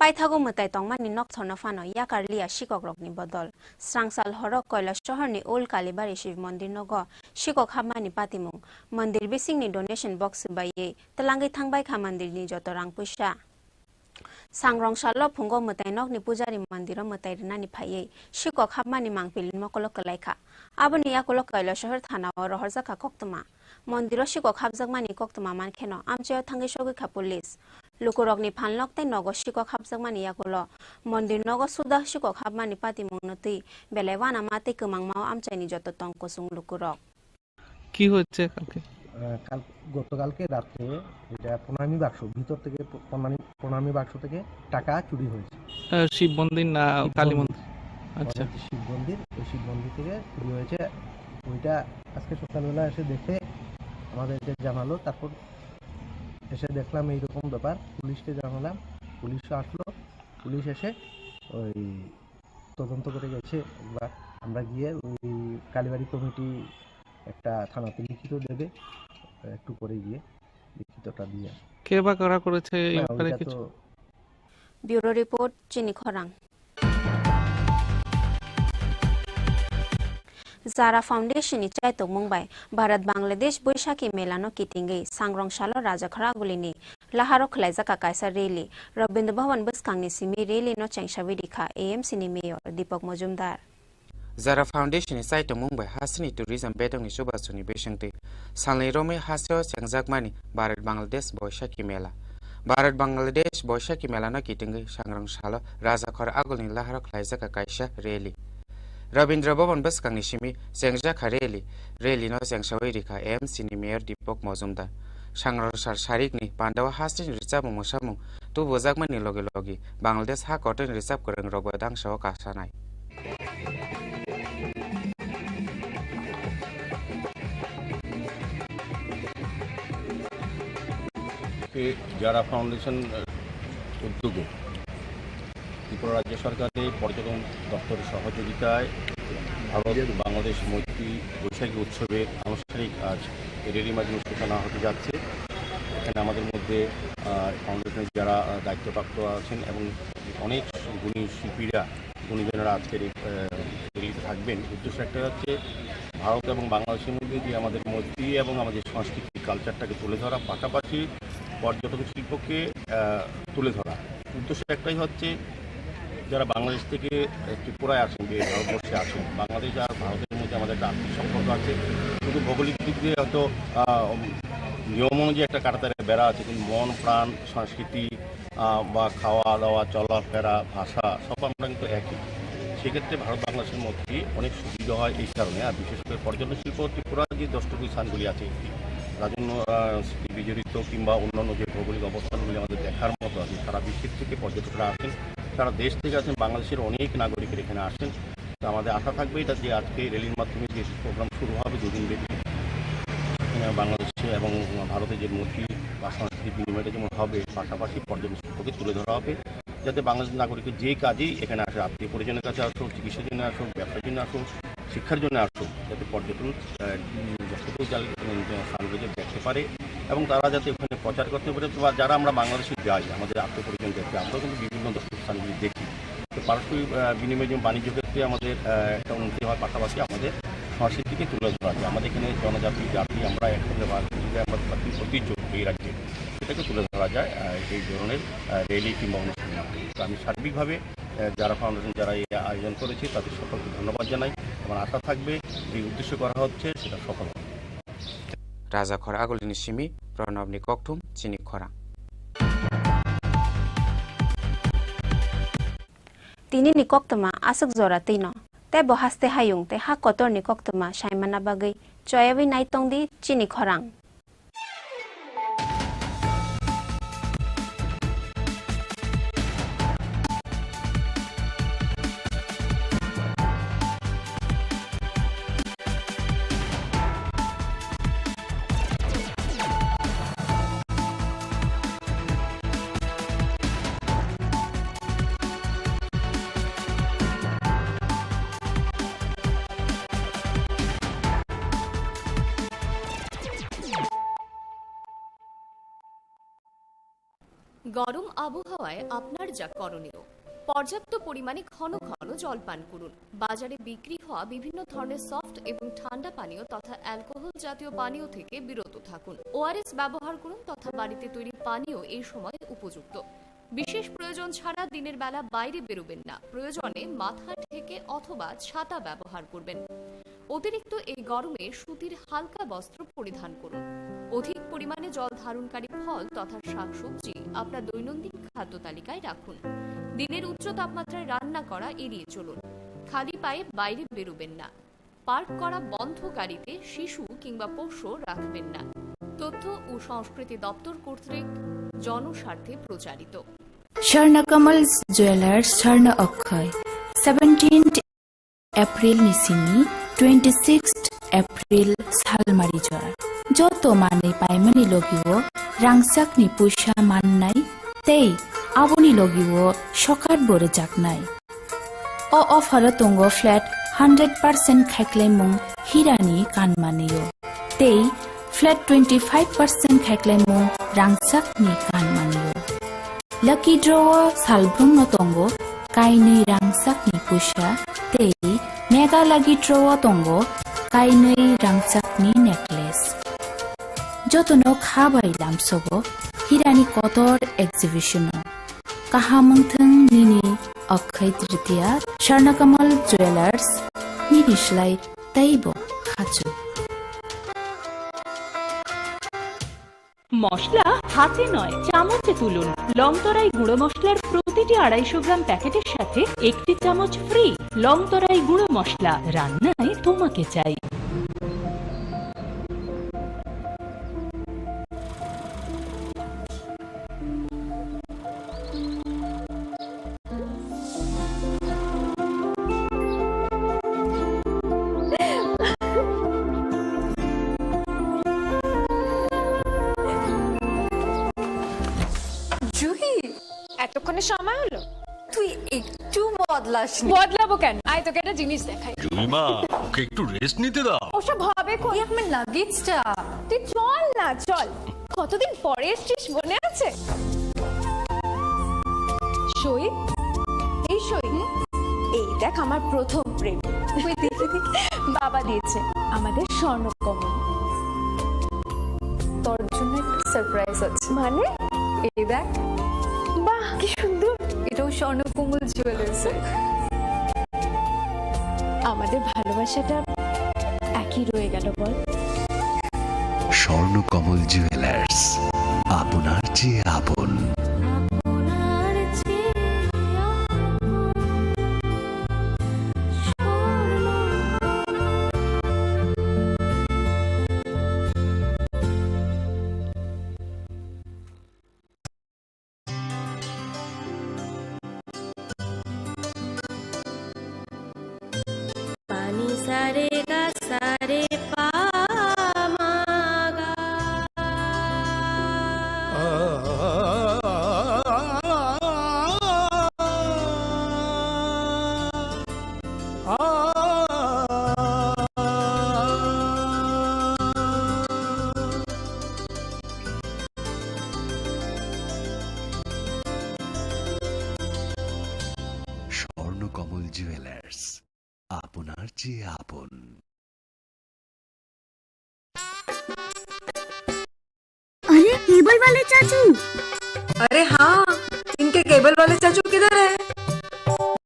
পাইথাগো মতাই তংমানি নকথরনা ফানো ইয়াকার লিয়া শিকক রকনি বদল স্রাংসাল হরক কৈলাস শহরনি ওল কালীবাড়ি শিব মন্দির নগ শিকক হাবমানি পাতিমুং মন্দির বিসিংনি ডোনেশন বক্স বাইয়ে তলাঙ্গি থাংবাই খা মন্দিরনি যত রাং পয়সা सांग्रं सालो फुंगो मताई नकनि पुजारी मन्दिरो मताई रनानि फायै शिको खाबमानि मांगपिलिन मकलो कलाइखा आबनि याकलो कैलास शहर थानाव रहरजाखा कक्तमा मन्दिरो शिको खाबजाकमानि कक्तमा मानखेनो आमचेयो थांगै सगैखा पुलिस लुकुरकनि फानलकताई नगो शिको खाबजाकमानि याकलो मन्दिर नगो सुदा शिको खाबमानि पाति मुंगनतै बेलायवाना माते कमांगमाव आमचाइनि जत तंकसुं लुकुरक
কি হচ্ছে কালকে?
গতকালকে রাতে এটা প্রণামী বাক্স ভিতর থেকে প্রণামী বাক্স থেকে টাকা চুরি হয়েছে।
শিব মন্দির না কালী মন্দির? আচ্ছা,
শিব মন্দির, ওই শিব মন্দির থেকে চুরি হয়েছে। ওইটা আজকে সকালবেলা এসে দেখে আমাদেরকে জানালো, তারপর এসে দেখলাম এইরকম ব্যাপার, পুলিশকে জানালাম, পুলিশও আসলো, পুলিশ এসে ওই তদন্ত করে গেছে। এবার আমরা গিয়ে ওই কালীবাড়ি কমিটি একটা থানাতে লিখিত দেবে, একটু করে গিয়ে লিখিতটা দিয়ে
কে বা কারা করেছে এই ব্যাপারে কিছু?
ব্যুরো রিপোর্ট চিনি খরাং जारा फाउंडेशन चाइतोक मुंबई भारत बांग्लादेश बैशाखी मेलानो किटिंगे सांग्रं सालो राजाखरा गुलिनी लाहारो खलाइजाका कायसा रेली रविंद्र भवन बसखांनि सिमी रेली नो चेंगसाविदिखा एएमसी नि mayor Dipak Majumdar
Zara foundation चाइतोक मुंबई हासिनी टूरिज्म बेदंनि सुबासुनि बेसंते सालनि रोमे हासियो चेंगजाकमानि भारत बांग्लादेश बैशाखी मेला भारत बांग्लादेश बैशाखी मेलानो किटिंगे सांग्रं सालो राजाखर आगुलनि लाहारो खलाइजाका कायसा रेली रविंद्र भवन बसखांनि सिमी चेंगजाखा रेली नो चेंगसाविदिखा एएमसी नि मेयर दीपक मजुमदार सांग्रंसार सारिकनि पान्डावा हासिनि रिचाब मोसामुं तुबुजाकमानि लगे लगे बांग्लादेश हा कटन रिचाब करं रबो दांसाव कासानाय
जारा फाउंडेशन उद्योगे त्रिपुरा राज्य सरकारेर पर्यटन दफ्तरेर सहयोगिताय भारत बांग्लादेश मैत्री बैशाखी उत्सवेर आनुষ্ঠানিক आज रेलिর মাধ্যমে সূচনা হতে যাচ্ছে। এখানে আমাদের মধ্যে ফাউন্ডেশনের যারা দায়িত্বপ্রাপ্ত আছেন এবং অনেক গুণী শিল্পীরা গুণীজনেরা আজকের এই রেলিতে থাকবেন। উদ্দেশ্য একটা হচ্ছে ভারত এবং বাংলাদেশের মধ্যে যে আমাদের মৈত্রী এবং আমাদের সংস্কৃতি কালচারটাকে তুলে ধরা, পাশাপাশি পর্যটন শিল্পকে তুলে ধরা। উদ্দেশ্য একটাই হচ্ছে যারা বাংলাদেশ থেকে ত্রিপুরায় আসেন, ভারতবর্ষে আসেন, বাংলাদেশ আর ভারতের মধ্যে আমাদের একটা আর্থিক সম্পর্ক আছে, কিন্তু ভৌগোলিক দিক দিয়ে হয়তো নিয়ম অনুযায়ী একটা কাটাতারে বেড়া আছে, কিন্তু মন প্রাণ সংস্কৃতি বা খাওয়া দাওয়া চলাফেরা ভাষা সব আমরা কিন্তু একই। সেক্ষেত্রে ভারত বাংলাদেশের মধ্যে অনেক সুবিধা হয় এই কারণে। আর বিশেষ করে পর্যটন শিল্প ত্রিপুরার যে দর্শনীয় স্থানগুলি আছে, রাজন্য স্মৃতি বিজড়িত কিংবা অন্যান্য যে ভৌগোলিক অবস্থানগুলি আমাদের দেখার মতো আছে, সারা বিশ্বের থেকে পর্যটকরা আসেন, সারা দেশ থেকে আসেন, বাংলাদেশের অনেক নাগরিকের এখানে আসেন। তো আমাদের আশা থাকবে এটা যে আজকে রেলির মাধ্যমে যে প্রোগ্রাম শুরু হবে দুদিন ব্যাপী, বাংলাদেশে এবং ভারতের যে মৈত্রী বা সাংস্কৃতিক বিনিময়টা যেমন হবে, পাশাপাশি পর্যটন শিল্পকে তুলে ধরা হবে, যাতে বাংলাদেশের নাগরিকের যে কাজেই এখানে আসে, আত্মীয় পরিজনের কাছে আসুক, চিকিৎসার জন্য আসুক, ব্যবসার জন্য আসুক, শিক্ষার জন্য আসুক, যাতে পর্যটন যতটুকু স্থানগুলো দেখতে পারে এবং তারা যাতে ওখানে প্রচার করতে পারে। বা যারা আমরা বাংলাদেশে যাই, আমাদের আত্মীয় পরিজন দেখতে, আমরাও কিন্তু বিভিন্ন দর্শক স্থানগুলি দেখি। তো পারস্পরিক বিনিময় যেমন বাণিজ্য ক্ষেত্রে আমাদের একটা উন্নতি হওয়ার পাশাপাশি আমাদের সংস্কৃতিকে তুলে ধরা যায়। আমাদের এখানে জনজাতি জাতি আমরা একসঙ্গে আমাদের ঐতিহ্য এই রাজ্যে, সেটাকে তুলে ধরা যায় এই ধরনের রেলি কিংবা অনুষ্ঠানের মাধ্যমে। তো আমি সার্বিকভাবে যারা ফাউন্ডেশন যারা এই আয়োজন করেছে তাদের সকলকে ধন্যবাদ জানাই। আমার আশা থাকবে যে উদ্দেশ্য করা হচ্ছে সেটা সফল হবে।
राजाखर आगुलिनि सिमी प्रणबनि ककथुम चिनि खरां
तिनि नि कक्तमा आसक जरा तैनो ते बहास्ते हायुं ते हा कतर नि कक्तमा साइमाना बागै चयावि नाइतंगदि चिनि खरां
গরম আবহাওয়ায় আপনার যা করণীয়, পর্যাপ্ত পরিমাণে ঘন ঘন জল পান করুন। বাজারে বিক্রি হওয়া বিভিন্ন ধরনের সফট এবং ঠান্ডা পানীয় তথা অ্যালকোহল জাতীয় পানীয় থেকে বিরত থাকুন। ওআরএস ব্যবহার করুন তথা বাড়িতে তৈরি পানীয় এই সময় উপযুক্ত। বিশেষ প্রয়োজন ছাড়া দিনের বেলা বাইরে বেরোবেন না। প্রয়োজনে মাথা ঢেকে অথবা ছাতা ব্যবহার করবেন। অতিরিক্ত এই গরমে সুতির হালকা বস্ত্র পরিধান করুন। অধিক পরিমাণে জল ধারণকারী ফল তথা শাকসবজি আপনার দৈনন্দিন খাদ্য তালিকায় রাখুন। দিনের উচ্চ তাপমাত্রায় রান্না করা এড়িয়ে চলুন। খালি পায়ে বাইরে বেরোবেন না। পার্ক করা বন্ধ গাড়িতে শিশু কিংবা পোষ্য রাখবেন না। তথ্য ও সংস্কৃতি দপ্তর কর্তৃক জনস্বার্থে প্রচারিত।
স্বর্ণকমল জুয়েলার্স স্বর্ণ অক্ষয় 17th এপ্রিল নিচিনি 26th এপ্রিল সালমারি jar যত মানে পাইমানি লগিব রাংসাকনি পয়সা মাননাই তেই আবনি লগিব সকার বরে জাকনাই। ও অফার তঙ্গ ফ্ল্যাট 100% খাইক্লাইমুং হিরানি কানমানিও তেই flat 25% খাইক্লাইমুং রাংসাকনি কানমানিও। Lucky draw salbrung no tongo kainui rangsakni pusha tei mega lucky draw tongo kainui rangsakni necklace. Jotono khabai lamsogo hirani kotor exhibition kahamungthung nini akhai tritiya Swarnakamal Jewelers nirislai taibo khachu
মশলা হাতে নয় চামচে তুলুন। লংতরাই গুঁড়ো মশলার প্রতিটি 250 গ্রাম প্যাকেটের সাথে 1 চামচ ফ্রি। লংতরাই গুঁড়ো মশলা, রান্নায় তোমাকে চাই।
এতক্ষণে সময় হলো?
তুই একটু বদলাস।
বদলাবো কেন? আয় তোকে একটা জিনিস দেখাই।
জুইমা, ওকে একটু রেস্ট নিতে দাও।
ওসব হবে কোন?
আমার লাগেজটা।
তুই চল না, চল। কতদিন পরে এসেছিস, মনে আছে? সই, এই সই, এই দেখ আমার প্রথম প্রেম। তুই দেখে দেখে বাবা দিয়েছে আমাদের স্বর্ণকমল।
তোর জন্য একটা সারপ্রাইজ আছে।
মানে? এই দেখ, বাহ কি সুন্দর।
এটাও স্বর্ণকমল জুয়েলার্স।
আমাদের ভালোবাসাটা একই রয়ে গেল বল।
স্বর্ণকমল জুয়েলার্স, আপনার চেয়ে আপন।
सारे गा सारे पा मा गा।
স্বর্ণকমল জুয়েলার্স, আপনার চেয়ে আপন।
अरे केबल वाले चाचू।
अरे हाँ, इनके केबल वाले चाचू किधर है?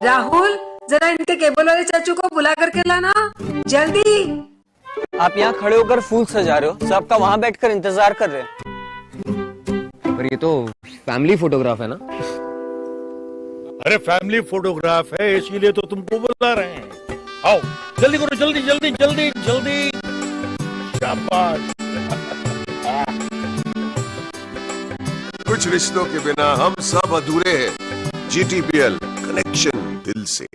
राहुल, जरा इनके केबल वाले चाचू को बुला करके लाना जल्दी।
आप यहाँ खड़े होकर फूल सजा रहे हो, सबका वहाँ बैठकर इंतजार कर रहे हैं। पर ये तो फैमिली फोटोग्राफ है ना?
अरे फैमिली फोटोग्राफ है, इसीलिए तो तुमको बुला रहे हैं। आओ जल्दी करो, जल्दी जल्दी जल्दी जल्दी। शाबाश।
कुछ रिश्तों के बिना हम सब अधूरे हैं। GTPL, कनेक्शन दिल से।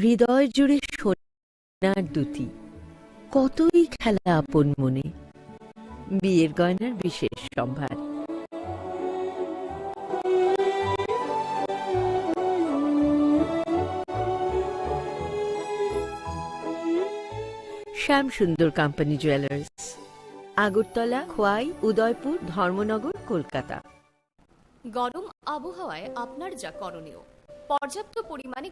হৃদয় জুড়ে সোনার দুটি, কতই খেলা আপন মনে। বিয়ের গয়নার বিশেষ সম্ভার। শ্যাম সুন্দর কোম্পানি জুয়েলার্স, আগরতলা, খোয়াই, উদয়পুর, ধর্মনগর, কলকাতা।
গরম আবহাওয়ায় আপনার যা করণীয়, পর্যাপ্ত পরিমাণে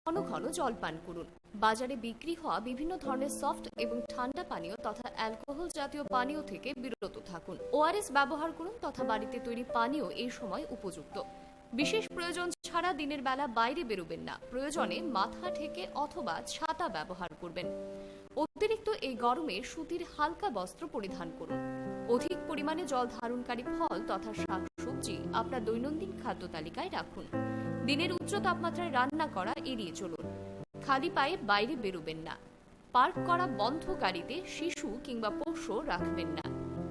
ঘন ঘন জল পান করুন। বাজারে বিক্রি হওয়া বিভিন্ন ধরনের সফট এবং ঠান্ডা পানীয় তথা অ্যালকোহল জাতীয় পানীয় থেকে বিরত থাকুন। ওআরএস ব্যবহার করুন তথা বাড়িতে তৈরি পানীয় এই সময় উপযুক্ত। বিশেষ প্রয়োজন ছাড়া দিনের বেলা বাইরে বেরোবেন না। প্রয়োজনে মাথা ঢেকে অথবা ছাতা ব্যবহার করবেন। অতিরিক্ত এই গরমে সুতির হালকা বস্ত্র পরিধান করুন। অধিক পরিমাণে জল ধারণকারী ফল তথা শাকসবজি আপনার দৈনন্দিন খাদ্য তালিকায় রাখুন। দিনের উচ্চ তাপমাত্রায় রান্না করা এড়িয়ে চলুন। খালি পায়ে বাইরে বেরোবেন না। পার্ক করা বন্ধ গাড়িতে শিশু কিংবা পোষ্য রাখবেন না।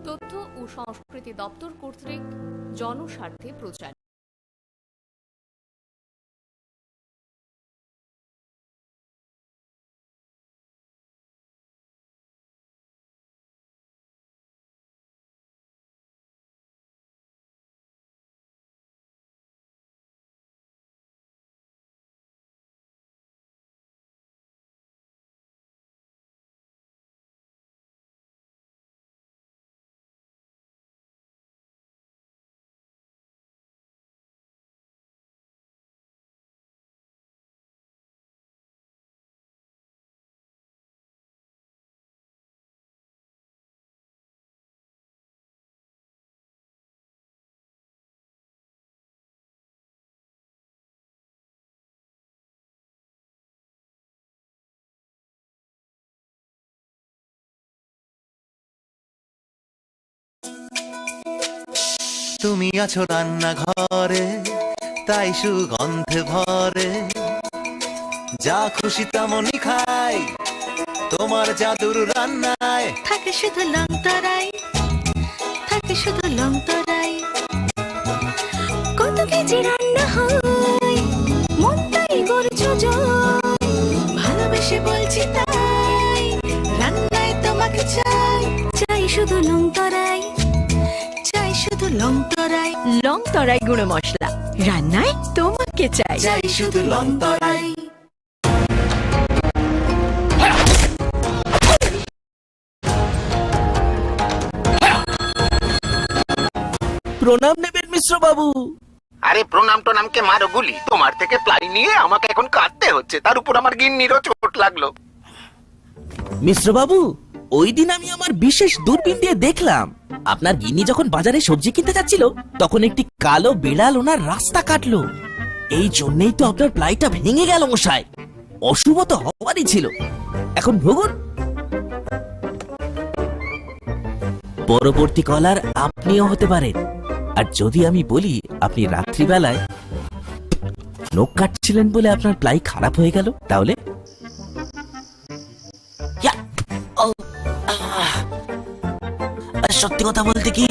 তথ্য ও সংস্কৃতি দপ্তর কর্তৃক জনস্বার্থে প্রচার।
তুমি আছো রান্নাঘরে, তাই সুগন্ধে ভরে, যা খুশি তেমনই খাই তোমার জাদুর রান্নায়।
থাকে শুধু লং তরাই, থাকে শুধু লং তরাই। কত কেজি রান্না হয়, মনটাই করছো জয়। ভালোবেসে বলছি তাই, রান্নায় তোমাকে চাই, চাই শুধু লং তরাই, চাই শুধু লং তরাই।
লং তরাই গুঁড়ো মশলা, রান্নায় তোমাকে চাই,
চাই শুধু লং তরাই।
প্রণাম নেবেন মিশ্র বাবু।
আরে প্রণাম টোনামকে মারো গুলি, তোমার থেকে প্লাই নিয়ে আমাকে এখন কাটতে হচ্ছে, তার উপর আমার গিন্নিরও চোট লাগলো।
মিশ্র বাবু, ওই দিন আমি আমার বিশেষ দূরবীন দিয়ে দেখলাম আপনার গিন্নি যখন বাজারে সবজি কিনতে যাচ্ছিল তখন একটি কালো বিড়াল ওনার রাস্তা কাটলো। এই জন্যই তো আপনার প্লাইটা ভেঙে গেল মশাই। অশুভ তো হওয়ারই ছিল। এখন ভুগুন। পরবর্তী কলার আপনিও হতে পারেন। আর যদি আমি বলি আপনি রাত্রিবেলায় নখ কাটছিলেন বলে আপনার প্লাই খারাপ হয়ে গেল, তাহলে সত্যি কথা বলতে কি,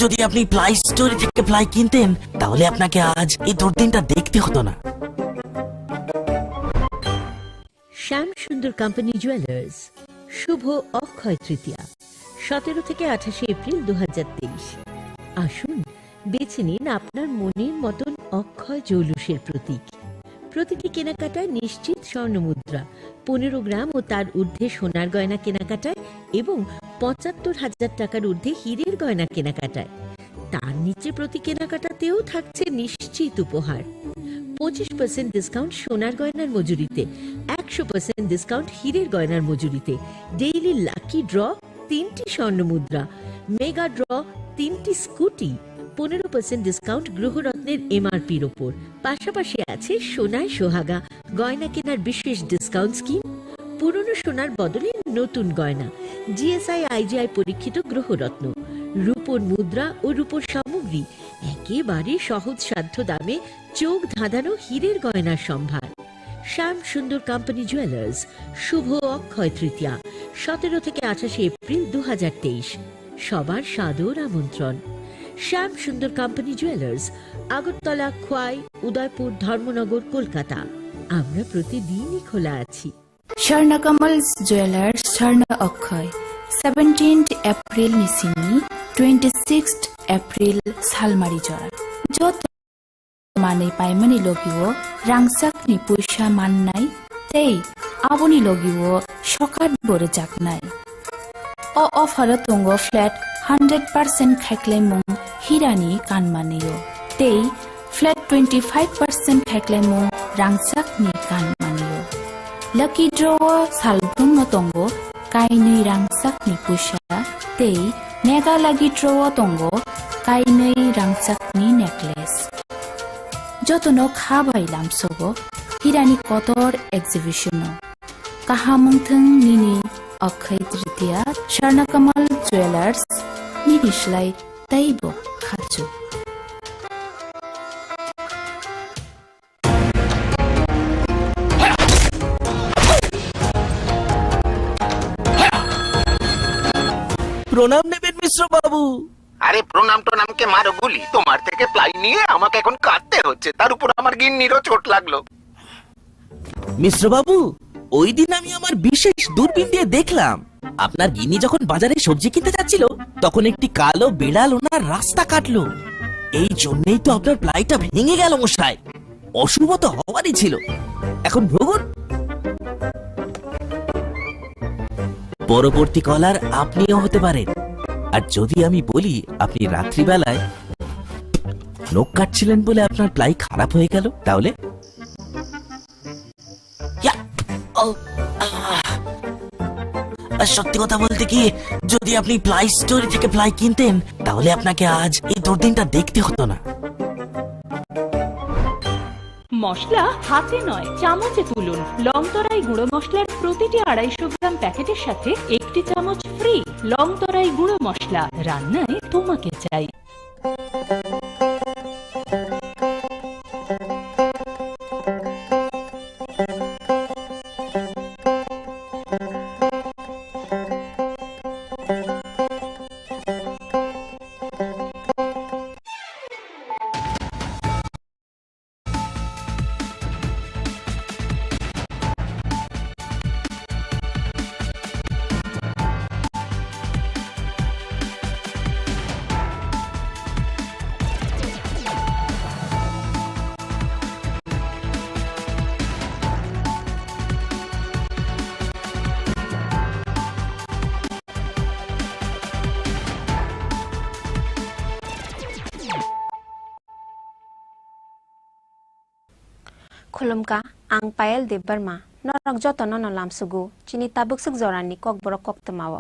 যদি আপনি প্লাই স্টোরি থেকে প্লাই কিনতেন তাহলে আপনাকে আজ এই দুর্দিনটা দেখতে হতো না।
শ্যাম সুন্দর কোম্পানি জুয়েলার্স, শুভ অক্ষয় তৃতীয়া 17 থেকে 28 এপ্রিল 2023। আসুন বেছে নিন আপনার মনের মতন অক্ষয় জৌলুসের প্রতীক। প্রতিটি কেনাকাটায় নিশ্চিত স্বর্ণ মুদ্রা, 15 গ্রাম ও তার ঊর্ধ্বে সোনার গয়না কেনাকাটায় এবং 75,000 টাকার ঊর্ধ্বে হীরের গয়না কেনাকাটায়। তার নিচে প্রতি কেনাকাটাতেও থাকছে নিশ্চিত উপহার। 25% ডিসকাউন্ট সোনার গয়নার মজুরিতে, 100% ডিসকাউন্ট হীরের গয়নার মজুরিতে, ডেইলি লাকি ড্র 3টি স্বর্ণ মুদ্রা, মেগা ড্র 3টি স্কুটি, 15% ডিসকাউন্ট গ্রহরত্নের এমআরপির ওপর। পাশাপাশি আছে সোনায় সোহাগা গয়না কেনার বিশেষ ডিসকাউন্ট স্কিম। পুরনো সোনার বদলে নতুন গয়না, জিএসআই আইজিআই পরীক্ষিত গ্রহরত্ন, রূপোর মুদ্রা ও রূপোর সামগ্রী, একেবারে সহজসাধ্য দামে চোখ ধাঁধানো হীরের গয়নার সম্ভার। শ্যাম সুন্দর কোম্পানি জুয়েলার্স, শুভ অক্ষয় তৃতীয়া 17 থেকে 28 এপ্রিল 2023। সবার সাদর আমন্ত্রণ। Shyam Sundar company jewellers, Agartala, Khowai, Udaipur, Dharmanagar, Kolkata. আমরা প্রতিদিনই খোলা আছি।
স্বর্ণ কমল জুয়েলার্স, স্বর্ণ অক্ষয়
17th April ni sini 26th April salmari jora jot manai paimani logiwo rangsak ni puisa mannai tei aboni logiwo sokat bore jaknai o offer tongo flat 100% khaiklaimung hirani kanmaneyo tei flat 25% khaiklaimung rangsak ni kanmaneyo lucky draw salbrum no tongo kainui rangsak ni puisa tei mega lucky draw tongo kainui rangsak ni necklace jotono khabai lamsogo hirani kotor exhibition kahamungthung nini Akshaya Tritiya Swarnakamal jewellers निनिसलाई तैबो खाचु
প্রণাম নেবেন মিশ্র বাবু।
আরে প্রণাম টোনামকে মারো গুলি, তোমার থেকে প্লাই নিয়ে আমাকে এখন কাটতে হচ্ছে, তার উপর আমার গিন্নিরও চোট লাগলো।
মিশ্র বাবু, ওই দিন আমি আমার বিশেষ দূরবীন দিয়ে দেখলাম আপনার গিন্নি যখন বাজারে সবজি কিনতে যাচ্ছিল তখন একটি কালো বিড়াল ওনার রাস্তা কাটলো। এই জন্যই তো আপনার প্লাইটা ভেঙে গেল মশাই। অশুভ তো হওয়ারই ছিল। এখন ভোগুন। পরবর্তী কলার আপনিও হতে পারেন। আর যদি আমি বলি আপনি রাত্রিবেলায় নখ কাটছিলেন বলে আপনার প্লাই খারাপ হয়ে গেল, তাহলে সত্যি কথা বলতে কি, যদি আপনি প্লাই স্টোরি থেকে প্লাই কিনতেন তাহলে আপনাকে আজ এই দুর্দিনটা দেখতে হতো না।
মশলা হাতে নয় চামচে তুলুন। লংতরাই গুঁড়ো মশলার প্রতিটি 250 গ্রাম প্যাকেটের সাথে 1টি চামচ ফ্রি। লংতরাই গুঁড়ো মশলা, রান্নায় তোমাকে চাই।
खुलुमका आं पायल देव बर्मा नरक जतन न लामसुगु चिनी ताबुकसुक जरानि कक बरक कक तमाव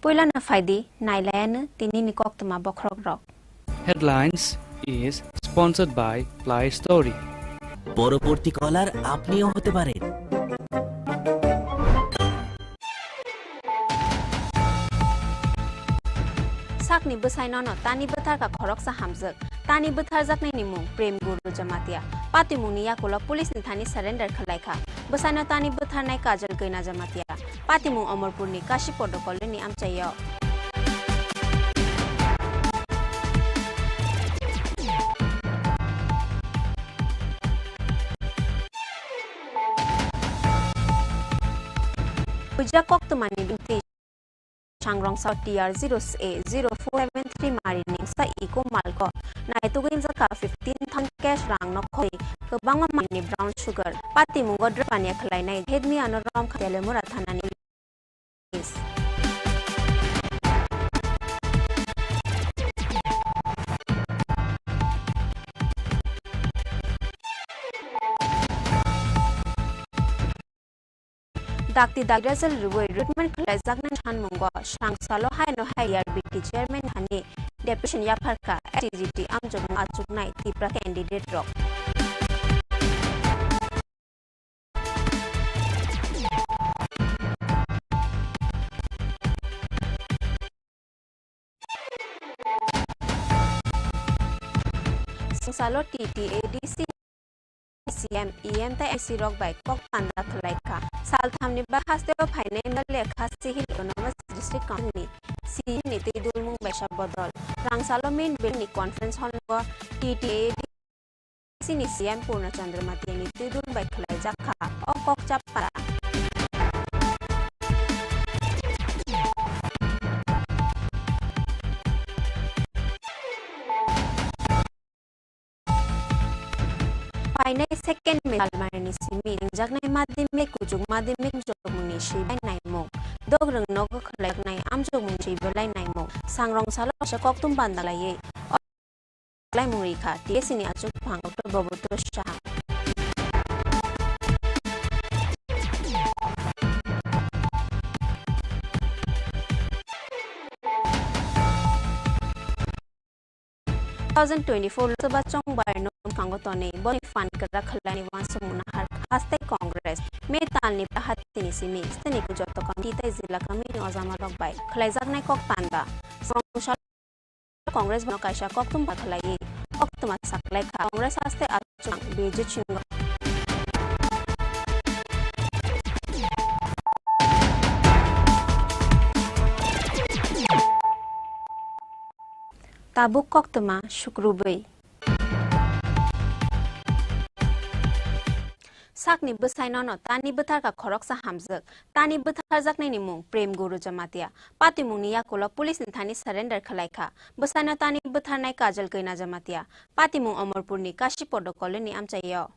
पहिला न फाइदी नाइलायन तिनी नि कक तमा बखरक रक
Headlines is sponsored by Play Story.
পরবর্তী কলার আপনিও হতে পারেন।
साकनि बसायन तानि बथार का खरक सा हामजक तानि बथार जाकनायनि मुं प्रेम गुरु जमातिया पाति मुंनि याकुला पुलिस नि थानि सरेंडर खलायखा बसायन तानि बथारनाय काजल गैना जमातिया पाति मुं अमरपुरनि Kashi प्रोटोकलनि आमचायो Puja Koktumani binti Changrong South TR 0A0473 Marining sa Iko Malko na itugin sa ka 15,000 cash rang no koi kabang mani brown sugar pati mungo drapanya khalai nai hedmi anoram khatele mura thanani Dakti Dagrazal Ruboy Recruitment College Zagnan Chan Mungo Shang Salo Hai no Hai RBT Chairman Hani Deputation Yaparka TGT Amjong Achuknai Tipra Candidate Rock Salo TTADC CM ta AC rock by Kok Panda Khalaika Sal Thamni ba Hasteo Final Lekha Sihil Autonomous District Company CM Niti Dulmung Besha Bodol Rang Salo Main Building Conference Hall TTADC AADC ni CM Purnachandra Matia ni Tidun bai khlai jakha o kokchap para Painai second me almarni simi jaknai madhyamik kujung madhyamik jogmuni shibai naimo dograng nog khlai nai amjog mun shibai naimo sangrong salo shakok tum bandalai lai murikha TSC ni achuk phang Dr. Boboto Shah Sabha chong bar no phangotone boni fan kara khalani wansumuna har haste Congress metal ni hatti ni simi steni ku joto committee tai zila committee ozama rok bai khlai jaknai kok panda songshal Congress bano kaisa kok tum ba khlai kok tuma saklai kha Congress haste achung beje chingo Tabuk koktuma shukrubai Sakni besaino no tani betar ka khorok sa hamjak tani betar jaknai ni mung prem guru jamatia pati mung ni yakola police ni thani surrender khalaikha besaino tani betar nai kajal kaina jamatia pati mung Amarpur ni kashi protocol ni amchayo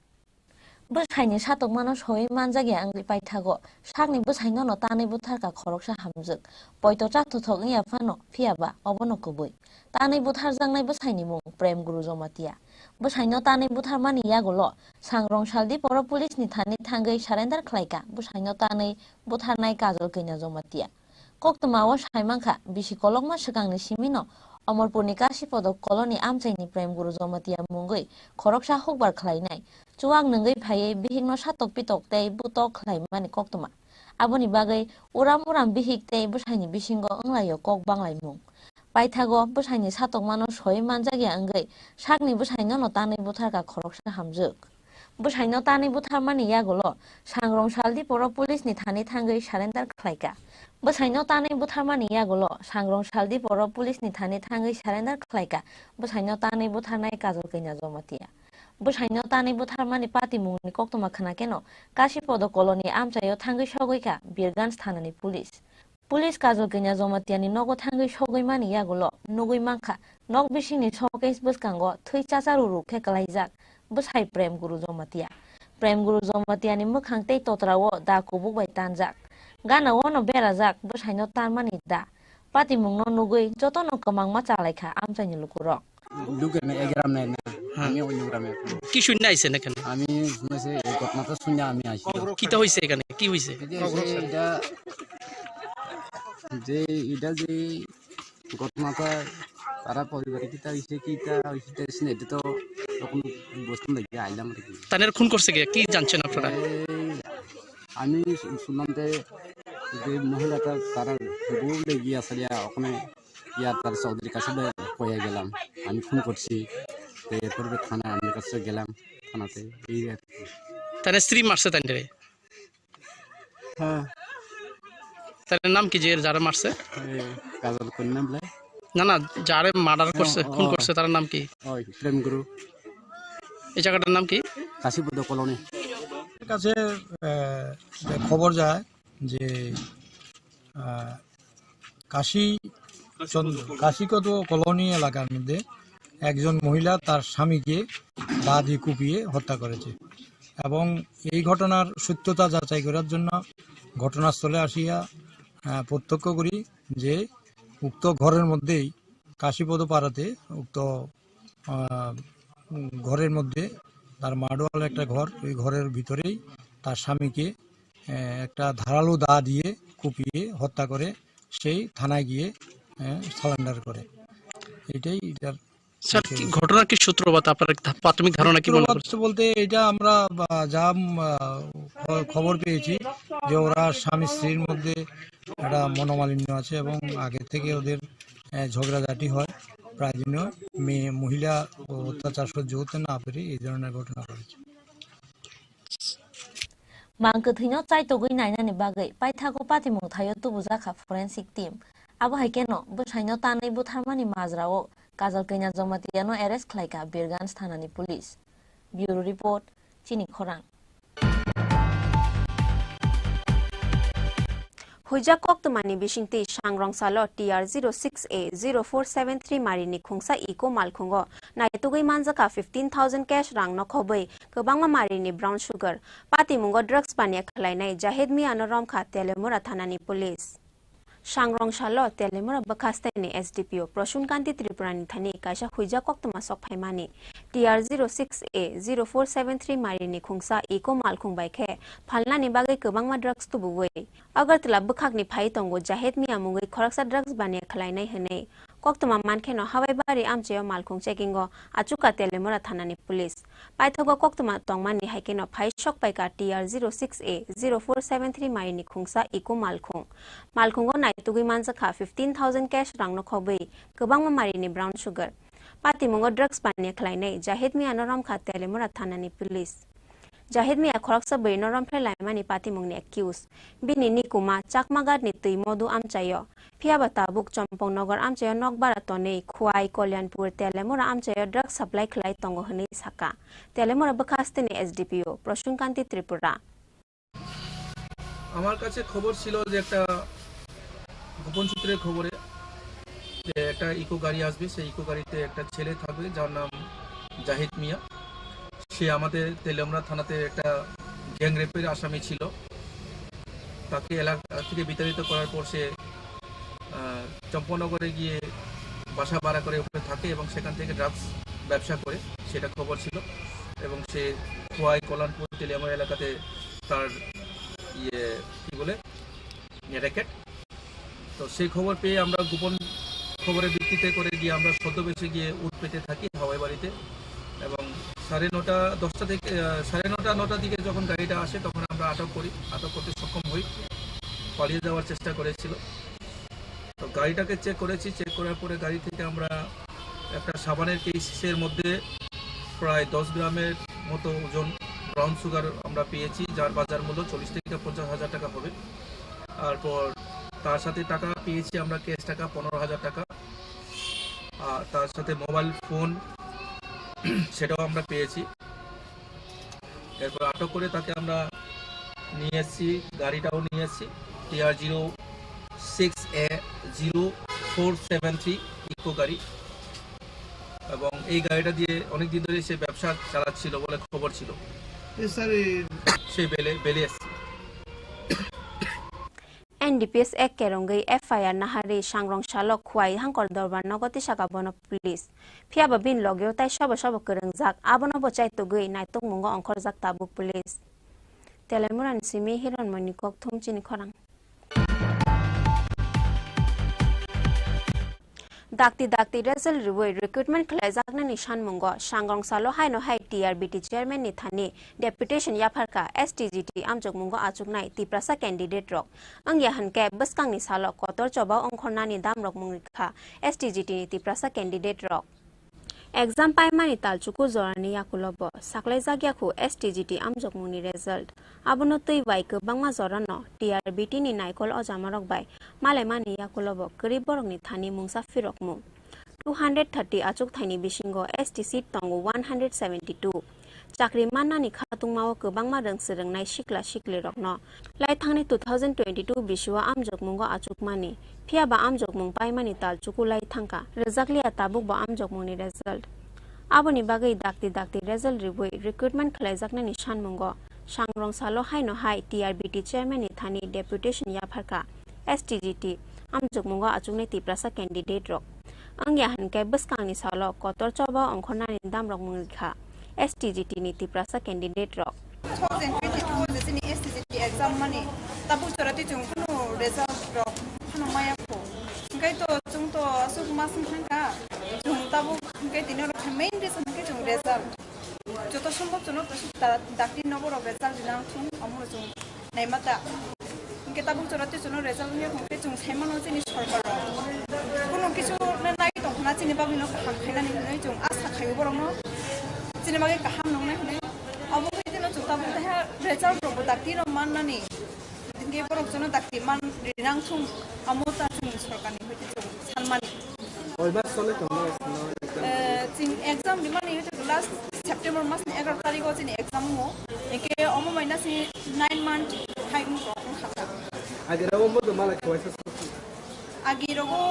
Besaini satok manos hoi manjagi angri paithago sakni besaino no tani betar ka khorok sa hamjak poito chato thok ya phano phiaba obono kubui tani betar jangnai besaini mung prem guru jamatia besaino tani betar mani yagolo sangrong saldi poro police ni thani thangai surrender khlaika besaino tani betar nai kajal kaina jamatia koktuma wa saimangkha bisi kolokma swkangni simino Amarpur ni kashi podok koloni amchaini prem guru jamatia mungoi khoroksa hokbar khlainai chuwang nungai phaiye bihingno satok pitok tei butok khlaimani koktuma aboni bagai uram uram bihik tei besaini bisingo anglayo kok banglai mung paithago besaini satok manos hoi manjagi angai sakni besaino no tanai buthar ka khoroksa hamjuk besaino tanai buthar mani yagolo sangrong saldi poro police ni thani thangai surrender khlaika besaino tanai buthar mani yagolo sangrong saldi poro police ni thani thangai surrender khlaika besaino tanai buthar nai kajal kaina jamatia besaino tanai buthar mani pati mungni koktoma khana keno kashi podo koloni amchayo thangai sogoika birgans thanani police Police kajal kaina jamatia ni nogo thangai sogoi mani yagolo nugui mangkha nog bisingni showcase buskango thui chacharuru khekalaijak besai prem guru jamatia ni mukhang tei totrawo da kubuk bai tanjak gana wono berajak besaino tanmani da pati mungno nugui jotono kamangma chalaikha amchaini lukurok
দুকেনে এগ্রাম নাই না আমি অন্য গ্রামে
কি শূন্য আইছে না কেন
আমি শুনেছি এই ঘটনাটা শুনে আমি আসি
কিটা হইছে এখানে কি হইছে
এটা যে এটা যে ঘটনাটা তারা পরিবারে কিটা হইছে এটা তো তখন বস্তু নাকি আইলাম আর কি
তানের খুন করছে কি জানছেন আপনারা
আমি শুনলাম যে মহিলাটা তারা বউ লেগে আসলে ওখানে তার চৌধুরীর কাছে পয়ে গেলাম আমি ফোন করছি এরপরে থানা আমার কাছে গেলাম থানাতে এই
তার স্ত্রী মারছে তাদের
হ্যাঁ
তার নাম কি যে যারা মারছে
কাজল কন্যা বলে
না না যারা মার্ডার করছে খুন করছে তার নাম কি
ওই প্রেম গুরু
এই জায়গাটার নাম কি
কাশীপুর কলোনি
কাছে খবর যায় যে কাশীকত কলোনি এলাকার মধ্যে একজন মহিলা তার স্বামীকে দা দিয়ে কুপিয়ে হত্যা করেছে এবং এই ঘটনার সত্যতা যাচাই করার জন্য ঘটনাস্থলে আসিয়া প্রত্যক্ষ করি যে উক্ত ঘরের মধ্যেই কাশীপদ পাড়াতে উক্ত ঘরের মধ্যে তার মাডোয়াল একটা ঘর ওই ঘরের ভিতরেই তার স্বামীকে একটা ধারালো দা দিয়ে কুপিয়ে হত্যা করে সেই থানায় গিয়ে সারেন্ডার করে এটাই এটার
স্যার কি ঘটনা কি সূত্রপাত আপনার প্রাথমিক ধারণা কি মনে করছেন
বলতে এটা আমরা যা খবর পেয়েছি যে ওরা স্বামী স্ত্রীর মধ্যে একটা মনোমালিন্য আছে এবং আগে থেকে ওদের ঝগড়াঝাটি হয় প্রায় দিন মহিলা অত্যাচার সহ্য হতে না পেরে এই ধরনের ঘটনা ঘটেছে
Mangkethino chai togoi nainani bagai paithago patimung thayo tubu jaka forensic team abo haikeno besaino tanai butharmani majrao kajal kaina jomatiano arrest khlaika birgans thanani police Bureau Report, Chini Khorang.
Huja Koktumani Bishingti Shangrong Salo TR06A 0473 Marini Khungsa Eco Malkhungo Naitugi Manzaka 15,000 cash rang no khobei Kabanga Marini brown sugar Pati Mungo drugs Pania Kalainai Jahid Mi Anoram Kha Telemura Thanani police Shangrong Salo Telemura Bakastani SDPO Proshun Kanti Tripurani Thani Kaisha Huja Koktuma Sok Phaimani TR06A 0473 Marini Khungsa Eco Malkhung Baikhe Phalna ni bagai kabangma drugs tu buwei Agartala bukhak ni phai tongo Jahid Mi amungai khoraksa drugs bania khalainai hene Koktuma manke no hawai bari amcheo malkhung checkingo achuka Telemura Thanani police Paithogo Koktuma tongmani haike no phai shok paika TR06A 0473 Marini Khungsa Eco Malkhung Malkhungo Naitugi Manzaka 15,000 cash rang no khobei kabangma Marini brown sugar Pati mungo drugs bania khalainai Jahid Mi anoram kha Telemura Thanani police Jahid Mi akhoroksa beinoram phelaimani pati mungni accuse bini nikuma chakmagad ni tui modu amchayo phiabata buk champong nagar amchayo nokbara tone khuai kolyanpur Telemura amchayo drug supply khlai tongo hne saka Telemura bakasteni SDPO Proshunkanti Tripura
আমার কাছে খবর ছিল যে একটা গোপন সূত্রের খবরে যে একটা ইকো গাড়ি আসবে সেই ইকো গাড়িতে একটা ছেলে থাকবে যার নাম জাহিদ মিয়া সে আমাদের তেলেমরা থানাতে একটা গ্যাং রেপের আসামি ছিল তাকে এলাকা থেকে বিতাড়িত করার পর সে চম্পনগরে গিয়ে বাসা ভাড়া করে ওখানে থাকে এবং সেখান থেকে ড্রাগস ব্যবসা করে সেটা খবর ছিল এবং সে খোয়াই কল্যাণপুর তেলেমরা এলাকাতে তার কি বলে র্যাকেট তো সেই খবর পেয়ে আমরা গোপন খবরের ভিত্তিতে করে গিয়ে আমরা ছদ্মবেশে গিয়ে উঠ পেতে থাকি হাওয়াই বাড়িতে এবং 9:30 10টা থেকে 9:30 9টার দিকে যখন গাড়িটা আসে তখন আমরা আটক করতে সক্ষম হই পালিয়ে যাওয়ার চেষ্টা করেছিল তো গাড়িটাকে চেক করেছি চেক করার পরে গাড়ি থেকে আমরা একটা সাবানের কেসের মধ্যে প্রায় 10 গ্রামের মতো ওজন ব্রাউন সুগার আমরা পেয়েছি যার বাজার মূল্য 40 থেকে 50,000 টাকা হবে তারপর তার সাথে টাকা পেয়েছি আমরা ক্যাশ টাকা 15,000 টাকা আর তার সাথে মোবাইল ফোন সেটাও আমরা পেয়েছি এরপর আটক করে তাকে আমরা নিয়ে এসেছি গাড়িটাও নিয়ে এসেছি TR06A 0473 ইকো গাড়ি এবং এই গাড়িটা দিয়ে অনেক দিন ধরে সে ব্যবসা চালাচ্ছিল বলে খবর ছিল সে বেলে এসেছে
NDPS ek kerongai FIR nahari Shangrong Shalok khwai hangkor dorban nogoti saka bono police phiaba bin logyo tai sobo kerengjak abono bochai togui naitok mungo ongkhor jak tabuk police Telemuran simi hiron monikok thum Chini Khorang Dakti result reward recruitment khlajakna nishan mungo Shangrong Salo haino hai TRBT chairman ni thani deputation yapharka STGT amjok mungo achuknai tiprasa candidate rok angya hanke baskang ni salo kotor choba ongkhorna ni dam rok mungkha STGT ni tiprasa candidate rok exam paimani talchuku zorani yakulobo saklai jagyakhu STGT amjok mungni result abono tui bai bangma zorano TRBT ni naikol ojamarok bai malaimani yakulobo garib borok ni thani mungsa firok mu 230 achuk thaini bisingo ST seat tongo 172 chakri manna ni khatungmao bangma rengsirengnai sikli rokno lai thangni 2022 biswa amjok mungo achuk mani phiaba amjok mung paimani talchuku lai thangka rejaklia tabuk ba amjok mungni result aboni bagai dakti result ribui recruitment khlaijakna nishan mungo Shangrong Salo haino hai TRBT chairman ni thani deputation yapharka STGT amjok mungo achukne tiprasa candidate rok angya hanke baskang ni salo kotor choba ongkhona ni dam rok mungkha STGT ni tiprasa candidate rok
2022 desini STGT exam mani tabu chorati chung kuno result rok hano maya ko ngai to chung to asuk masung thangka chung tabu ngai dinor main reason ke chung result joto সম্ভব জন্য ডাক্তি নবর result দিলাম chung amur chung naimata ngai tabu chorati chung result ni hongke chung saimano jini sarkar kuno kichu nai tongna chini babi no khaina ni nai chung asa khayo borong chini bagi kaham nong nai hne abo hidino chung tabu ha result ro dakti no mannani ngai borok chung dakti man rinang chung amota chung sarkar ni hoite chung salmani oibar sole tomo ching exam dimani hoite last September mas 11 तारिख को जिनि exam हो एके अमो महीना से 9 month hymn problem खाता
आगे रहो मत माला question
आगे रहो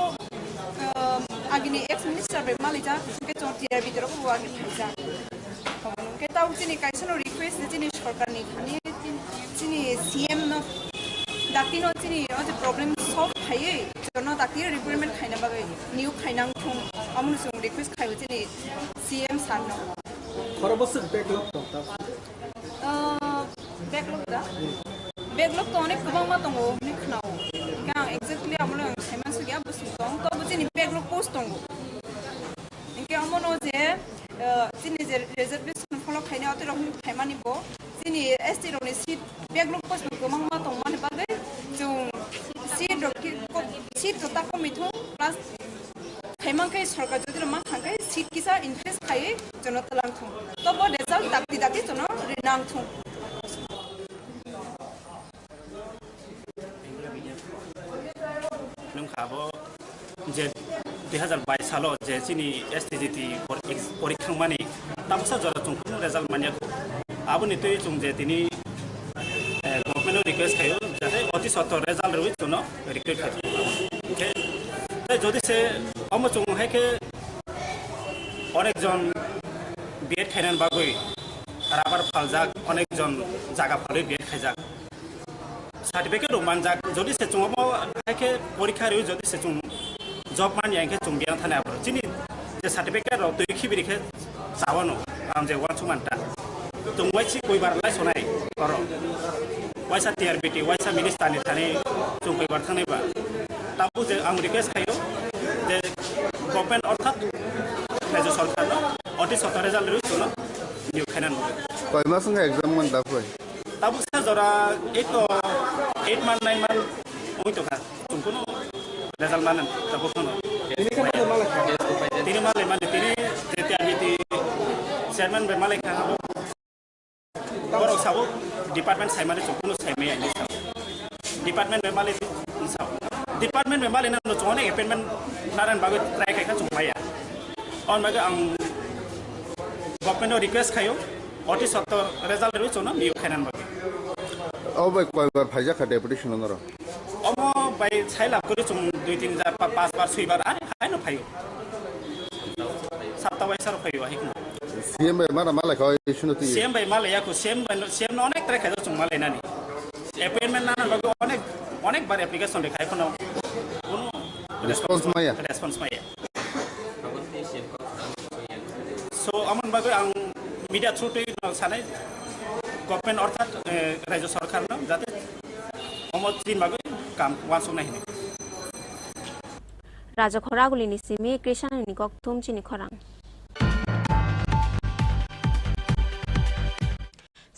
आगे एक्स मिनिस्टर बे मालिजा के चोटिया बिदरो को आगे थाइजा के ताउ जिनि काइसनो रिक्वेस्ट जिनि सरकार नि खानि जिनि सीएम न दाकिनो जिनि अजे प्रॉब्लम सॉल्व थायै जनो दाकि रिक्वायरमेंट खाइना बागै न्यू खाइनां थुं अमुन जों रिक्वेस्ट खायो जिनि सीएम सानो
खरबस बैकलॉग
बैकलॉग तो अनेक गोबां मा दङ नि खनाव गां एक्जेक्टली आमनो साइमान सुगिया बसु दं तो बुजिनि बैकलॉग पोस्ट दङ इनके अमनो जे जिनि जे रिजर्वेशन फलो खाइना अते रखनि खाइमानि बो जिनि एसटी रनि सीट बैकलॉग पोस्ट गोबां मा दं माने बागै जों सीट जता कमिथो प्लस खाइमांखै सरकार जदि मा खांखै सीट किसा इंटरेस्ट खायै जनो तलांथु तो बो रिजल्ट दाकि जनो रिनांथु
नोंखाबो जे 2022 साल जे जोंनि एसटीजीटी परीक्षा माने तामसा जरा जों रिजल्ट मानियाखौ आबो नितै जों जे दिनै गभर्नमेन्ट रिक्वेस्ट खायो जाते अति सत्तर रिजल्ट रवि जों रिक्वेस्ट खायो के যদি সে अम जों हायके अनेक जन बीएड खायनान बागै राबार फालजाक अनेक जन जागा फालै बीएड खायजाक सार्टिफिकेट मानजाक जदि से जों हायके परीक्षा रवि जदि से जों जब मानि आंखे जों बियान थाने आबर जिनि जे सार्टिफिकेट रो दुइ खिबिरिखे जावनो आं जे वान सुमानता जों वाइसि कयबार लाय सनाय कर वाइसा टीआरबीटी वाइसा मिनिस्टारनि थाने जों कयबार थांनायबा ताबु जे आं रिक्वेस्ट खायो जे गभर्नमेन्ट अर्थात राज्य सरकार अति सत्तर रिजल्ट रवि जों निउ खायनान
कय मास एग्जाम मन दाफै
ताबु से जरा 8 मान 9 मान ओइ तो का तुमको रिजल्ट मानन ताबु कोन तिनी माले माने तिनी जेते आबिति चेयरमैन बे माले खा बरो साबो डिपार्टमेंट साइमाने जोकुनो साइमे आनि साब डिपार्टमेंट बे माले साब डिपार्टमेंट बे माले न जोने अपॉइंटमेंट नारायण बागै ट्राई खायखा जोंबाया अन बागै आं गभर्नमेन्ट रिक्वेस्ट खायो अति सत्तर रिजल्ट रवि जों निउ खायनान बागै
औ बाय कयबार फाइजा खा डेपुटेशन नरो
अमो बाय छाइला करे जों 2-3 जार 5 बार 6 बार आरे हायनो फायो सातता बायसार फायो हायखो
सीएम बाय मारा मालाय खा इसुनति
सीएम बाय मालाया को सीएम न अनेक ट्राय खायदो जों मालाय नानि अपॉइंटमेंट नाना बागै अनेक बार एप्लिकेशन देखाय खनो रेस्पॉन्स माया सो अमन बागै आं मीडिया थ्रू तो सानै गभर्नमेंट अर्थात राज्य सरकार न जाते अमो दिन बागै काम वासो नाहिनि
राजा खरागुलिनि सिमी कृष्णनि गक्थुम चिनि खरां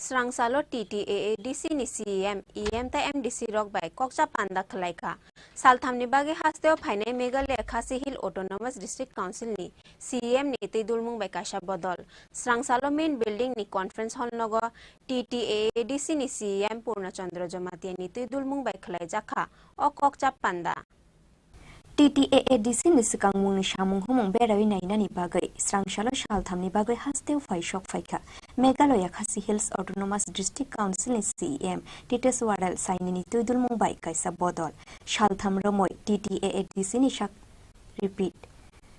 स्रांसालो TTAADC नि CM EM ता MDC रक बाय कक्सा पान्दा खलाइका सालथामनि बागे हास्तेव फाइनाय मेघालय खासी हिल ऑटोनोमस डिस्ट्रिक्ट काउंसिल नि CM नि तेदुलमुं बाय काशा बदल स्रांसालो मेन बिल्डिंग नि कॉन्फ्रेंस हॉल नग TTAADC नि CM पूर्णचंद्र जमातिया नि तेदुलमुं बाय खलाइ जाखा अ कक्सा पान्दा
TTAADC ni sikangmung ni shamung humung berai nainani bagai srangshala shalthamni bagai hastew faishok faika Meghalaya Khasi Hills Autonomous District Council ni CEM Tites Waral sainini tuidulmung bai kaisa bodol shaltham romoi TTAADC ni shak repeat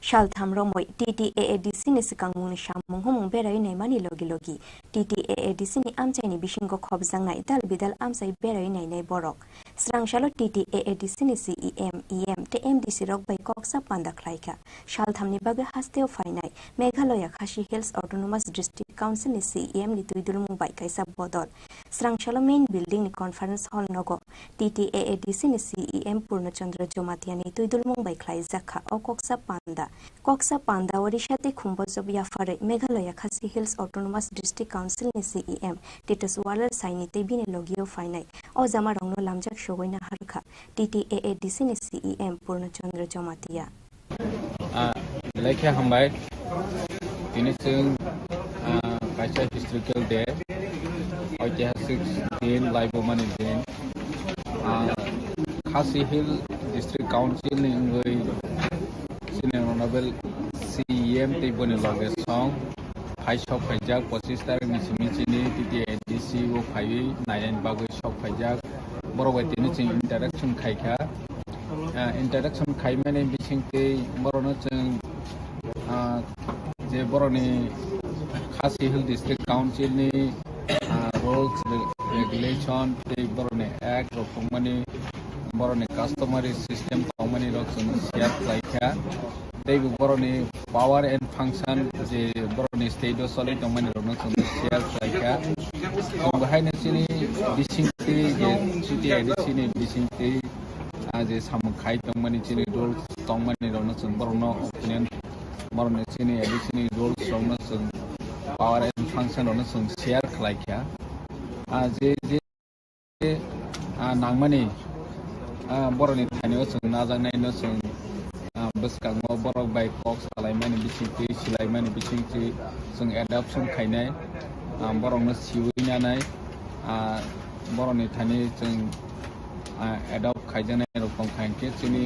Shaltham romoi TTAADC ni sikangmung ni shamung humung berai naimani logi logi TTAADC ni amchaini bishingo khobjangnai dal bidal amchai berai nainai borok Srangshala TTAADC ni CEM EM te MDC rok bai koksa panda khlaika Shalthamni bagai hasteo fainai Meghalaya Khasi Hills Autonomous District Council ni CEM ni tuidulmung bai kaisa bodol Srangshala main building ni conference hall nogo TTAADC ni CEM Purnachandra Jomatia ni tuidulmung bai khlai jakha o koksa panda orishate khumbojob yafare Meghalaya Khasi Hills Autonomous District Council ni CEM Tites Waral saini te bine logio fainai o jama rongno lamjak shogoina harkha TTAADC ni CEM Purnachandra Jomatia
Lekha hambai tinisung kaisa historical day ऐतिहासिक दिन live माने दिन Khasi hill district council नि ngoi sine nobel CEM te bone lage song फाइ शक फाइजाक 25 तारिख नि सिमि चिनि टिटि एडिसि ओ फाइ नायन बागै शक फाइजाक बर' बायदिनो जों इन्टारेक्सन खायखा इन्टारेक्सन खायमाने बिसिंते बर'नो जों जे बर'नि खासि हिल डिस्ट्रिक्ट काउन्सिलनि रुल्स रेगुलेशन ते बर'नि एक्ट रखमानि बर'नि कास्टमारि सिस्टेम खामानि रखम शेयर खायखा ते बर'नि पावर एंड फंक्शन जे बर'नि स्टेट सलि खामानि रखम शेयर खायखा बेहायनो जोंनि बिसिंते जे सिटि एडिसिनि बिसिंते जे सामखाय खामानि जोंनि रुल्स खामानि रखम जों बर'नो ओपिनियन बर'नि जोंनि एडिसिनि रुल्स रखम जों पावर एंड फंक्शन रखम जों शेयर खायखा जे जे नांमानि बर'नि थानायाव जों नाजानायनो जों बसकाङाव बर' बाय कक सालायमानि बिसिंथि सिलायमानि बिसिंथि जों एडाप्शन खायनाय बर'नो सिवैनानै बर'नि थानि जों एडप्ट खायजानाय रखम खायनखे जोंनि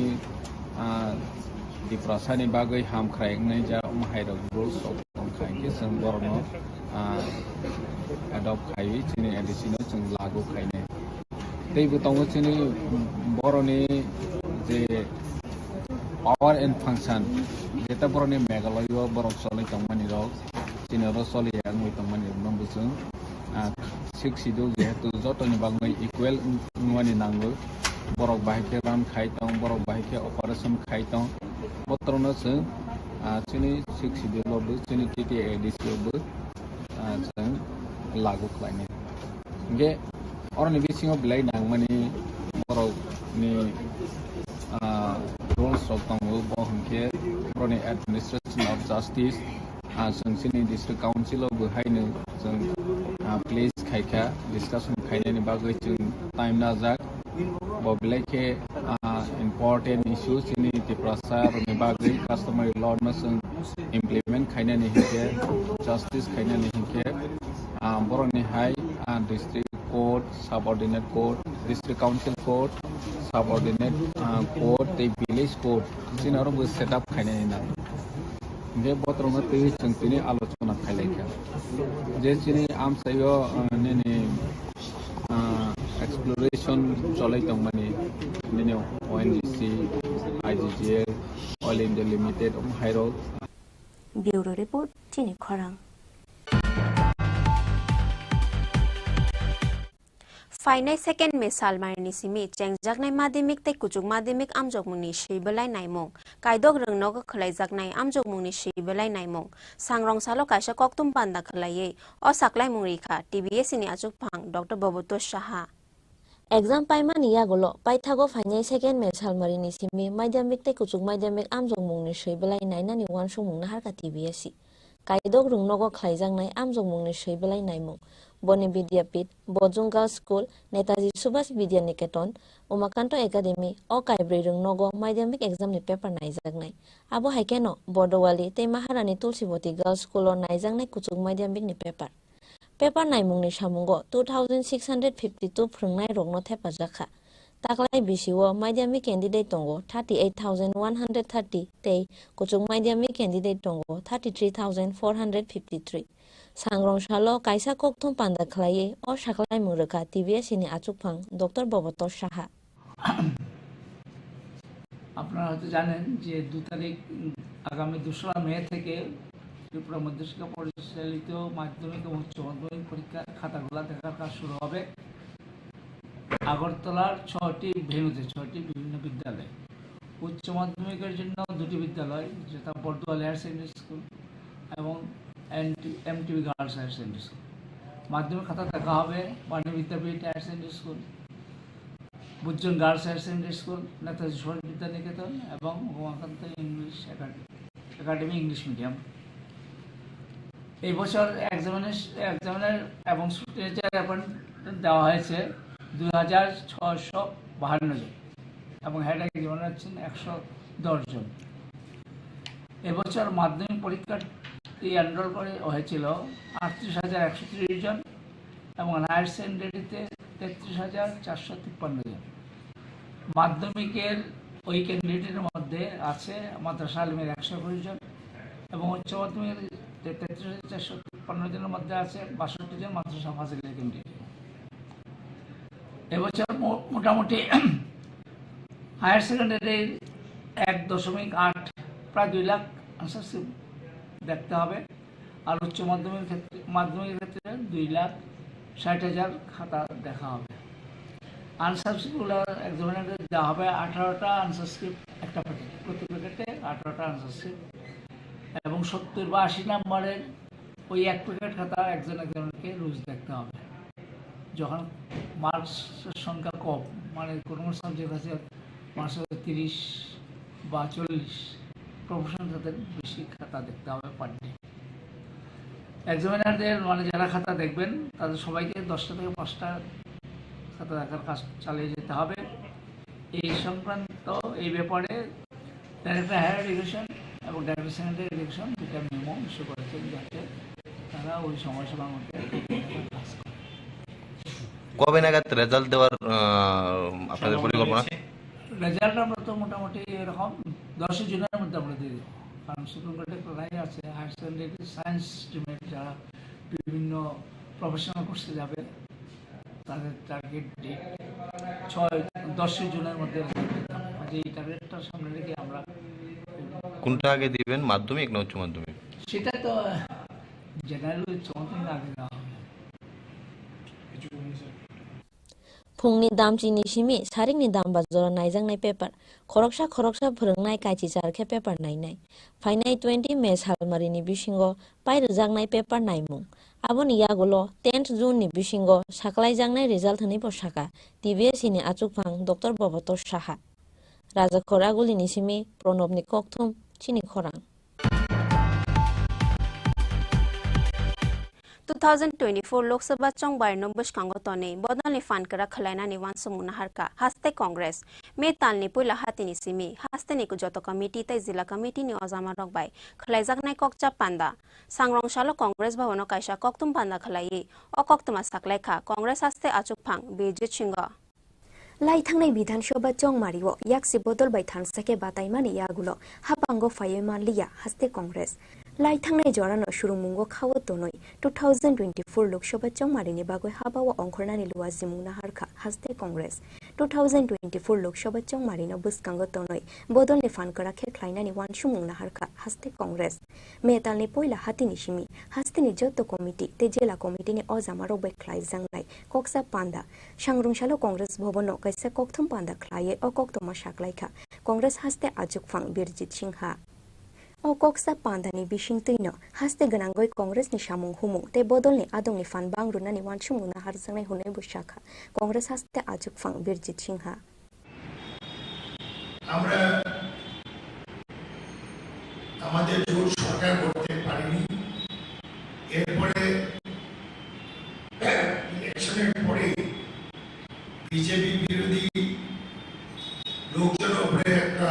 दिप्रासानि बागै हामख्रायनाय जा माहायरक रुल्स रखम खायनखे जों बर'नो एडप्ट खायै जोंनि एडिसिनाव जों लागु खायनाय दैबो दङ जोंनि बर'नि जे पावर एंड फंक्शन जेता बर'नि मेघालय बर' सलि दंमानि रक जोंनियाव सलिया आंनि दंमानि नंगौ जों 6 शिड्यूल जेहेतु जतनि बागै इक्वेल नुवानि नांगौ बर' बाहायखे रान खाय दं बर' बाहायखे ऑपरेशन खाय दं बत्रनो जों जोंनि 6 शिड्यूलावबो जोंनि टिटि एडिसियावबो जों लागु खालायनाय बे अरनि बिसिङाव बिलाइ नांमानि बर'नि रुल्स अफ दङ बहनखे बर'नि एडमिनिस्ट्रेशन अफ जस्टिस जों जोंनि डिस्ट्रिक्ट काउन्सिलाव बेहायनो जों प्लेस खायखा डिस्कासन खायनायनि बागै जों टाइम नाजाक बिलाइखे इम्पर्टेन्ट इश्यू जोंनि डिप्रासारनि बागै कास्टमारि ल'नो जों इमप्लिमेन्ट खायनायनि हिंखे जस्टिस खायनायनि हिंखे बर'नि high district court subordinate court district council court subordinate court ते विलेज कोर्ट जोंनावबो सेटअप खायनायनि नाम बे बत्रनो ते जों तिनि आलोचना खायलायखा जे जोंनि आमसायो नेनि एक्सप्लोरेशन चलै दंमानि नेनि ONGC IGGL Oil India Limited हाइरो
ब्यूरो रिपोर्ट चिनी खरां फाइनाय सेकेंड मे सालमारिनि सिमि चेंगजाकनाय माध्यमिक ते कुजुग माध्यमिक आमजगमुंनि सैबोलाय नायमं कायदक रोंनोग खलायजाकनाय आमजगमुंनि सैबोलाय नायमं सांरंसालो कायसा कक्तुम पान्दा खलायै अ साकलाय मुंरिखा टीबीएस नि आजुकफां डॉक्टर बबतो साहा
एग्जाम पाइमानि यागोलो पाइथागो फाइनाय सेकेंड मे सालमारिनि सिमि माध्यमिक ते कुजुग माध्यमिक आमजगमुंनि सैबोलाय नायनानि वानसुमुंना हारका टीबीएस कायदक रोंनोग खलायजाकनाय आमजगमुंनि सैबोलाय नायमं बनि विद्यापीठ बजुं girls school Netaji Subhash Vidya Niketan Umakant academy अ कायब्रै रोंनोग माध्यमिक एग्जाम नि पेपर नायजाकनाय आबो हाइकेनो बडवाली ते महारानी तुलसीवती गर्ल्स स्कूल नायजाकनाय कुचुग माध्यमिक नि पेपर नायमुंनि सामुंगो 2652 फोरोंनाय रगनो थेपाजाखा ताकलाय बिसिओ माध्यमिक कैंडिडेट दंगो 38130 ते कुचुग माध्यमिक कैंडिडेट दंगो 33453 सांग्रंसालो कायसा कक्तुम पान्दा खलायै अ साकलाय मुरखा टीबीएस नि आचुकफां डॉक्टर बबतो साहा
আপনারা হয়তো জানেন যে 2 তারিখ আগামী 2রা মে থেকে ত্রিপুরা মধ্যশিক্ষা পরিচালিত মাধ্যমিক এবং উচ্চ মাধ্যমিক পরীক্ষার খাতাগুলো দেখার কাজ শুরু হবে আগরতলার 6টি ভেন্যুতে 6টি বিভিন্ন বিদ্যালয় উচ্চ মাধ্যমিকের জন্য 2টি বিদ্যালয় যেটা বর্দোয়ালি হায়ার সেকেন্ডারি স্কুল এবং MTB girls higher secondary school মাধ্যমিক খাতা দেখা হবে Bani Vidyapith higher secondary school বুজ্জন girls higher secondary school Netaji Subhash Vidya Niketan এবং Umakanta English academy English medium এই বছর এক্সামিনার এবং স্টুডেন্টের অ্যাপয়েন্টমেন্ট দেওয়া হয়েছে 2652 জন এবং হেড এক্সামিনার আছেন 110 জন এবছর মাধ্যমিক পরীক্ষার্থী এনরোল করে হয়েছিল 38130 জন এবং হায়ার সেকেন্ডারিতে 33453 জন মাধ্যমিকের ওই ক্যান্ডিডেটের মধ্যে আছে মাদ্রাসা আলিমের 120 জন এবং উচ্চ মাধ্যমিকের 33,453 জনের মধ্যে আছে 62 জন মাদ্রাসা ফাজিলা ক্যান্ডিডেট। এবছর মোটামুটি হায়ার সেকেন্ডারির 1.8 প্রায় 2 লাখ আনসারশিপ দেখতে হবে। আর উচ্চ মাধ্যমিকের ক্ষেত্রে 2,60,000 খাতা দেখা হবে। আনসারশিপগুলো এক্সামিনারদের দেওয়া হবে 18টা আনসারশিপ একটা প্যাকেটে, প্রতি প্যাকেটে 18টা আনসারশিপ এবং 70 বা 80 নম্বরের ওই এক প্যাকেট খাতা একজনকে রোজ দেখতে হবে। যখন মার্কসের সংখ্যা কম, মানে কোনো সাবজেক্ট আছে মার্কস 30 বা 40, প্রফেশনাল তাদের বেশি খাতা দেখতে হবে পার ডে। এক্সামিনারদের মানে যারা খাতা দেখবেন তাদের সবাইকে 10টা থেকে 5টা খাতা দেখার কাজ চালিয়ে যেতে হবে। এই সংক্রান্ত এই ব্যাপারে ডাইরেক্টর হায়ার এডুকেশন এবং ডাইরেক্টর সেকেন্ডারি এডুকেশন দুটা মেমো ইস্যু করেছেন, যাতে তারা ওই সময়সীমার মধ্যে কাজ করে।
কবে নাগাদ রেজাল্ট দেওয়ার আপনাদের পরিকল্পনা?
রেজাল্ট আমরা তো মোটামুটি এরকম 10 জুনের মধ্যে আমরা দিয়ে দেবো, কারণ সুপ্রিম কোর্টের কথাই আছে হায়ার সেকেন্ডারি সায়েন্স স্ট্রিমের যারা বিভিন্ন প্রফেশনাল কোর্সে যাবে তাদের টার্গেট ডেট 10 জুনের মধ্যে। এই টার্গেটটা সামনে রেখে আমরা
কোনটা আগে দিবেন, মাধ্যমিক না উচ্চ মাধ্যমিক?
সেটা তো জেনারেল উচ্চ মাধ্যমিক আগে দেওয়া হবে।
फुंनि दामचिनि सिमि सारिंनि दाम बाजार नायजांनाय पेपार खरकसा फोरोंनाय कायथि जारखे पेपार नायनाय फाइनाय 20 मे सालमारिनि बिसिंग पायरजांनाय पेपार नायमुं आबोनि यागुलो 10 जुननि बिसिंग साख्लायजांनाय रिजाल्ट होनै बसाखा टिबिएसनि आचुकफां डक्टर बबतर साहा राजा खरागुलिनि सिमि प्रणबनि ककथुम चिनि खरां।
2024 लोकसभा चंबार नंबस कांगोतने बदलनि फानकरा खलायनानि वानसमुना हारका हास्ते कांग्रेस मे तालनि पुला हातिनि सिमि हास्तेनि कुजत कमिटी तै जिल्ला कमिटीनि अजामा रकबाय खलायजाकनाय ककचा पान्दा सांग्रंशालो कांग्रेस भवन कायसा ककतुम पान्दा खलायै अ ककतुमा साकलायखा कांग्रेस हास्ते आचुकफां बिरजित सिंह
लाइथांनाय विधानसभा चंमारिओ याक्सि बदल बाय थानसाके बातायमानि यागुलो हापांगो फायमालिया हास्ते कांग्रेस लाइथांनाय जरानो सुरुमुंगो खावो तोनय 2024 लोकसभा चंमारिनि बागै हाबाओ अंखरनानि लुवाजि मुंना हारखा हास्ते कांग्रेस 2024 लोकसभा चंमारिनो बुसकांगो तोनय बदलनि फानकरा खेख्लायनानि वानसु मुंना हारखा हास्ते कांग्रेस मेतालनि पयला हातिनि सिमि हास्तेनि जत्तो कमिटी ते जिल्ला कमिटीनि अजामारो बेख्लाय जांनाय कक्सा पान्दा सांग्रुंशालो कांग्रेस भवनो कैसा ककथुम पान्दा ख्लाये अ ककथुमा साकलायखा कांग्रेस हास्ते आजुकफां बिरजित सिंहा अ कक्सा पान्दानि बिसिंतैनो हास्ते गोनांगै कांग्रेसनि सामुं हुमुं ते बदलनि आदंनि फान बांरुनानि वानसुमुना हारजांनाय हुनै बुसाखा कांग्रेस हास्ते आजुकफां बिरजित सिंहा।
আমরা আমাদের জোট সরকার করতে পারিনি, এরপরে ইলেকশনের পরে বিজেপি বিরোধী লোকজনের উপরে একটা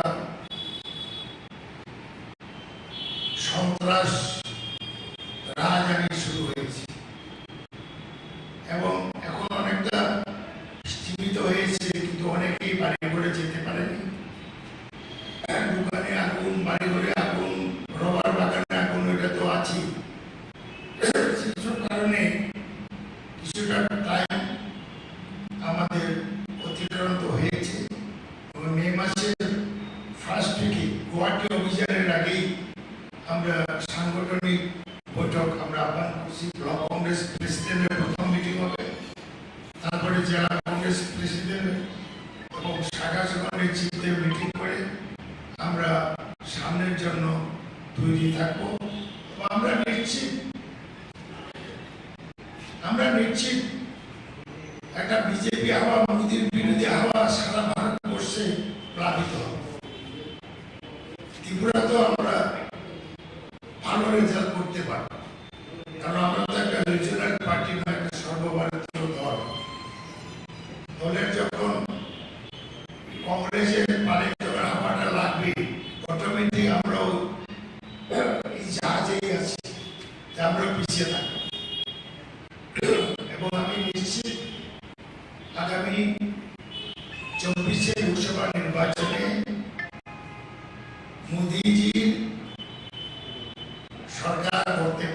সন্ত্রাস রাজনীতি শুরু হয়েছে এবং এখন অনেকটা স্থিমিত হয়েছে, কিন্তু অনেকেই বাড়ি ঘরে যেতে পারেনি। দোকানে আগুন, বাড়ি ঘরে আগুন, রবার বাগানে আগুন, এটা তো আছেই। সেসব কারণে কিছুটা টাইম আমাদের অতিক্রান্ত হয়েছে এবং মে মাসের ফার্স্ট উইকে গুয়াহাটি অভিযানের আগেই আমরা সাংগঠনিক বৈঠক আমরা আহ্বান করছি। ব্লক কংগ্রেস প্রেসিডেন্টের প্রথম মিটিং হবে, তারপরে জেলা কংগ্রেস প্রেসিডেন্ট এবং শাখা সংগঠনের চিফদের মিটিং করে আমরা সামনের জন্য তৈরি থাকবো। আমরা নিশ্চিত একটা বিজেপি হাওয়া, মোদীর বিরোধী হাওয়া সারা ভারতবর্ষে প্লাবিত হবে। ত্রিপুরা তো আমরা ভালো রেজাল্ট করতে পারবো, কারণ আমরা তো একটা রিজনাল পার্টি নয়, একটা সর্বভারতীয় দল। দলের যখন কংগ্রেসের পারে যখন হাওয়াটা লাগবে, অটোমেটিক আমরাও এই জাহাজেই আছি, আমরা পিছিয়ে থাকবো। এবং আমি নিশ্চিত আগামী 24 লোকসভা নির্বাচনে মোদীজির সরকার করতে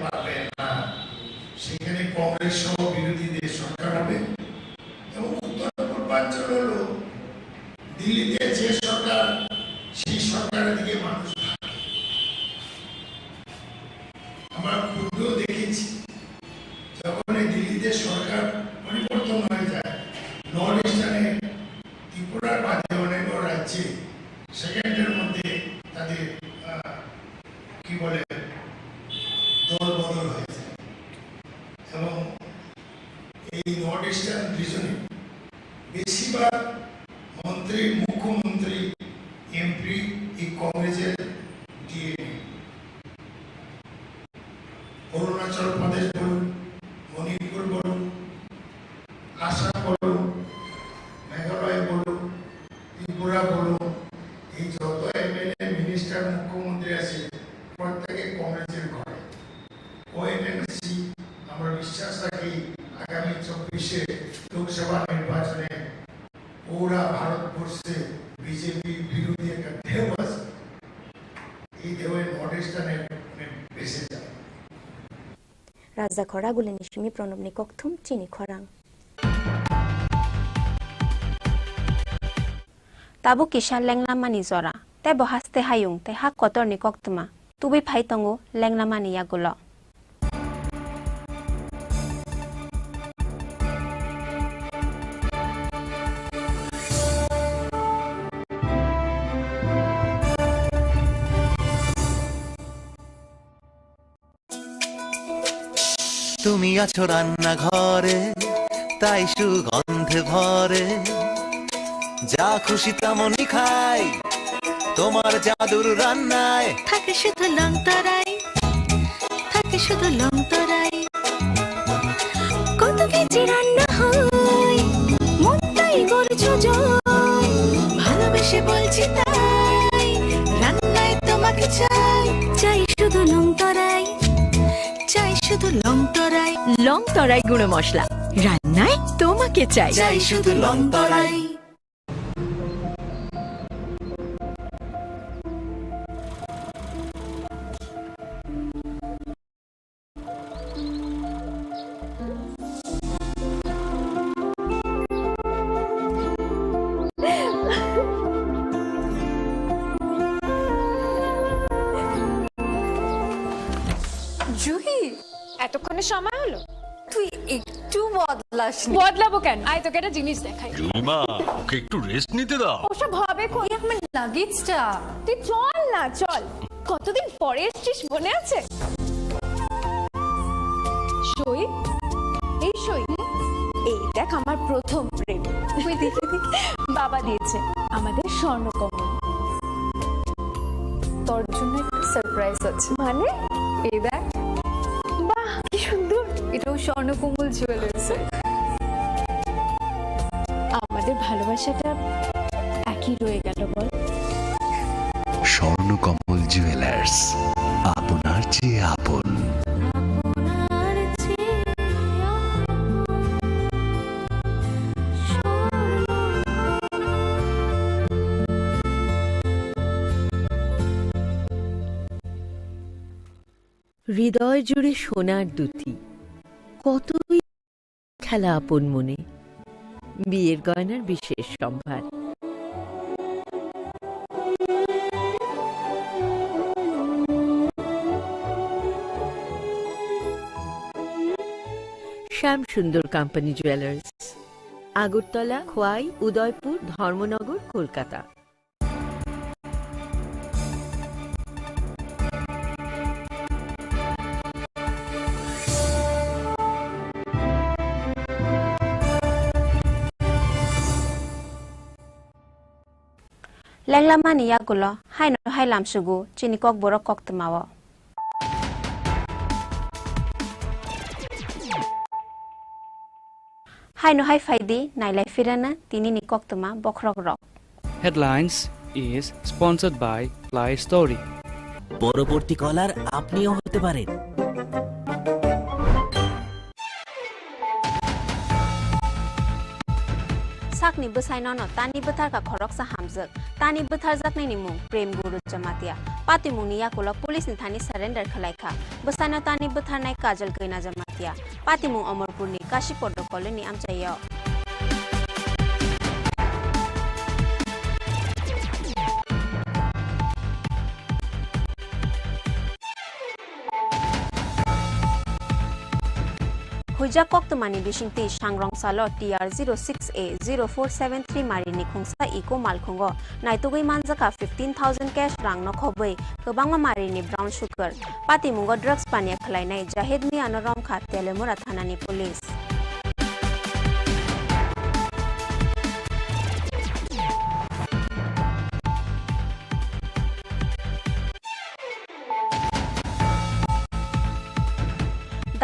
কি বলে দল বদল হয়েছে এবং এই নর্থ ইস্টার্ন রিজনে বেশিরভাগ মন্ত্রী, মুখ্যমন্ত্রী, এমপি এই কংগ্রেসের ডিএনএ। অরুণাচল প্রদেশ বলুন, মণিপুর বলুন, আসাম বলুন, মেঘালয় বলুন, ত্রিপুরা বলুন, এই যত এমএলএ, মিনিস্টার, মুখ্যমন্ত্রী আছে প্রত্যেকে কংগ্রেসের ঘরে। ওএনএমসি আমরা বিশ্বাস রাখি আগামী 24-এ লোকসভা নির্বাচনে পুরা ভারতবর্ষে বিজেপি বিরোধী একটা ঢেউ আছে। এই ঢেউয়ে নর্থ ইস্টার্নে বেসে যায়।
রাজা খরা গুলিনি সিমি প্রণবনি ককথুম চিনি খরাং তাবু কিসা লেংলামানি জরা তে বহাস্তে হায়ুং তে হাক কতরনি ককতমা তুবি ফাই তঙ্গু লেংলামানি ইয়াগুলো
তুমি আছো রান্নাঘরে, তাই সুগন্ধে ভরে, যা খুশি তেমনই খাই তোমার জাদুর রান্নায়।
থাকে শুধু লং তরাই, থাকে শুধু লং তরাই, কত কেজি রান্না হয় মনটাই গড়ছো জয়, ভালোবেসে বলছি তাই রান্নায় তোমাকে চাই, চাই শুধু লং তরাই, চাই শুধু লং তরাই,
লং তরাই গুঁড়ো মশলা রান্নায় তোমাকে চাই,
চাই শুধু লং তরাই।
জুহি, এতক্ষণে সময় হলো? তুই একটু বদলাস। বদলাবো কেন? আয় তোকে একটা জিনিস দেখাই।
জুলিমা, ওকে একটু রেস্ট নিতে দাও।
ওসব হবে কই, আমার লাগেজটা। তুই চল না, চল। কতদিন পরে এসেছিস, মনে আছে? সই, এই সই, এই দেখ আমার প্রথম প্রেম। তুই দেখে বাবা দিয়েছে আমাদের স্বর্ণকমল। তোর জন্য একটা সারপ্রাইজ আছে। মানে এই দেখ, বাহ কি সুন্দর, এটাও স্বর্ণকমল জুয়েলার্স। আমাদের ভালোবাসাটা একই রয়ে গেল বল।
স্বর্ণকমল জুয়েলার্স, আপনার চেয়ে আপন।
হৃদয় জুড়ে সোনার দুটি, কতই খেলা আপন মনে, বিয়ের গয়নার বিশেষ সম্ভার। শ্যাম সুন্দর কোম্পানি জুয়েলার্স, আগরতলা, খোয়াই, উদয়পুর, ধর্মনগর, কলকাতা।
লেংলামানি ইয়াগুলো হাইনো হাইলাম সুগু চিনি কক বড় কক্তমাও হাইনো হাই ফাইদি নাইলাই ফিরানা তিনি নি কক্তমা বখরক rock.
Headlines is sponsored by Fly Story.
পরবর্তী কলার আপনিও হতে পারেন।
sakni bwsai nono tani bwthar ka khorok sa hamjak tani bwthar jaknai ni mung prem guru jamatia pati mungni yakulo police ni thani surrender khalaikha bwsai no tani bwthar nai kajal gaina jamatia pati mung amarpur ni kashi protocol ni amchayo Huja Koktumani Bishinti Shangrong Salo TR06A 0473 Marini Khungsa Iko Malkhungo Naitugui Manzaka 15,000 cash rang no khobei Kobangma Marini brown sugar Pati Mungo drugs pania Klainai Jahid Mi Anorom Kha Telemura Thanani police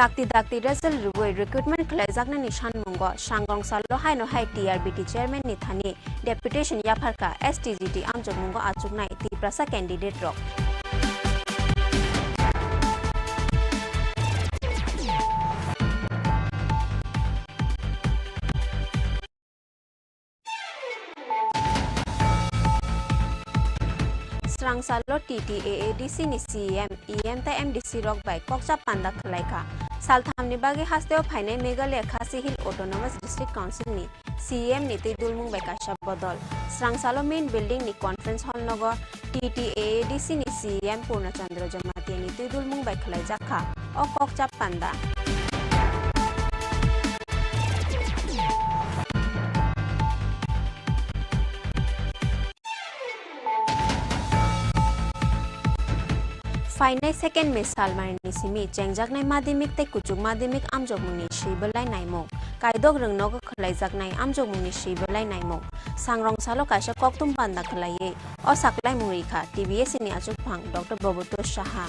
Dakti Russell Rugoi recruitment Klezakna Nishan Mungo Shangrong Salo Hai no Hai TRBT chairman Nithani deputation Yapharka STGT Amjok Mungo Achuknai Ti Prasa candidate rock Strang Salo TTAADC ni CEM EM ta MDC rock by Kokcha Panda Khalaika Salthamni bagi hasteo phainai Meghalaya Khasi Hill Autonomous District Council ni CEM ni tei dulmung by Kasha Bodol Strang Salo main building ni conference hall nogo TTAADC ni CEM Purnachandra Jamati ni tei dulmung by Khalai Jakha o Kokcha Panda Final second Miss Salman Nisimi, Jengjak Nai Madimik Te Kujuk Madimik Amjogmuni Shibelai Naimo, Kaidog Rung Nogo Khalaisak Nai Amjogmuni Shibelai Naimo, Sangrong Salo Kasha Koktum Panda Khalai, O Saklai Murika, TBS ini Achuk Pang, Dr. Boboto Shaha.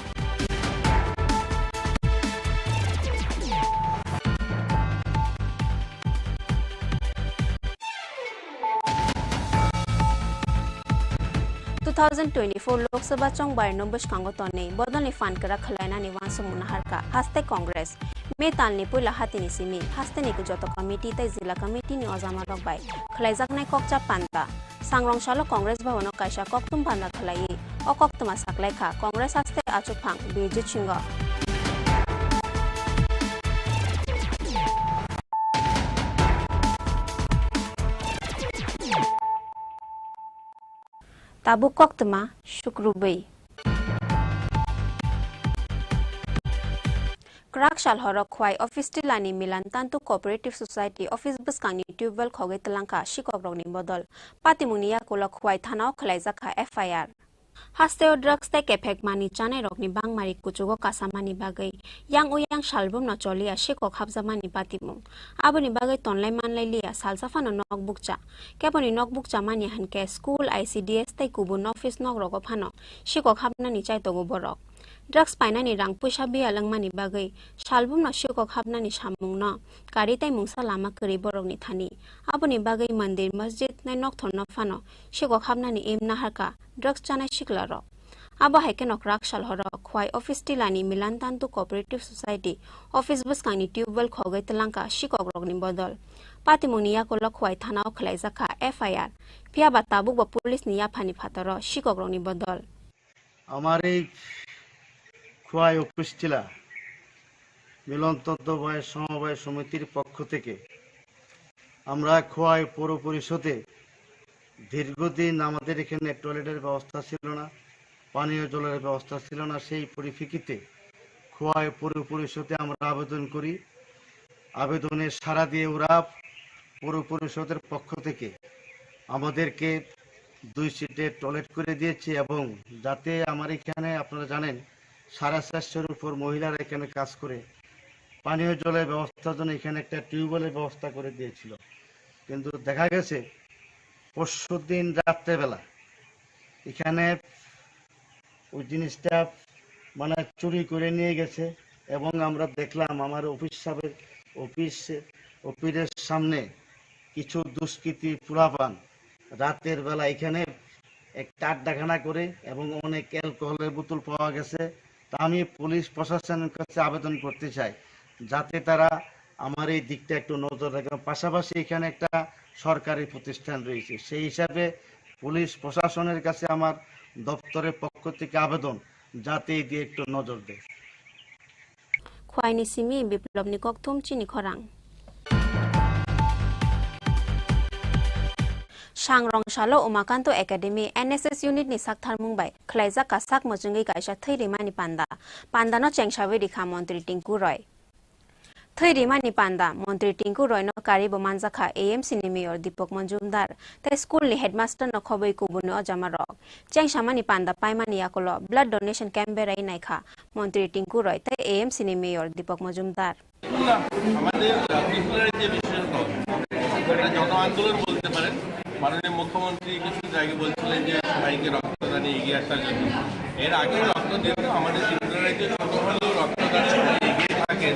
Two 2024 Lok Sabha Chong Bar Nombush Kangotone, Bodoni Fan Kara Khalana Niwan Sumuna Harka, Haste Congress, Metal ni Pula Hatini Simi, Haste Nikujoto Committee, Tai Zilla Committee ni Ozama Rockby, Khalaisak Nai Kokcha Panda, Sangrong Shalo Congress Bavono Kaisha Koktum Panda Khalai, O Koktuma Saklaika, Congress Haste Achupang, Birjit Chingo. Tabu Koktuma, Shukrubai. Krak Shal Horok Kwai Office Tilani Milan Tantu Cooperative Society Office Buskang Tubewell Khoge Talanka Shikogrog ni Bodol Patimunia Kulok Kwai Thanao Khlaizaka FIR Hasteo drugs te kepek mani chane rok ni bang mari kuchugo kasamani bagai yang uyang shalbum no cholia shikok habzamani patimung aboni bagai tonlai manlai lia salsafa no notebook cha keboni notebook cha mani hanke school ICDS te kubun office nok rogo phano shikok habna ni chai togo borok drugs paina ni rang puisa bia langmani bagai shalbum no shikok habna ni samung no kari tai mungsa lama kari borok ni thani aboni bagai mandir masjid nai nok thorno phano shikok habna ni em na harka drugs chana shiklaro abo haike nok rakshal horo khwai office tilani milan tantu cooperative society office buskani tubewell khogai talanka shikok rogni bodol patimunia ko khwai thanao khlai jaka FIR pia batabuk ba police niya phani phataro shikok rogni bodol
amare Khowai office টিলা মিলন তত্ত্বাবধায়ক সমবায় সমিতির পক্ষ থেকে আমরা খোয়াই পৌর পরিষদে দীর্ঘদিন আমাদের এখানে টয়লেটের ব্যবস্থা ছিল না পানীয় জলের ব্যবস্থা ছিল না সেই পরিপ্রেক্ষিতে খোয়াই পৌর পরিষদে আমরা আবেদন করি আবেদনের সাড়া দিয়ে ওরা পৌর পরিষদের পক্ষ থেকে আমাদেরকে 2 সিটে টয়লেট করে দিয়েছে এবং যাতে আমার এখানে আপনারা জানেন 450 উপর মহিলারা এখানে কাজ করে পানীয় জলের ব্যবস্থার জন্য এখানে একটা টিউবওয়েলের ব্যবস্থা করে দিয়েছিল কিন্তু দেখা গেছে পরশুদিন রাত্রেবেলা এখানে ওই জিনিসটা মানে চুরি করে নিয়ে গেছে এবং আমরা দেখলাম আমার অফিসের সামনে কিছু দুষ্কৃতী পোলাপান রাতের বেলা এখানে একটা আড্ডাখানা করে এবং অনেক অ্যালকোহলের বোতল পাওয়া গেছে তা আমি পুলিশ প্রশাসনের কাছে আবেদন করতে চাই যাতে তারা আমার এই দিকটা একটু নজর রাখে পাশাপাশি এখানে একটা সরকারি প্রতিষ্ঠান রয়েছে সেই হিসাবে পুলিশ প্রশাসনের কাছে আমার দপ্তরের পক্ষ থেকে আবেদন যাতে এই দিয়ে একটু নজর দেয়
খোয়াইনি সিমি বিপ্লব নিককথুম চিনি খরাং Shangrong Shalo Umakanto Academy NSS unit ni sakthar mungbai khlaija ka sak mojungi kaisa thairi mani panda no chengshawe dikha montri Tinku Roy थैरिमानि पान्दा मन्त्री टिंकु रयनो कारिबो मानजाखा एएमसी नि मेयर दीपक मजुमदार तै स्कूल नि हेडमास्टर न खबै कुबुनो अजामा रक चेंगसामानि पान्दा पाइमानि याकोलो ब्लड डोनेशन कैंप बेराइ नाइखा मन्त्री टिंकु रय तै एएमसी नि मेयर दीपक मजुमदार
আমাদের ত্রিপুরার যে বিশেষজ্ঞ এটা জন আন্দোলন বলতে পারেন মাননীয় মুখ্যমন্ত্রী কিছুদিন আগে বলছিলেন যে সবাইকে রক্তদানে এগিয়ে আসার জন্য এর আগে রক্ত দিতে আমাদের ত্রিপুরার যে ছোট হলেও রক্তদানে সবাই এগিয়ে থাকেন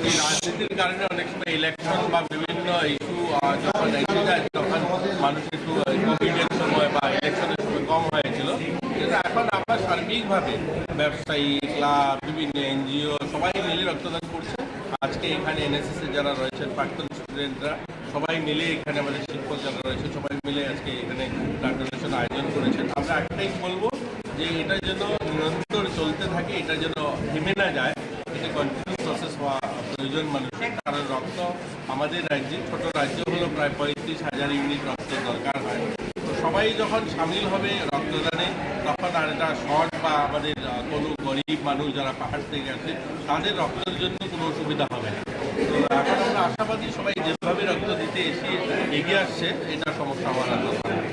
এই রাজনীতির কারণে অনেক সময় ইলেকশন বা বিভিন্ন ইস্যু যখন এসে যায় তখন মানুষ একটু কোভিডের সময় বা ইলেকশনের সময় কম হয়েছিল কিন্তু এখন আমরা সার্বিকভাবে ব্যবসায়ী ক্লাব বিভিন্ন এনজিও সবাই মিলে রক্তদান করছে আজকে এখানে এনএসএস এর যারা রয়েছেন প্রাক্তন স্টুডেন্টরা সবাই মিলে এখানে আমাদের শিক্ষক যারা রয়েছে সবাই মিলে আজকে এখানে ব্লাড ডোনেশন আয়োজন করেছেন আমরা একটাই বলবো যে এটা যেন নিরন্তর চলতে থাকে এটা যেন থেমে না যায় এটা কন্টিনিউ প্রসেস হওয়া প্রয়োজন মানুষের কারণ রক্ত আমাদের রাজ্যে ছোট রাজ্য হলো প্রায় 35,000 ইউনিট রক্ত দরকার হয় তো সবাই যখন সামিল হবে রক্তদানে তখন আর এটা শর্ট বা আমাদের কোনো গরিব মানুষ যারা পাহাড় থেকে আসে তাদের রক্তের জন্য কোনো অসুবিধা হবে না তো এখন আমরা আশাবাদী সবাই যেভাবে রক্ত দিতে এসে এগিয়ে আসছে এটা সমস্যা হওয়ার আর কথা না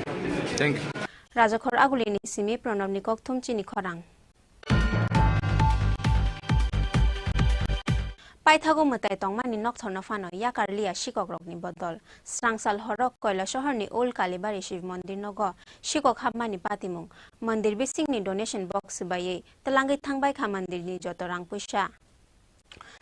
থ্যাংক ইউ
राजाखर आगुलिनि सिमी प्रणबनि कक्थुम चिनी खरां पाइथागो मताय तंगमानि नक्थरनो फानो याकारलिया शिककरकनि बदल स्रांसाल हरक कयला शहरनि ओल्ड कालीबारि शिव मन्दिर नग शिकक हाबमानि पातिमुं मन्दिर बिसिंनि डोनेशन बक्स बायै तलांगै थांबायखा मन्दिरनि जत रां पैसा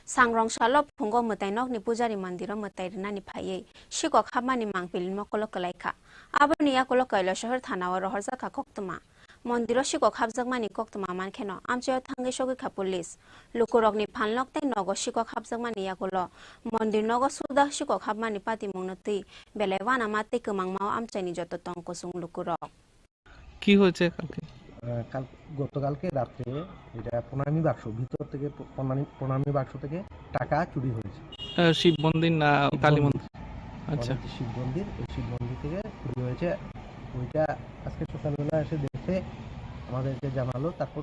सांग्रं साल फुंगो मताय नकनि पुजारी मन्दिर मताय रनानि फायै शिकक हाबमानि मांगपिलिन मकल कलायखा आबनि याकल कयला शहर थानाव रहरजाखा कक्तमा मन्दिर शिकक हाबजाकमानि कक्तमा मानखेनो आमचेयाव थांगै सगैखा पुलिस लुकुरकनि फानलकताय नग शिकक हाबजाकमानि याकल मन्दिर नग सुदा शिकक हाबमानि पातिमुंनो तै बेलाय वाना माते कमांगमाव आमचायनि जत तंकसुं लुकुरक
কি হয়েছে কালকে
গতকালকে রাতে এটা প্রণামী বাক্স ভিতর থেকে প্রণামী বাক্স থেকে টাকা চুরি হয়েছে
শিব মন্দির না কালী মন্দির আচ্ছা
শিব মন্দির এই শিব মন্দির থেকে চুরি হয়েছে ওইটা আজকে সকালবেলা এসে দেখে আমাদেরকে জানালো তারপর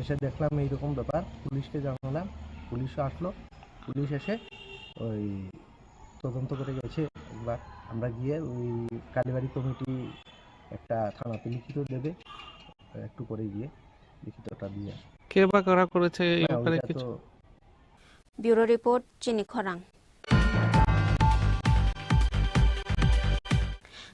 এসে দেখলাম এইরকম ব্যাপার পুলিশকে জানালাম পুলিশও আসলো পুলিশ এসে ওই তদন্ত করে গেছে একবার আমরা গিয়ে ওই কালীবাড়ি কমিটি একটা থানাতে লিখিত দেবে একটু করে গিয়ে লিখিতটা দিয়ে
কে বা কারা করেছে এই ব্যাপারে কিছু
ব্যুরো রিপোর্ট চিনি খরাং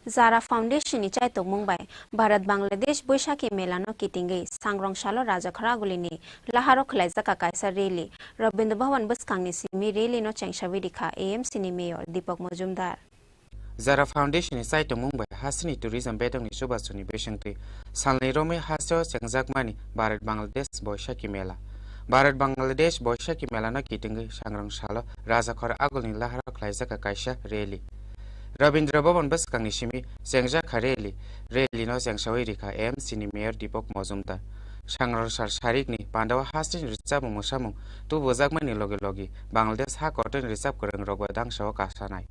जारा फाउंडेशन चाइतोक मुंबाई भारत बांग्लादेश बैसाखी मेलानो किटिंगे सांग्रं सालो राजाखरागुलिनि लाहारो खलाइजाका कायसा रेली रविंद्र भवन बसकांगनि सिमी रेलीनो चेंगसाविदिखा एएमसी नि mayor Dipak Majumdar
Zara foundation चाइतोक मुंबाई हासिनी टूरिज्म बेदंनि सुबासुनि बेसंख्रि सालनि रोमे हासो चेंगजाकमानि भारत बांग्लादेश बैसाखी मेला भारत बांग्लादेश बैसाखी मेलानो किटिंगे सांग्रं सालो राजाखर आगुलिनि लाहारो खलाइजाका कायसा रेली रविंद्र भवन बसकांगनि सिमी जेंजा खारेली रेलीनो जेंसावैरिखा एएमसी नि मेयर दीपक मजुमदार सांग्रंसार सारिकनि पान्डावा हासिन रिजाबुं मोसामुं तु बोजाकमानि लगे लगे बांग्लादेश हा कटन रिजाब गोरों रगवा दांसाव कासानाय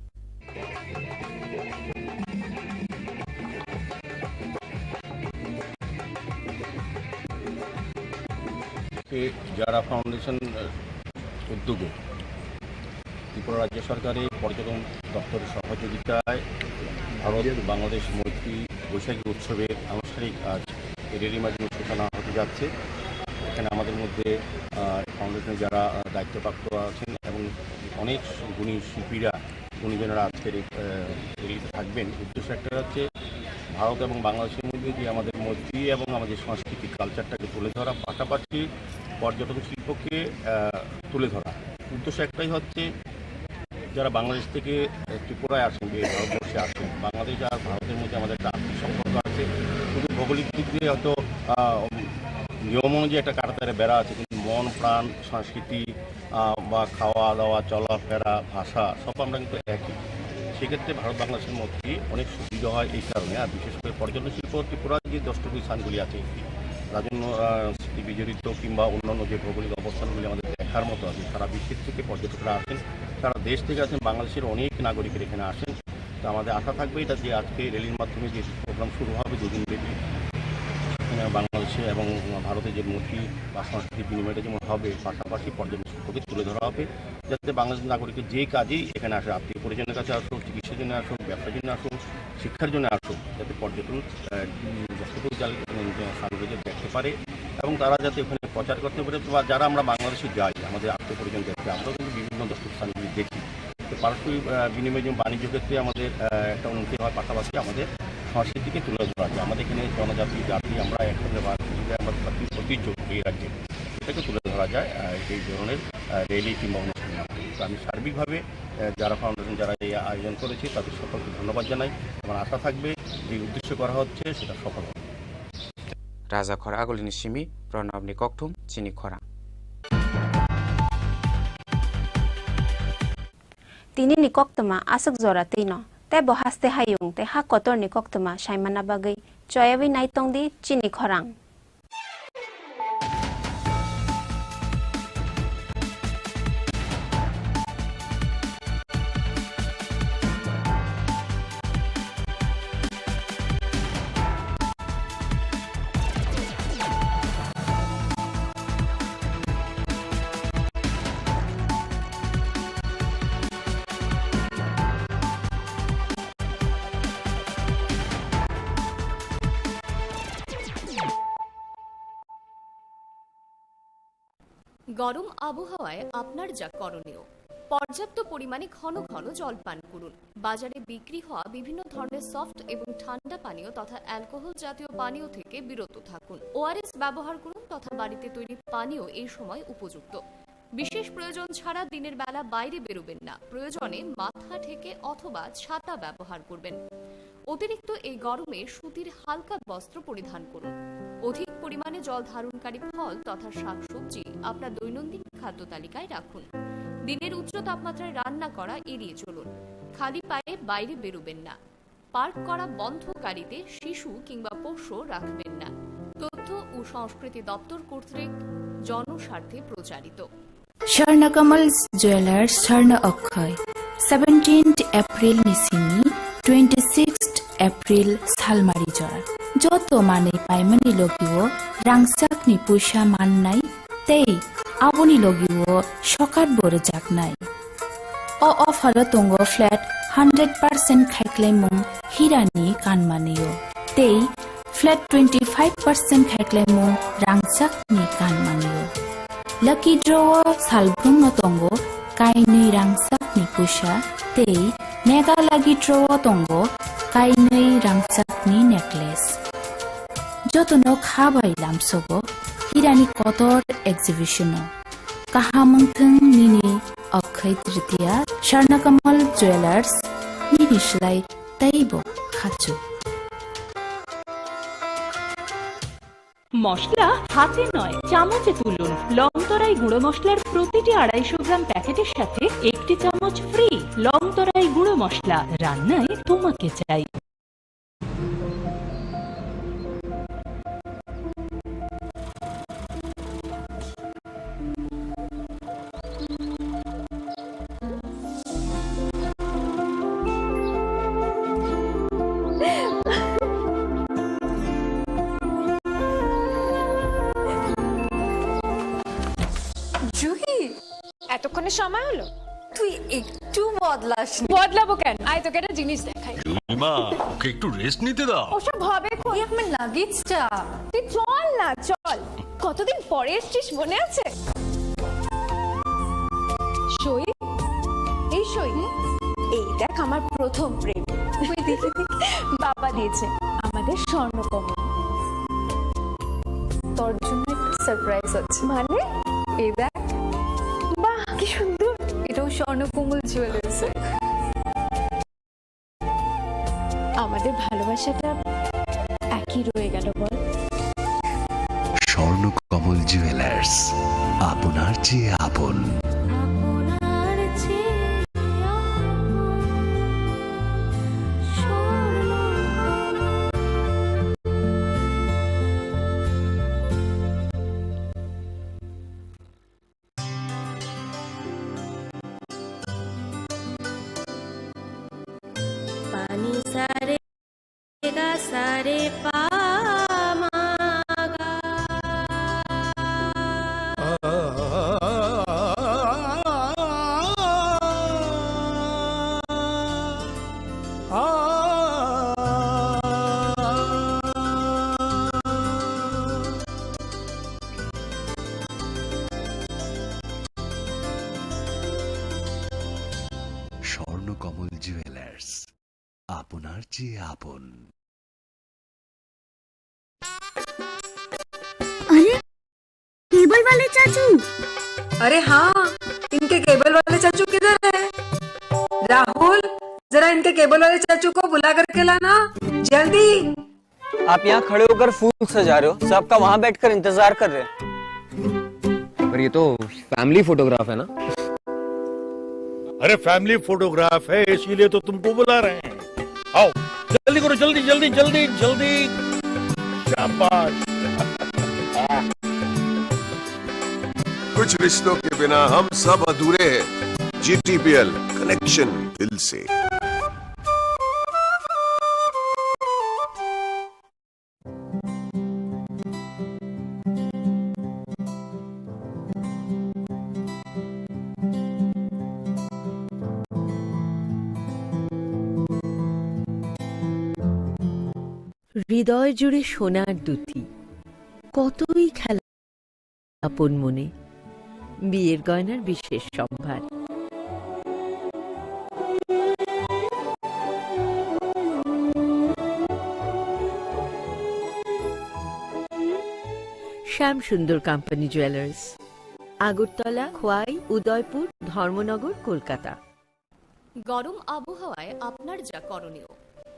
जारा फाउंडेशन उद्योगे ত্রিপুরা রাজ্য সরকারের পর্যটন দপ্তরের সহযোগিতায় ভারত বাংলাদেশ মৈত্রী বৈশাখী উৎসবের আনুষ্ঠানিক আজ রেলির মাধ্যমে সূচনা হতে যাচ্ছে এখানে আমাদের মধ্যে ফাউন্ডেশনের যারা দায়িত্বপ্রাপ্ত আছেন এবং অনেক গুণী শিল্পীরা গুণীজনেরা আজকের রেলিতে থাকবেন উদ্দেশ্য একটা হচ্ছে ভারত এবং বাংলাদেশের মধ্যে যে আমাদের মৈত্রী এবং আমাদের সাংস্কৃতিক কালচারটাকে তুলে ধরা পাশাপাশি পর্যটন শিল্পকে তুলে ধরা উদ্দেশ্য একটাই হচ্ছে যারা বাংলাদেশ থেকে ত্রিপুরায় আসেন ভারতবর্ষে আসেন বাংলাদেশ আর ভারতের মধ্যে আমাদের একটা আর্থিক সম্পর্ক আছে শুধু ভৌগোলিক দিক দিয়ে হয়তো নিয়ম অনুযায়ী একটা কাটাতারে বেড়া আছে কিন্তু মন প্রাণ সংস্কৃতি বা খাওয়া দাওয়া চলাফেরা ভাষা সব আমরা কিন্তু একই সেক্ষেত্রে ভারত বাংলাদেশের মধ্যে অনেক সুবিধা হয় এই কারণে আর বিশেষ করে পর্যটন শিল্প ত্রিপুরার যে দ্রষ্টব্য স্থানগুলি আছে রাজন্য স্মৃতি বিজড়িত কিংবা অন্যান্য যে ভৌগোলিক অবস্থানগুলি আমাদের দেখার মতো আছে সারা বিশ্বের থেকে পর্যটকরা আসেন সারা দেশ থেকে আসেন বাংলাদেশের অনেক নাগরিকের এখানে আসেন তো আমাদের আশা থাকবে এটা যে আজকে রেলির মাধ্যমে যে প্রোগ্রাম শুরু হবে দুদিন ব্যাপী বাংলাদেশ বাংলাদেশে এবং ভারতে যে মৈত্রী বা সাংস্কৃতিক বিনিময়টা যেমন হবে, পাশাপাশি পর্যটন শিল্পকে তুলে ধরা হবে, যাতে বাংলাদেশ নাগরিকের যেই কাজেই এখানে আসে, আত্মীয় পরিজনের কাছে আসুক, চিকিৎসার জন্য আসুক, ব্যবসার জন্য আসুক, শিক্ষার জন্য আসুক, যাতে পর্যটন যতটুকু সাংবাদিক দেখতে পারে এবং তারা যাতে ওখানে প্রচার করতে পারে। বা যারা আমরা বাংলাদেশে যাই, আমাদের আত্মীয় পরিজন দেখতে, আমরাও কিন্তু বিভিন্ন দর্শক স্থানগুলি দেখি। তো পারস্পরিক বিনিময় যেমন বাণিজ্য ক্ষেত্রে আমাদের একটা উন্নতি হওয়ার পাশাপাশি আমাদের সংস্কৃতিকে তুলে ধরা যায়। আমাদের এখানে জনজাতি জাতি আমরা একসঙ্গে বাস করি, আমরা ঐতিহ্য এই রাজ্যে, এটাকে তুলে ধরা যায় এই ধরনের র্যালি কিংবা অনুষ্ঠানের মাধ্যমে। তো আমি সার্বিকভাবে যারা ফাউন্ডেশন যারা এই আয়োজন করেছে তাদের সকলকে ধন্যবাদ জানাই। আমার আশা থাকবে যে উদ্দেশ্য করা হচ্ছে সেটা সফল হবে।
রাজা খর আগলিনি সিমি প্রণবনি ককথুম চিনি খরাং
তিনি নিকক্তমা আসক জরা তেইন তে বহাস্তে হায়ুং তে হা কতর নিকক্তমা সাইমানা বাগৈ চয়াবি নাইতংদি চিনি খরাং
গরম আবহাওয়ায় আপনার যা করণীয়, পর্যাপ্ত পরিমাণে ঘন ঘন জল পান করুন। বাজারে বিক্রি হওয়া বিভিন্ন ধরনের সফট এবং ঠান্ডা পানীয় তথা অ্যালকোহল জাতীয় পানীয় থেকে বিরত থাকুন। ওআরএস ব্যবহার করুন তথা বাড়িতে তৈরি পানীয় এই সময় উপযুক্ত। বিশেষ প্রয়োজন ছাড়া দিনের বেলা বাইরে বেরোবেন না। প্রয়োজনে মাথা ঢেকে অথবা ছাতা ব্যবহার করবেন। অতিরিক্ত এই গরমে সুতির হালকা বস্ত্র পরিধান করুন। অধিক পরিমাণে জল ধারণকারী ফল তথা শাকসবজি আপনার দৈনন্দিন খাদ্য তালিকায় রাখুন। দিনের উচ্চ তাপমাত্রায় রান্না করা এড়িয়ে চলুন। খালি পায়ে বাইরে বেরোবেন না। পার্ক করা বন্ধ গাড়িতে শিশু কিংবা পোষ্য রাখবেন না। তথ্য ও সংস্কৃতি দপ্তর কর্তৃক জনস্বার্থে প্রচারিত।
স্বর্ণকমল জুয়েলার্স স্বর্ণ অক্ষয় 17th এপ্রিল নিসিনি 26th এপ্রিল সালমারি জরা যত মানে পাইমানি লগিও রাংসাকনি পয়সা মান নাই তেই আবনি লগিও সকাত বড় যাক নাই অ অফার তঙ্গ ফ্ল্যাট 100% খাইক্লাইমুং হিরানি কানমানিও তেই ফ্ল্যাট 25% খাইক্লাইমুং রাংসাকনি কানমানিও লাকি ড্র সালব্রুং তঙ্গ কাইनै রাংসাকনি পয়সা তেই নেগা লাগি ড্র তঙ্গ কাইनै রাংসাকনি নেকলেস যতনো খাবাই লামসব হিরানি কতর এক্সিবিশন কাহামংথং নিনি অক্ষয় তৃতীয়া স্বর্ণকমল জুয়েলার্স নিনিসলাই তাইব খাচু
মশলা হাতে নয় চামচে তুলুন। লংতরাই গুঁড়ো মশলার প্রতিটি 250 গ্রাম প্যাকেটের সাথে 1 চামচ ফ্রি। লংতরাই গুঁড়ো মশলা, রান্নায় তোমাকে চাই।
এতক্ষণে সময় হলো? তুই একটু বদলাস। বদলাবো কেন? আয় তোকে একটা জিনিস দেখাই।
মা, ওকে একটু রেস্ট নিতে দাও।
ওসব হবে কই? আমার লাগেজটা। তুই চল না, চল। কতদিন পরে এসেছিস মনে আছে? সই, এই সই, এই দেখ আমার প্রথম প্রেম। বাবা দিয়েছে আমাদের স্বর্ণকমল। তোর জন্য একটা সারপ্রাইজ আছে। মানে? এই দেখ। বাহ কি সুন্দর। এটাও স্বর্ণকমল জুয়েলার্স। আমাদের ভালোবাসাটা একই রয়ে গেল বল।
স্বর্ণকমল জুয়েলার্স, আপনার চেয়ে আপন।
सारे गा सारे पा मा गा
কমল জুয়েলার্স, আপনার চেয়ে আপন।
अरे केबल वाले चाचू।
अरे हाँ, इनके केबल वाले चाचू किधर है? राहुल, जरा इनके केबल वाले चाचू को बुला करके लाना जल्दी।
आप यहाँ खड़े होकर फूल सजा रहे हो, सबका वहाँ बैठकर इंतजार कर रहे हैं।
पर ये तो फैमिली फोटोग्राफ है ना?
अरे फैमिली फोटोग्राफ है, इसीलिए तो तुमको बुला रहे हैं। आओ जल्दी करो, जल्दी जल्दी जल्दी जल्दी। शाबाश।
कुछ रिश्तों के बिना हम सब अधूरे हैं। GTPL कनेक्शन दिल से।
হৃদয় জুড়ে সোনার দুটি, কতই খেলা আপন মনে, বিয়ের গয়নার বিশেষ সম্ভার। শ্যাম সুন্দর কোম্পানি জুয়েলার্স, আগরতলা, খোয়াই, উদয়পুর, ধর্মনগর, কলকাতা।
গরম আবহাওয়ায় আপনার যা করণীয়: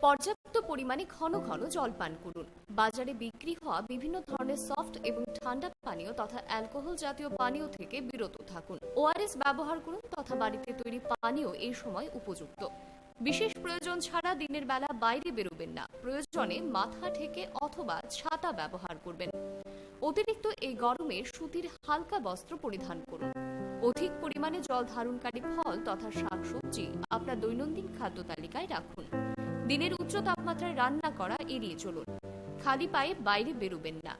পর্যাপ্ত পরিমাণে ঘন ঘন জল পান করুন। বাজারে বিক্রি হওয়া বিভিন্ন ধরনের সফট এবং ঠান্ডা পানীয় তথা অ্যালকোহল জাতীয় পানীয় থেকে বিরত থাকুন। ORS ব্যবহার করুন তথা বাড়িতে তৈরি পানীয় এই সময় উপযুক্ত। বিশেষ প্রয়োজন ছাড়া দিনের বেলা বাইরে বেরোবেন না। প্রয়োজনে মাথা ঢেকে অথবা ছাতা ব্যবহার করবেন। অতিরিক্ত এই গরমে সুতির হালকা বস্ত্র পরিধান করুন। অধিক পরিমাণে জল ধারণকারী ফল তথা শাকসবজি আপনার দৈনন্দিন খাদ্য তালিকায় রাখুন। দিনের উচ্চ তাপমাত্রায় রান্না করা এড়িয়ে চলুন। খালি পায়ে বাইরে বেরোবেন না।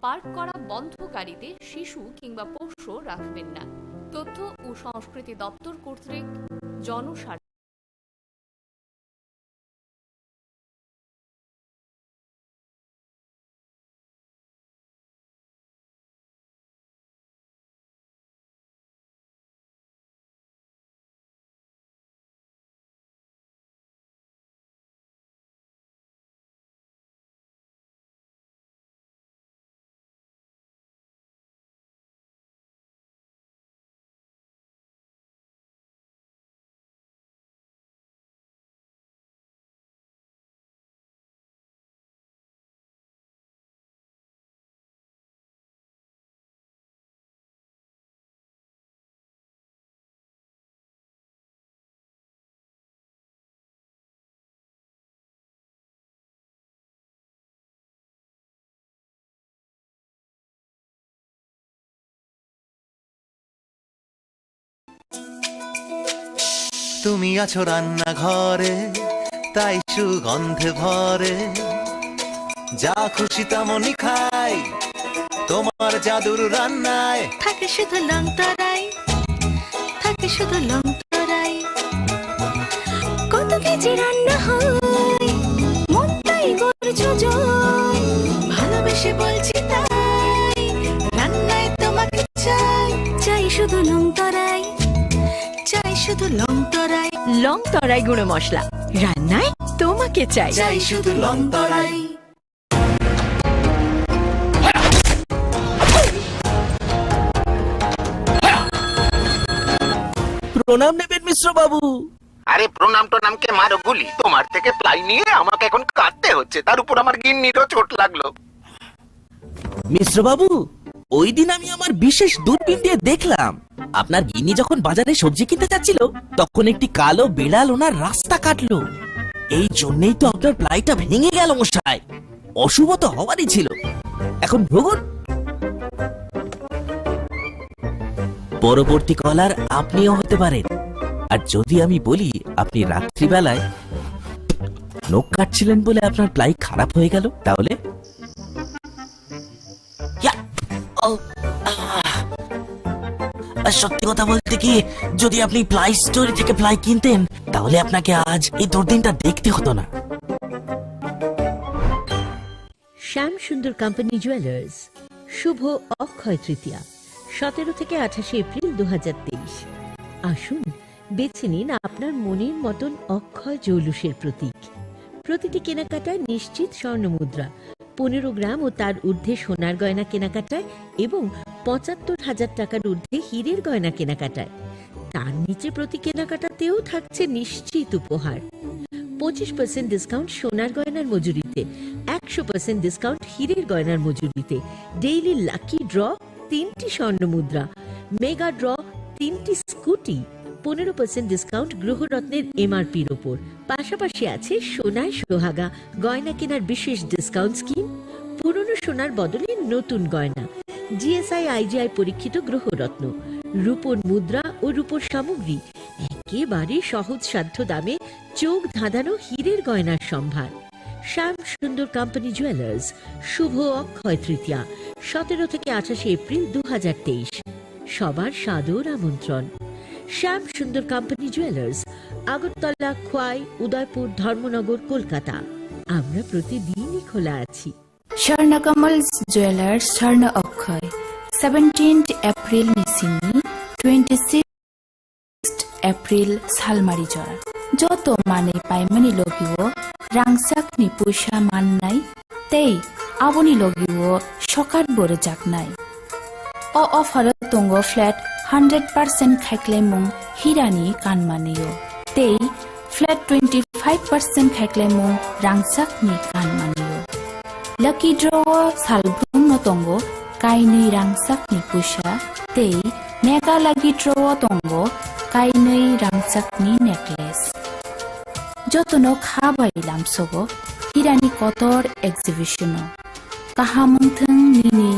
পার্ক করা বন্ধ গাড়িতে শিশু কিংবা পোষ্য রাখবেন না। তথ্য ও সংস্কৃতি দপ্তর কর্তৃক জনস্বার্থে।
তুমি আছো রান্নাঘরে, তাই সুগন্ধে ভরে, যা খুশি তেমনই খাই তোমার জাদুর রান্নায়।
থাকে শুধু লং তরাই, থাকে শুধু লং তরাই। কত কেজি রান্না হয়, মন তাই করছো জয়। ভালোবেসে বলছি তাই, রান্নায় তোমাকে চাই, চাই শুধু লং তরাই, চাই শুধু লং তরাই।
লং তরাই গুঁড়ো মশলা, রান্নায় তোমাকে চাই,
চাই শুধু লং তরাই।
প্রণাম নেবেন মিশ্র বাবু।
আরে প্রণাম নামকে মারো গুলি, তোমার থেকে প্লাই নিয়ে আমাকে এখন কাটতে হচ্ছে, তার উপর আমার গিন্নিরও চোট লাগলো।
মিশ্র বাবু, ওই দিন আমি আমার বিশেষ দূরবীন দিয়ে দেখলাম আপনার গিন্নি যখন বাজারে সবজি কিনতে যাচ্ছিল তখন একটি কালো বিড়াল ওনার রাস্তা কাটলো। এই জন্যই তো আপনার প্লাইটা ভেঙে গেল মশাই। অশুভ তো হওয়ারই ছিল। এখন ভোগুন। পরবর্তী কলার আপনিও হতে পারেন। আর যদি আমি বলি আপনি রাত্রিবেলায় নখ কাটছিলেন বলে আপনার প্লাই খারাপ হয়ে গেল, তাহলে সত্যি কথা বলতে কি, যদি আপনি প্লাই স্টোরি থেকে প্লাই কিনতেন তাহলে আপনাকে আজ এই দুর্দিনটা দেখতে হতো না।
শ্যাম সুন্দর কোম্পানি জুয়েলার্স, শুভ অক্ষয় তৃতীয়া 17 থেকে 28 এপ্রিল 2023। আসুন বেছে নিন আপনার মনের মতন অক্ষয় জৌলুসের প্রতীক। প্রতিটি কেনাকাটায় নিশ্চিত স্বর্ণমুদ্রা, 15 গ্রাম ও তার ঊর্ধ্বে সোনার গয়না কেনাকাটায় এবং 75,000 টাকার ঊর্ধ্বে হীরের গয়না কেনাকাটায়। তার নিচে প্রতি কেনাকাটাতেও থাকছে নিশ্চিত উপহার। 25% ডিসকাউন্ট সোনার গয়নার মজুরিতে, 100% ডিসকাউন্ট হীরের গয়নার মজুরিতে, ডেইলি লাকি ড্র 3টি স্বর্ণমুদ্রা, মেগা ড্র 3টি স্কুটি, 15% ডিসকাউন্ট গ্রহরত্নের এমআরপির ওপর। পাশাপাশি আছে সোনায় সোহাগা গয়না কেনার বিশেষ ডিসকাউন্ট স্কিম, পুরনো সোনার বদলে নতুন গয়না, জিএসআই আইজিআই পরীক্ষিত গ্রহরত্ন, রূপোর মুদ্রা ও রূপোর সামগ্রী, একেবারে সহজসাধ্য দামে চোখ ধাঁধানো হীরের গয়নার সম্ভার। শ্যাম সুন্দর কোম্পানি জুয়েলার্স, শুভ অক্ষয় তৃতীয়া, 17 থেকে 28 এপ্রিল 2023। সবার সাদর আমন্ত্রণ। Shyam Sundar company jewellers, Agartala, Khowai, Udaipur, Dharmanagar, Kolkata. আমরা প্রতিদিনই খোলা আছি।
স্বর্ণকমল জুয়েলার্স স্বর্ণ অক্ষয় 17 এপ্রিল নিসিনি 26 এপ্রিল সালমারি জরা যত মানে পাইমানি লগিও রাংসাকনি পয়সা মাননাই তেই আবনি লগিও সকার বড় জাকনাই অ অফার তঙ্গ ফ্ল্যাট 100% খাইক্লেমুং হিরানি কানমানিও তেই flat 25% খাইক্লেমুং রাংসাকনি কানমানিও Lucky draw salbrum no tongo kainui rangsakni pusha tei mega lucky draw tongo kainui rangsakni necklace jotono khabai lamsogo hirani kotor exhibition kahamungthung nini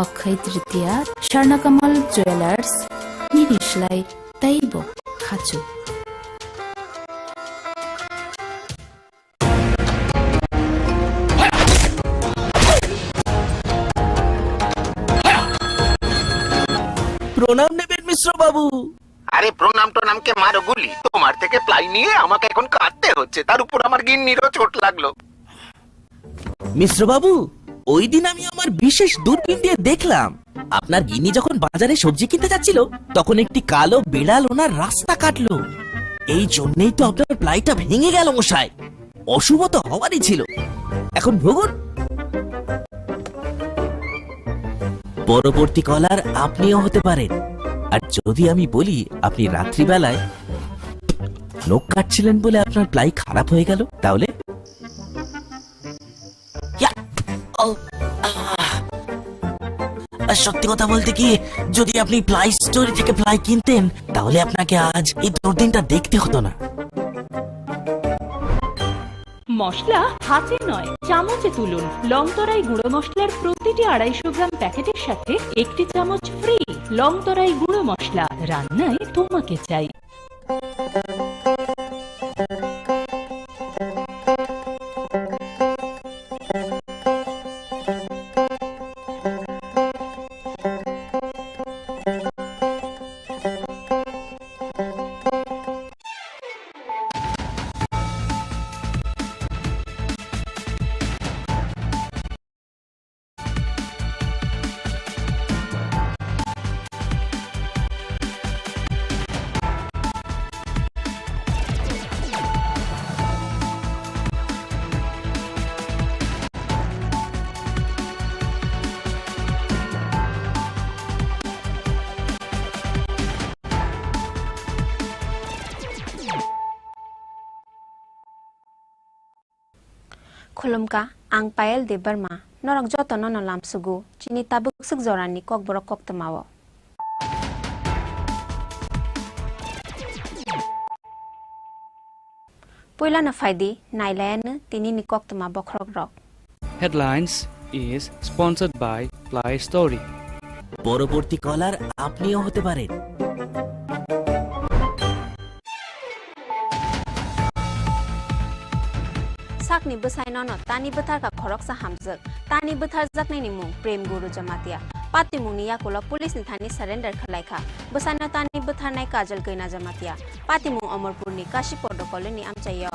akshay tritiya Swarnakamal Jewelers ninislai taibo khachu
প্রণাম নেবেন মিশ্র বাবু।
আরে প্রণাম টোনামকে মারো গুলি, তোমার থেকে ply নিয়ে আমাকে এখন কাটতে হচ্ছে, তার উপর আমার গিন্নিরও চোট লাগলো।
মিশ্র বাবু, ওই দিন আমি আমার বিশেষ দূরবীন দিয়ে দেখলাম আপনার গিন্নি যখন বাজারে সবজি কিনতে যাচ্ছিল তখন একটি কালো বিড়াল ওনার রাস্তা কাটলো। এই জন্যই তো আপনার প্লাইটা ভেঙে গেল মশাই। অশুভ তো হওয়ারই ছিল। এখন ভোগুন। পরবর্তী কলার আপনিও হতে পারেন। আর যদি আমি বলি আপনি রাত্রিবেলায় নখ কাটছিলেন বলে আপনার প্লাই খারাপ হয়ে গেল, তাহলে সত্যি কথা বলতে কি, যদি আপনি প্লাই স্টোরি থেকে প্লাই কিনতেন তাহলে আপনাকে আজ এই দুর্দিনটা দেখতে হতো না।
মশলা হাতে নয় চামচে তুলুন। লংতরাই গুঁড়ো মশলার প্রতিটি 250 গ্রাম প্যাকেটের সাথে 1টি চামচ ফ্রি। লংতরাই গুঁড়ো মশলা, রান্নায় তোমাকে চাই।
Khulumka ang Payal de Burma norok joto nono lamsugu chini tabuk suk zorani kok borok kok temawo Poila na faidi nailayan tini ni kok tema bokrok rok
Headlines is sponsored by Ply Story.
পরবর্তী কলার আপনিও হতে পারেন।
Sakni besai nono tani betar ka khorok sa hamjak tani betar jaknai ni mung prem guru jamatia pati mung ni yakola police ni thani surrender khalaikha besai no tani betar nai kajal gaina jamatia pati mung amarpur ni kashi protocol ni amchayo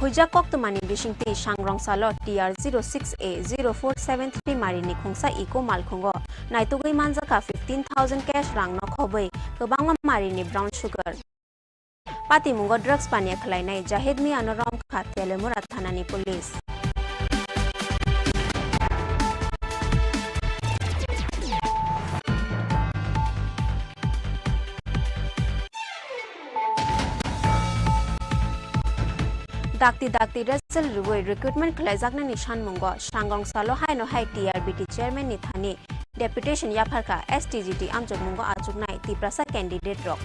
Huja Koktumani Bishingti Shangrong Salo TR06A 0473 Marini Khungsa Iko Malkhungo Naitugui Manzaka 15,000 cash rang no khobai Kobangma Marini brown sugar Pati Mungo drugs pania khlainai Jahid mi anoram khatele murat thanani police Dakti Russell Ruwe recruitment khlaijakna nishan mungo Shangrong Salo haino hai TRBT chairman ni thani deputation yapharka STGT amjok mungo achuknai tiprasa candidate rock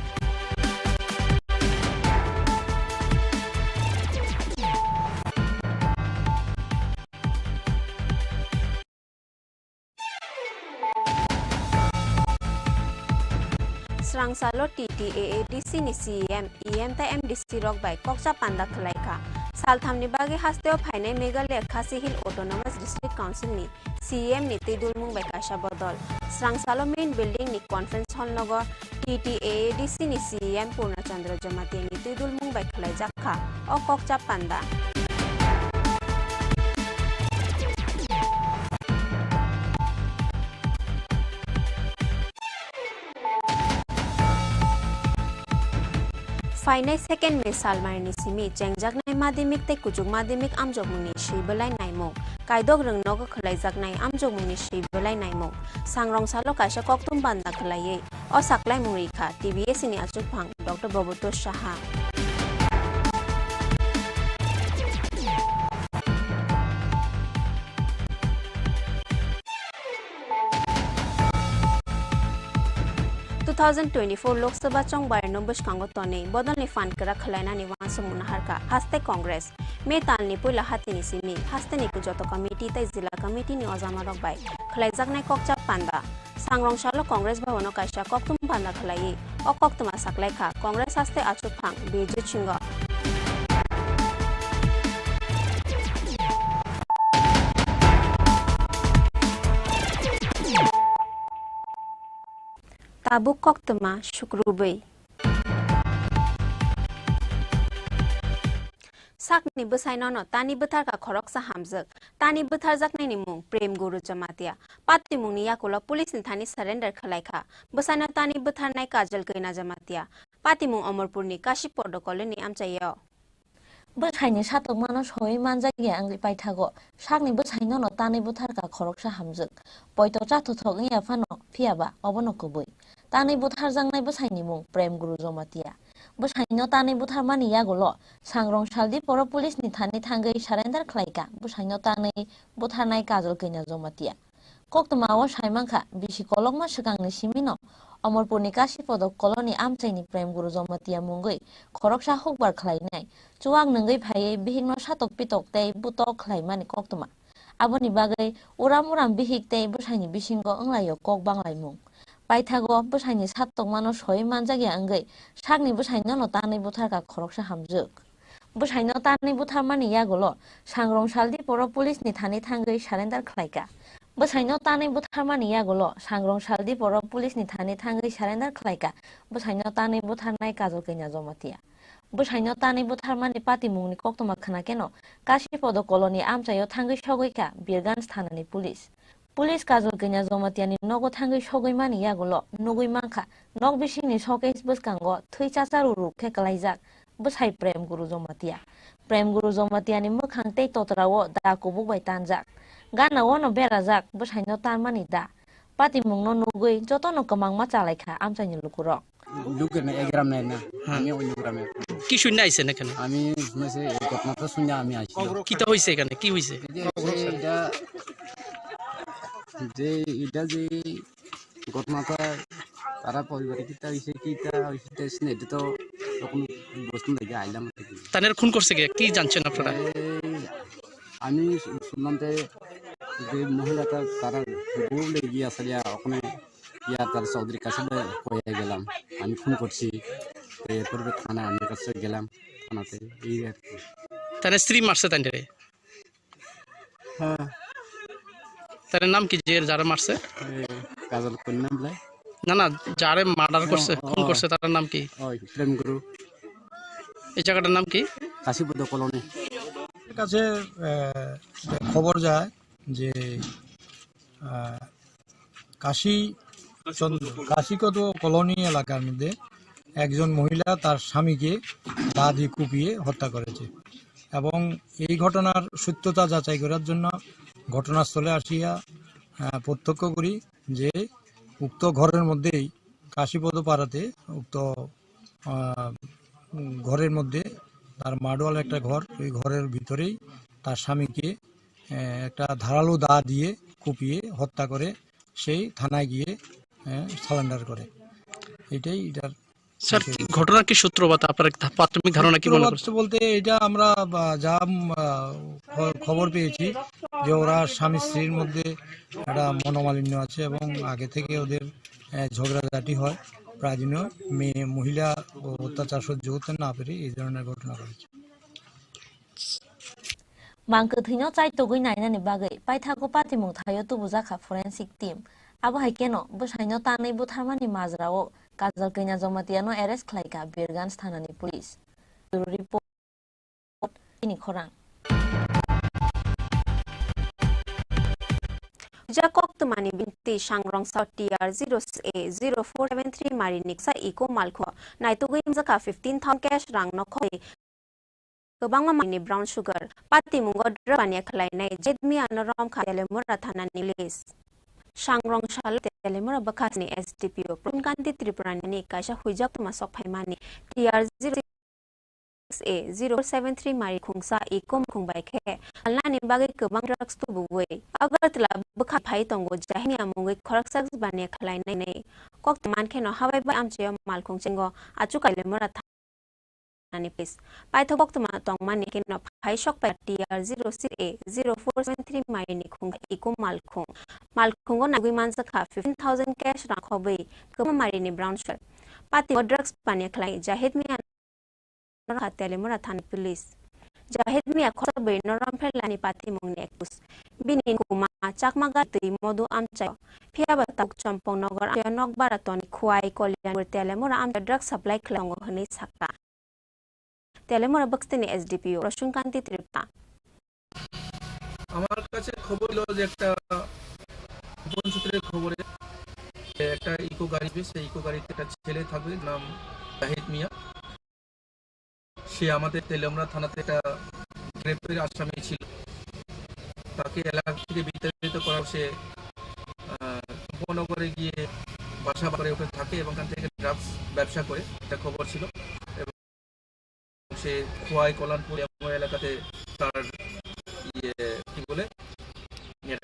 Srangsalo TTAADC ni CEM EM ta MDC rock by Kokcha Panda Khalaika Salthamni bagi hasteo phainai Meghalaya Khasi Hill Autonomous District Council ni CEM ni Tidulmung by Kasha Bodol Srangsalo main building ni conference hall logo TTAADC ni CEM Purnachandra Jamatia ni Tidulmung by Khalaijakha o Kokcha Panda Final second me salmarni simi chengjak nai madimik te kujuk madimik amjok mungni shibelai naimo kaidok rungno ko khalaijak nai amjok mungni shibelai naimo sangrong salo kaisa koktum banda khlaiye o saklai mungri kha TBS ni achuk phang Dr. Babuto Saha Lok Sabha Chong Bar Nombush Kango Tone, Bodoni Fan Kara Kalaina Niwansu Munaharka, Haste Congress, Metal Nipula Hatini Simi, Haste Nikujoto Committee, Zilla Committee ni Ozama Rock by, Kalaijakna Kokcha Panda, Sangrong Shalo Congress Bavono Kasha Koktum Panda Kalai, O Koktuma Saklaika, Congress Haste Achupang, Biju Chingo. Tabu Koktuma Shukrubai Sakni Busainono, Tani Butarka Koroksa Hamzak, Tani Butarjakni Mung, Prem Guru Jamatia, Pati Muniakula, Police in Tani surrender Kalaika, Busana Tani Butarnai Kajal Kaina Jamatia, Pati Mung Omorpurni, Kashi Pordokoloni Amchayo.
Bushhaini Satok Manos Hoi Manjagi Angli Paitago, Shagni Bushaino, Tani Butarka Koroksa Hamzak, Poito Chato Togia Fano, Piaba, Obonokubui. Tani Buthar Zangnai Bushaini Mung, Prem Guru Jomatia. Bushaino Tani Buthar Mani Yagolo, Sangrong Shaldi Poro Police ni Tani Tangai Surrender Klaika, Bushaino Tani Butharnai Kajal Kenya Jomatia. Koktuma was Haimanka, Bishikologma Shagangni Shimino, Omorpurni Kashi Podo Colony Amchaini Prem Guru Jomatia Mungui, Koroksha Hogbar Klainai, Chuang Nangai Paye, Bihino Shatok Pitok Day, Buto Klaimani Koktuma. Aboni Bagay, Uramuram Bihik Day, Bushaini Bishingo, Unlayo Kok Banglai Mung. Paitago, Bushaini Satok Manos Hoi Manjagi Angay, Shagni Bushaino Tani Butarka Koroksha Hamzuk. Bushaino Tani Butarmani Yagolo, Sangrong Shaldi Poro Police ni Tani Tangai Surrender Klaika. Bushaino Tani Butarmani Yagolo, Sangrong Shaldi Poro Police ni Tani Tangai Surrender Klaika. Bushaino Tani Butarnai Kazo Kenya Zomatia. Bushaino Tani Butarmani Pati Mungni Koktuma Kanakeno, Kashi Podo Colony Amchayo Tangai Shogoika, Birgans Tanani Police. Police Kazol Kenya Zomatiani Nogo Tangai Shogoimani Yagolo, Noguimanka, Nog Bishini Showcase Buskango, Twichasaru, Kekalaizak, Bushai Prem Guru Zomatia. Prem Guru Zomatiani Mukante Totrawo, Dakubu by Tanzak. Gana one of Berazak, Bushaino Tanmani da. Pati Mungno Nugui, Jotono Kamang Machalaka, Amchan Lukuro.
Look at the exam now. I'm your grammar.
Kishu nice and can.
I mean, got not a sunyami.
Kita hoise can, Kiwise.
It does a got not a porica, kita, snake to Boston the island.
Tanner Kunkorsege, Ki Junction after that.
I mean, Sunante, the Mohilata, Tara, the Yasalia, Okne, Yatar Saudri Casada, Poyagelam, and Kunkorsi, the Purbetana and Casagelam, Tanate.
Tanner 3 Marsa Tandere. তার নাম কি যে যারা মারছে
কাজল কোন নাম লাই
না না যারে মার্ডার করছে খুন করছে তার নাম কি
ওই প্রেম গুরু
এই জায়গাটার নাম কি
কাশীপুর কলোনি
কাছে খবর যায় যে কাশীকত কলোনি এলাকার মধ্যে একজন মহিলা তার স্বামীকে দা দিয়ে কুপিয়ে হত্যা করেছে এবং এই ঘটনার সত্যতা যাচাই করার জন্য ঘটনাস্থলে আসিয়া প্রত্যক্ষ করি যে উক্ত ঘরের মধ্যেই কাশীপদ পাড়াতে উক্ত ঘরের মধ্যে তার মাডোয়াল একটা ঘর, ওই ঘরের ভিতরেই তার স্বামীকে একটা ধারালো দা দিয়ে কুপিয়ে হত্যা করে সেই থানায় গিয়ে সারেন্ডার করে। এটাই এটার
স্যার ঘটনা কি সূত্রপাত আপনার প্রাথমিক ধারণা কি মনে করছেন?
বলতে এটা আমরা যা খবর পেয়েছি যে ওরা স্বামী স্ত্রীর মধ্যে একটা মনোমালিন্য আছে এবং আগে থেকে ওদের ঝগড়াঝাটি হয়, প্রায় দিন মহিলা অত্যাচার সহ্য করতে না পেরে এই ধরনের ঘটনা ঘটেছে।
Mangke thino chai togui nainani bagai paithago patimung thayo tubu jaka forensic team abo hai keno bwsaino tanai butharmani majrao kajal kaina jomatiano arrest khlaika Birganj thanani police. Report Chini Khorang.
Jakok tumani binti Shangrong South TR0A0473 Marinik sa Iko Malkho naitugui jaka 15,000 cash rang nokhoi Kebang mani brown sugar pati mungo drapania khlainai jedmi anoram khalemura thanani lis Shangrong Shal telemura bakasni SDPO Prunkanti Tripura ni kaisa huijak masok phaimani TR0A073 Mari khungsa ikom khungbai khe alani bagai kebang drugs tu buwei agartla bukha phai tongo jahni amungoi khoraksak bania khlainai nei kok man kheno habai ba amche malkhung chengo achu kailemura ani please paithok tuma tongmani keno phai sok pa TR0A0473 Mari ni khung ikom malkhung na gui mansa kha 15,000 cash rakhobai kebang Mari ni brown shirt pati drugs bania khlai jahid mi Telemura Than Police. Jahid mi akhosa bai noram phelani pati mungni ekus. Binin kuma chakmaga tui modu amchayo. Phiaba tak champong nogor amchayo nokbaraton khuai kolyan Telemura amchayo drug supply khlongo hni sakka. Telemura Bakstini SDPO Rashunkanti Tripura.
আমার কাছে খবর হলো যে একটা গোপন সূত্রের খবরে একটা ইকো গাড়ি সেই ইকো গাড়িতে একটা ছেলে থাকবে নাম জাহিদ মিয়া। সে আমাদের তেলেমরা থানাতে একটা গ্রেপ্তারি আসামি ছিল, তাকে এলাকা থেকে বিতাড়িত করা সে উপনগরে গিয়ে বাসা করে ওখানে থাকে এবং ওখান থেকে ড্রাগস ব্যবসা করে একটা খবর ছিল এবং সে খোয়াই কল্যাণপুর এলাকাতে তার কি বলে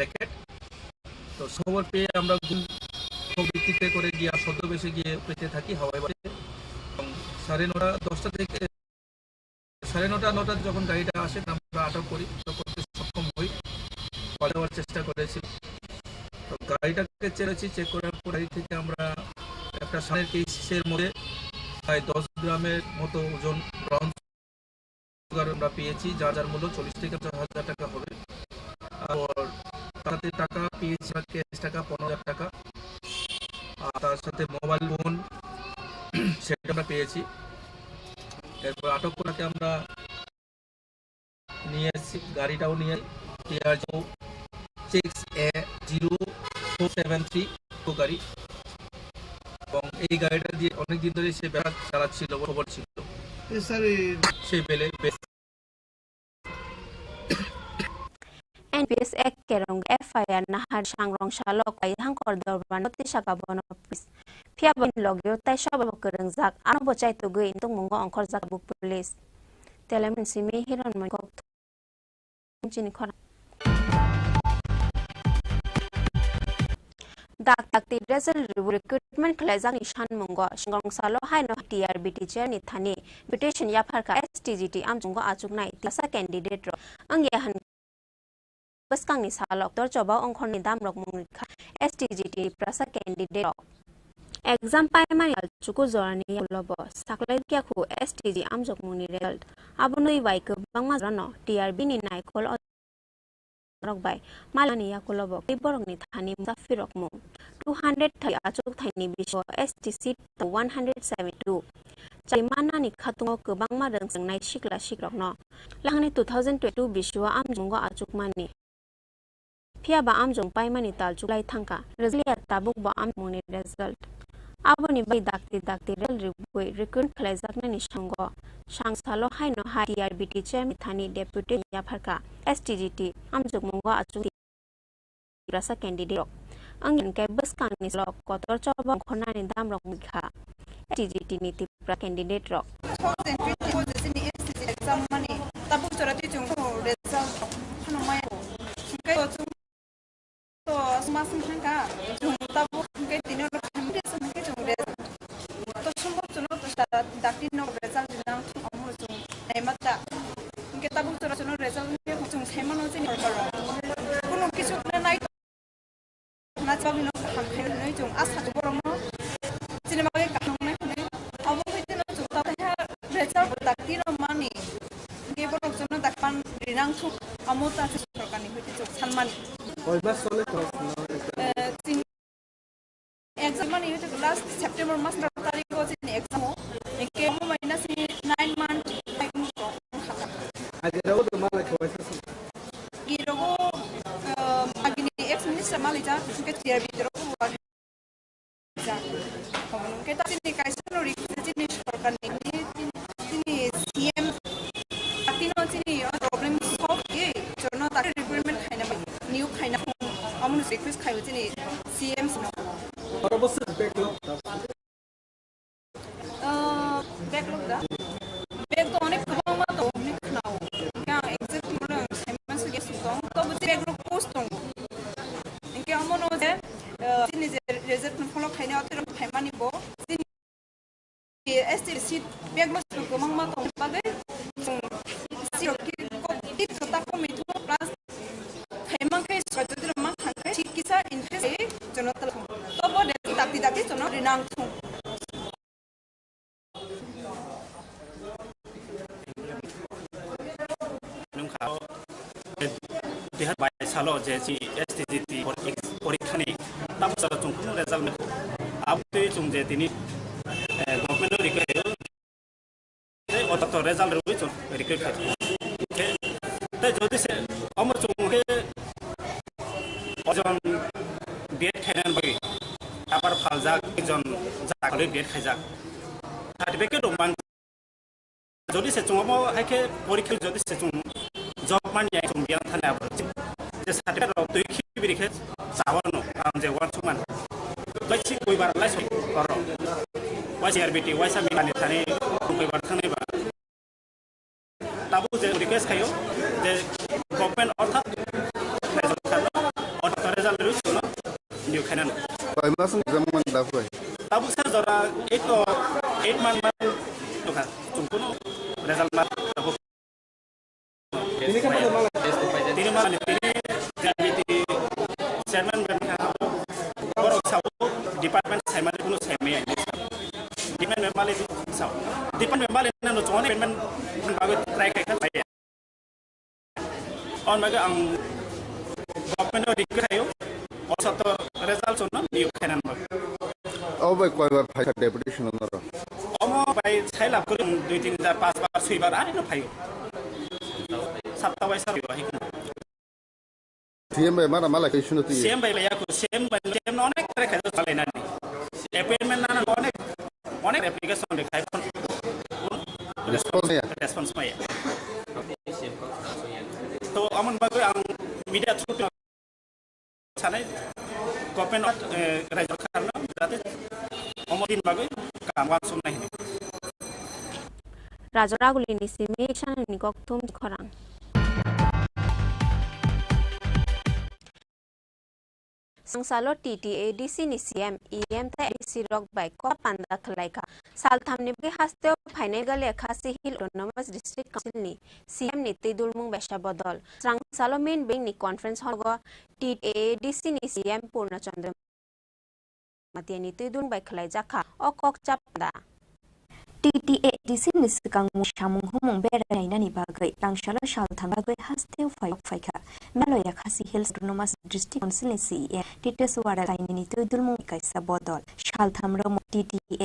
র্যাকেট। তো খবর পেয়ে আমরা ভিত্তিতে করে গিয়ে ছদ্মবেশে গিয়ে পেতে থাকি হাওয়াই বাড়ি এবং 9:30 থেকে 9:30 যখন গাড়িটা আসে আমরা আটক করি, করতে সক্ষম হই, পালাবার চেষ্টা করেছি। তো গাড়িটাকে চেক করার পর গাড়ি থেকে আমরা একটা সানের কেসের মধ্যে প্রায় 10 গ্রামের মতো ওজন ব্রাউন সুগার আমরা পেয়েছি, যার মূল্য 40 থেকে 50,000 টাকা হবে। আর তাতে টাকা পেয়েছি ক্যাশ টাকা 15,000 টাকা, আর তার সাথে মোবাইল ফোন সেটা আমরা পেয়েছি। এরপর আটক করাকে আমরা নিয়ে এসেছি, গাড়িটাও নিয়ে TR06A0473 গাড়ি এবং এই গাড়িটা দিয়ে অনেকদিন ধরে সে ব্যবসা চালাচ্ছিল, খবর ছিল সেই বেলে
NPS ek kerong FIR nahar Shangrong Shalok pai hangkor dorban notisha ka bono police phia ban logyo tai shaba kereng jak ano bochai to gui tung mungo angkor jak buk police telemen simi hiron man kok Chini Khorang dak ti result recruitment khlajak nishan mungo Shangrong Salo haino TRBT chair ni thani invitation ya pharka STGT amjungo achuk nai tisa candidate ro angya han Baskang ni salok tor coba ongkor ni dam rok mungkha STGT prasa candidate exam paimani alchuku zorani lobo saklai kya khu STG amjok muni result abunui bai ke bangma rano TRB ni nai kol rok bai malani ya kolobo iborok ni thani musafirok mu 230 achuk thaini bisho ST seat 172 Jaimana ni khatungo kebang mareng sengnai sikla sikrokno. Lahani 2022 biswa amjungo achukmani. Pia ba amjung paimani taljulai thangka. Result tabuk ba amjungni result. Aboni bai dakti rel ribui recruit khlaijakna ni sango. Sangsalo haino ha TRBT chairman thani deputy yapharka STGT amjungmungo achuk rasa candidate. Angin ke beskang ni slok kotor coba khonani dam rok mikha. STGT ni Tripura candidate rok.
exam money tabuk chorati chung result hanu mai kai to smas hangka chung tabuk kai tinor hamde samke chung result to sumbo chuno to dakti no result dinang amu chung naimata kai tabuk chora chuno result ne chung semano chini karo kuno kichu nai na chabino hamkhe noi chung asa to boromo cinema kai kahong nai hone abu hoite no chung ta result dakti no mani keborok jono dakpan rinang thu amota sorkani hoite chung sanman
Olbas sole
exam mani hoite last September mas tarikh ko chini exam ho ke mo mahina si 9 month
agero do mala khoisa
girogo agini ex minister malija ke tiar bidro wa ja komun ke ta chini kaisano ri chini sorkani chini CM atino chini problem solve ke jono ta requirement khaina new khaina amun request khayo chini CM sino
Orobos backlog
da back to onek kama to onek nao kya exact mo semester ke sutong to backlog post tong inke amono je chini je result no follow khaina atero phaimani bo chini STC backlog to kamang ma to bagai sio ki ko tit ta ko mithu plus phaimang kai sojodro ma khangkai chikisa interest jono tal to bo dakti jono rinang thu
Dia baik salo jadi STGT porikhani tam salo chung kuno result me ab tu chung je tini government ro require je oto result ro chung require kha ke te jodi se am chung ke ojon date khainan bagi abar phaljak jon jakale date khaijak certificate ro man jodi se chung amo haike porikha jodi se chung job man yang chung biang thana abro je certificate ro tu khibiri khe sawano am je wan chuman laisi koi bar laisi koro wasi RBT wasa mi ani thani koi bar thane ba tabu je request khayo je government orthat orthat result ru chuno new khanan
koi mas exam man da koi
tabu sa jora 8 man to kha chung kuno result ma tabu
ini kan pada malah
tini malah tini jadi chairman dan borok sawo department chairman kuno chairman department memang itu sawo department memang itu nano cuman department bagai try kayak saya on bagai ang government itu dikayo also to result cuman new kanan bag
oh baik koi bar phai deputation naro
omo baik saya lah kurang 2-3 bar 5 bar 6 bar ani no phayo sabta waisa riwahi
CM by mana malah kaisunu tu
CM by ya ko CM onek trek kajo chale na ni appointment na onek application dekhai response maya to amon bagai ang media through chane government rajya karna jate omodin bagai kamwan sumna hini
Rajoraguli ni simi chan ni koktum khorang Sangsalo TTADC ni CM EM ta DC rock by ko panda thalaika saltham ni bge haste final gale khasi hill autonomous district council ni CM ni tidulmung besha bodol sangsalo main bank ni conference hall go TTADC ni CM purna chandra matiani tidun by khlai jakha okok chapda
TTADC ni sikang mo shamung humong berai na ni bagai langshala saltham bagai haste faika Meloya Khasi Hills Autonomous District Council ni CEM Titeswara laini ni tudulmu kaisa bodol Shaltham Romo TTADC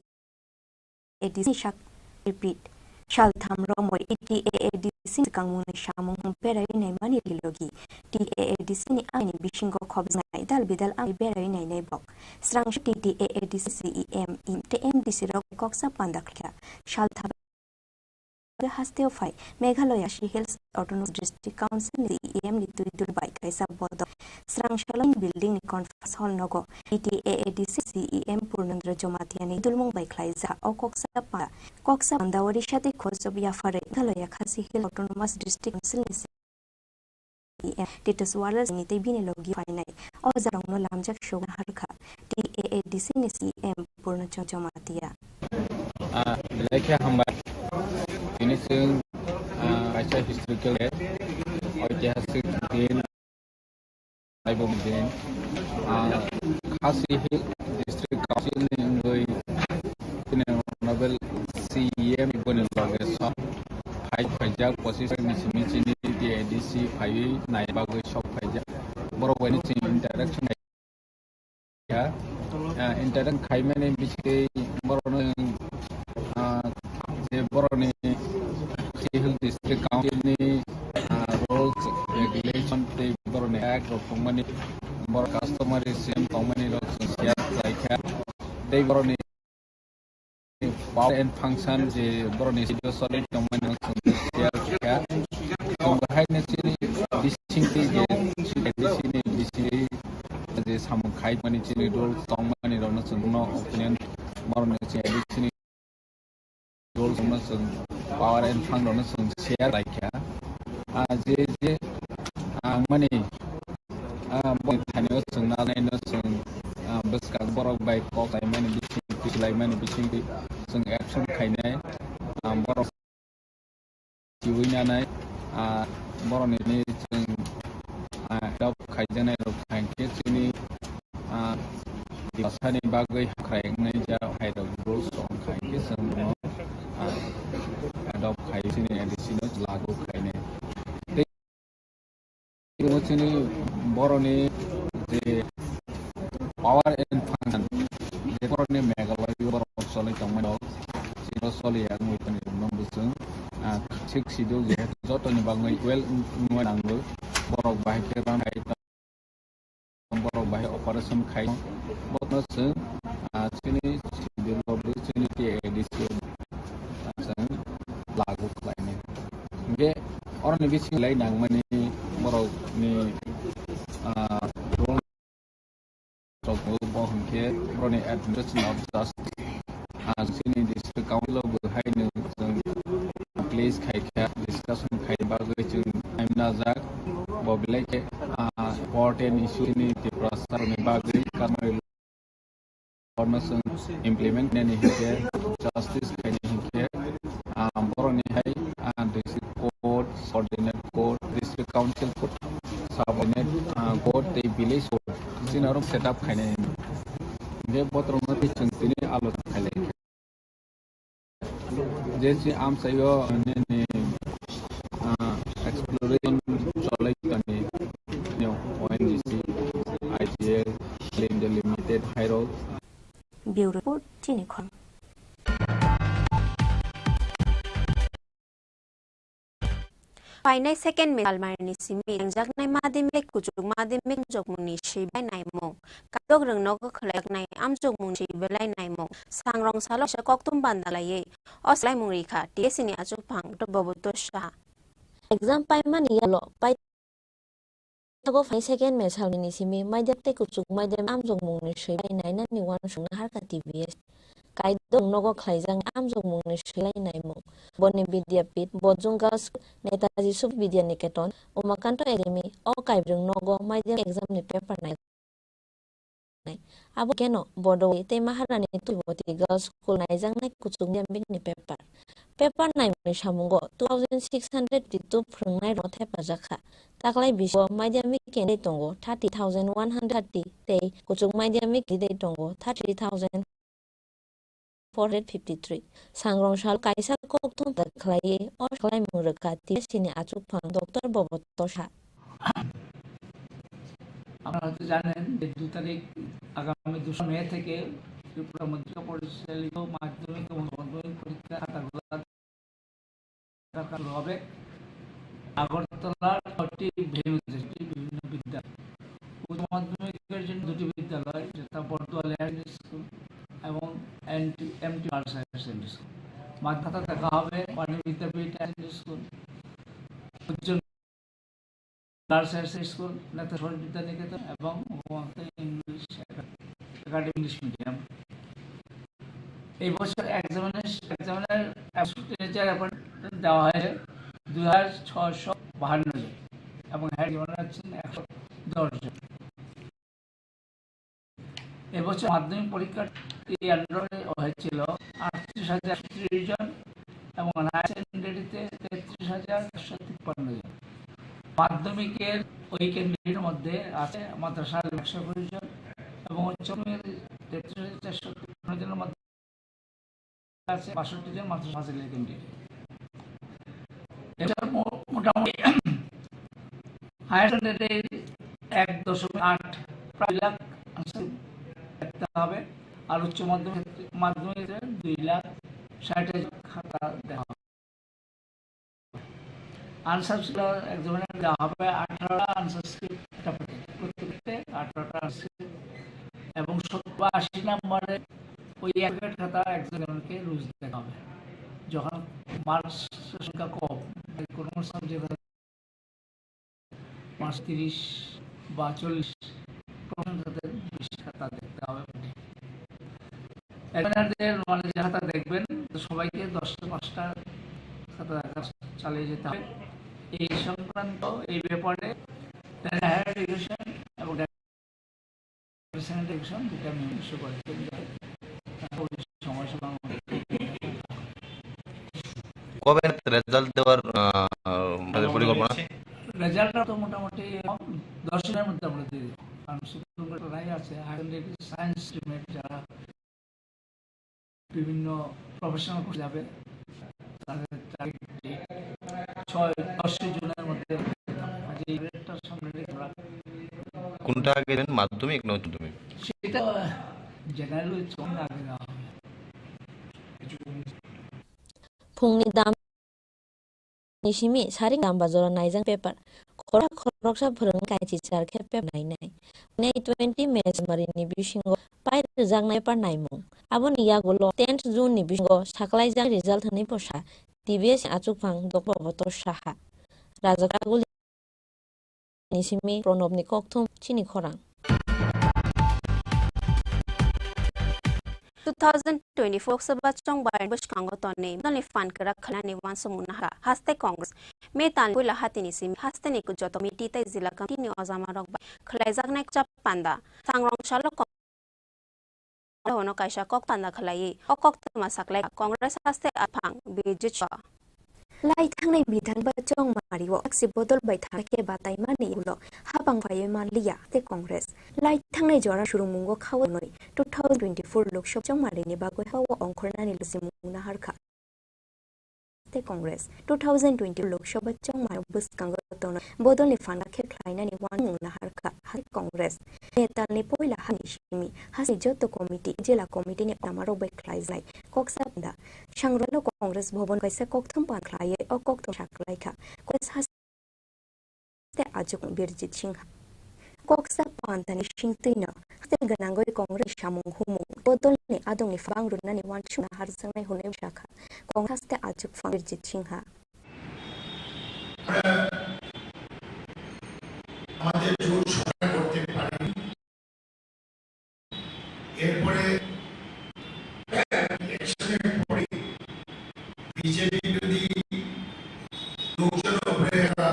shak Repeat. Shaltham Romoy TAADC Kangmuni Shamung Berai Naimani Lilogi TAADC ni Aini Bishingo Kobznai Dal Bidal Ai Berai Naibok Strang TAADC CEM in TMDC Rock Coxa Pandakria Shaltham Hasteo Fai Meghalaya Hills Autonomous District Council EM Litudul by Kaisa Bodo Strang Shalom Building Conference Hall Nogo TAADC CEM Purnandra Jomatiani Dulmung by Klaiza O Coxa Pandawari Shati Kosob Yafare Galaya Kasi Hill Autonomous District Council EM Titus Wallace Niti Binilogi Finai Ozarang no Lamjak Shogun Harka TAADC CEM Purnacho Jomatia
Lekha Hambat ini sing kaca historical ऐतिहासिक दिन live दिन Khasi hill district council ने इंगोई Nobel CM बने लगे सब five Pfizer position मिसिमिचिनी DADC five नाइबा गई सब Pfizer बरो वनी चिं इंटरेक्शन या इंटरेक्शन खाइमे ने बिचे बरो ने जे बरो ने हिल डिस्ट्रिक्ट काउंसिल ने rules regulation they boro ne act of company boro customary same company laws share like they boro ne power and function je boro ne solid company laws share kya so hai ne chini distinctly je chini disi je sam khai mani chini rules company laws no opinion boro ne chini rules no power and function laws share like kya जे माने बय थानियाव सोंनानैनो जों बसका बरक bye कय माने बिसिं बिलाइ माने बिसिं जों action खायनाय बरक जिवैनानै बरनि जों दाव खायजानाय रखायके जोंनि दिसानि बागै हाख्रायनाय जा हायदाव रुल्स खायके जों दाव खायसिनि एडिसिनो लागु खायनाय Ini boroni the power and function. The boroni megaloi borok soli tongmano. Sino soli yang witani nombusung. Sik sido je joto ni bangai well nuanangul. Borok bahai keran hai borok bahai operation khai. Botno sung sini sido lobu sini ti edisi. Sung lagu lainnya. Ge orang ni bisi lain nang mani borok ni role of bohong ke broni administration of justice sini district council of haine place khai kha discussion khai bagai chung I'm nazak boblai ke important issue ni Tripura sar ni bagai kamai formation implement ni ke justice khai ni ke boroni hai district court subordinate court district council court subordinate court the village court sinarum set up khane ge botrong ti chungtini alot khale jesi am sayo ne exploration cholai kani new ONGC IGL limited high road
Bureau Report Chini Khorang
Painai second me almarni simi jak nai madim lek kujuk madim mek jok muni shibai nai mo kadok reng nog khlek nai am jok muni shibelai nai mo sangrong salo shakok tum bandalaye oslai mungri kha tsini achuk phang to boboto sha
exam pai mani yalo pai tago fai second me salni simi maidap te kujuk maidam am jok muni shibai nai na ni wan sung har ka tvs kai dong nogo khlaijang am jok muni shilai nai mo boni vidyapit bojungas netaji sub vidya niketon umakanto academy o kaibrung nogo maidam exam ni paper nai abo keno bodo te maharani tuboti girls school naijang nai kuchung jambing ni paper nai ni samungo 2652 phungnai ro the pajaka taklai biso madhyamik kene tongo 30130 te kuchung madhyamik ide tongo 33000 453 sangrong shal kaisa kokthum taklai or khlai muraka ti sini achuk phang dr bobotosha
আপনারা তো জানেন যে 2 তারিখ আগামী 2 মে থেকে ত্রিপুরা মধ্যে পরিচালিত মাধ্যমিক এবং মাধ্যমিক পরীক্ষা খাতাগুলো শুরু হবে। আগরতলার 6টি ভেন্যুতে বিভিন্ন বিদ্যালয়, উচ্চ মাধ্যমিকের জন্য 2টি বিদ্যালয়, যেটা বর্দোয়ালি স্কুল এবং MT girls higher secondary school. মাধ্যমিক দেখা হবে Bani Vidyapith higher school, Ujjwal girls higher secondary school, Netaji Vidyaniketan এবং ইংলিশ একাডেমি ইংলিশ মিডিয়াম। এই বছর এক্সামিনার দেওয়া হয়েছে 2652 জন এবং হেড হচ্ছেন 110 জন। এবছর মাধ্যমিক পরীক্ষার্থী হয়েছিল 38,030 জন এবং হায়ার সেকেন্ডারিতে 33,453 জন। মাধ্যমিকের ওই ক্যান্ডিডেটের মধ্যে আছে মাদ্রাসা 120 জন এবং উচ্চ মাধ্যমিকের 33,453 জনের মধ্যে আছে 62 জন মাদ্রাসা ফাজিলের ক্যান্ডিডেট। এটা মোটামুটি হায়ার সেকেন্ডারির 1.8 প্রায় লাখ দেখতে হবে, আর উচ্চ মাধ্যমিকের 2,60,000 খাতা দেওয়া হবে। আনসাবস্ক্রাইব এক্সামিনার দেওয়া হবে 18টা আনসাবস্ক্রাইব প্রত্যেকটা 18টা এবং 70-80 নম্বরে ওই অ্যাডমিট খাতা এক্সামিনারকে রুজ দেওয়া হবে। যখন মার্কস সংখ্যা কম, কোনো সাবজেক্ট মার্কস 30 বা 40 তাদের 20 খাতা দেখতে হবে। এক্সামিনারদের মানে যে খাতা দেখবেন সবাইকে 10টা 5টা খাতা চালিয়ে যেতে হবে। এই সংক্রান্ত এই ব্যাপারে হায়ার এডুকেশন এবং সেকেন্ডারি এডুকেশন দুটা ইস্যু করেছেন, সময়সীমা
কবে রেজাল্ট দেওয়ার পরিকল্পনা?
রেজাল্টটা তো মোটামুটি 10 দিনের মধ্যে আমরা দিয়ে দেবো, কারণ সুপ্রিম কোর্টের রায় আছে হায়ার সেকেন্ডারি সায়েন্স স্ট্রিমের যারা বিভিন্ন প্রফেশনাল কোর্স যাবে তাদের 6-10 জুনের মধ্যে।
কোনটা আগে দেন, মাধ্যমিক না উচ্চ মাধ্যমিক?
সেটা জেনারেল আগে দেওয়া হবে।
फुंनि दाम निसिमि सारि गांबा जरा नायजां पेपार खरकसा फोरों कायथि चार खेब पेप नायनाय नै 20 मेस मारिनि बिसिंगो पाइ जांनाय पार नायमुं आबोनि यागोल 10 जून नि बिसिंगो साख्लायजां रिजाल्ट होनै पसा टिबिएस आचुकफां डक्टर भटर साहा राजाकागुल निसिमि प्रणबनि कक्थुम चिनि खरां
2024 लोकसभा चंबाय बसकांगो तने दलनि फान करा खलानि वानसमुना हास्ते कांग्रेस मे तान पुला हातिनि सिम हास्तेनि कुजतो मिटि तै जिल्ला कमिटिनि अजामा रगबा खलायजाकनाय चाप पान्दा सांग्रं सालो होनो कायसा कक पान्दा खलायै अकक तमा साकलाय कांग्रेस हास्ते आफां बिजिच लाई थांनाय बिधान बचं मारियो आक्सि बदल बाय थाके बाताय मानि उलो हाबां फायै मानलिया ते कांग्रेस लाई थांनाय जरा सुरुमुंगो खावनै 2024 लोकसभा चं मारिनि बागै हावा अंखरनानि लसिमुंना हारखा ते कांग्रेस 2020 लोकसभा चं मार बसकांगो तनो बदलनि फाना खेख्लायनानि वानमुंना हारखा हाय कांग्रेस नेतानि पहिला हानि सिमि हासि जतो कमिटि जिल्ला कमिटिनि अमारो बेख्लायजाय कक्साबदा सांग्रालो कांग्रेस भवन कैसे कक्थम पाखलाये अ कक्थम साखलायखा कस हासते आजुक बिरजित सिंह कक्सा पान्तानि सिंतैनो हाते गनांगै कांग्रेस सामुं हुमुं बदलनि आदंनि फां रुनानि वानसुना हारजांनाय हुनै शाखा कांग्रेसते आजुक फां बिरजित सिंह
আমাদের জোর সরকার করতে পারেনি। এরপরে ইলেকশনের পরে বিজেপি বিরোধী লোকজনের উপরে একটা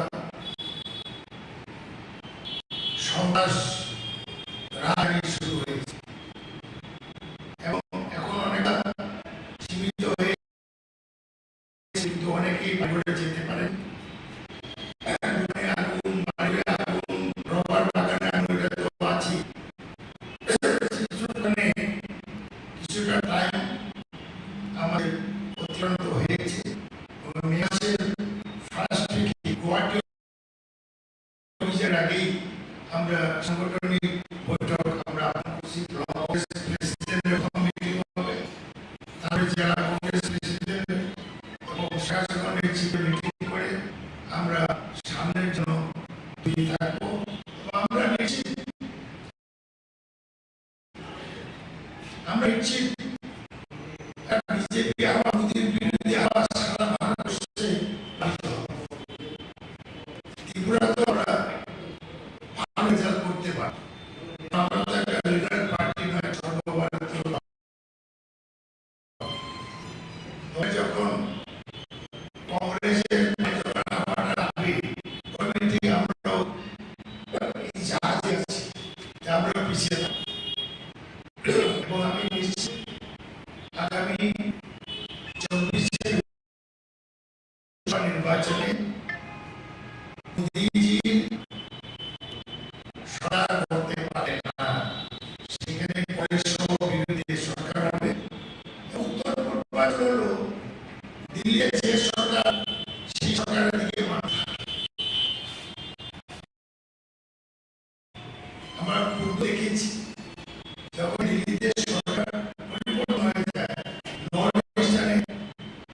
সন্ত্রাস রাজনীতি শুরু হয়েছে এবং এখন অনেকটা সীমিত হয়ে কিন্তু অনেকেই বাইরে যেতে পারেন। আমরা সাংগঠনিক বৈঠক আমরা কংগ্রেস প্রেসিডেন্টের কমিটি হবে, তারপরে জেলা কংগ্রেস প্রেসিডেন্ট এবং শাসকের মিটিং নির্বাচনে মোদিজির সরকার করতে পারে না, সেখানে বৈষম্য বিরোধী সরকার হবে। উত্তর পূর্বাঞ্চল হলো দিল্লির যে সরকার, সেই সরকারের দিকে মাথা। আমরা পূর্ব দেখেছি যখন দিল্লিতে সরকার পরিবর্তন হয়ে যায়, নর্থ ইস্টার্নে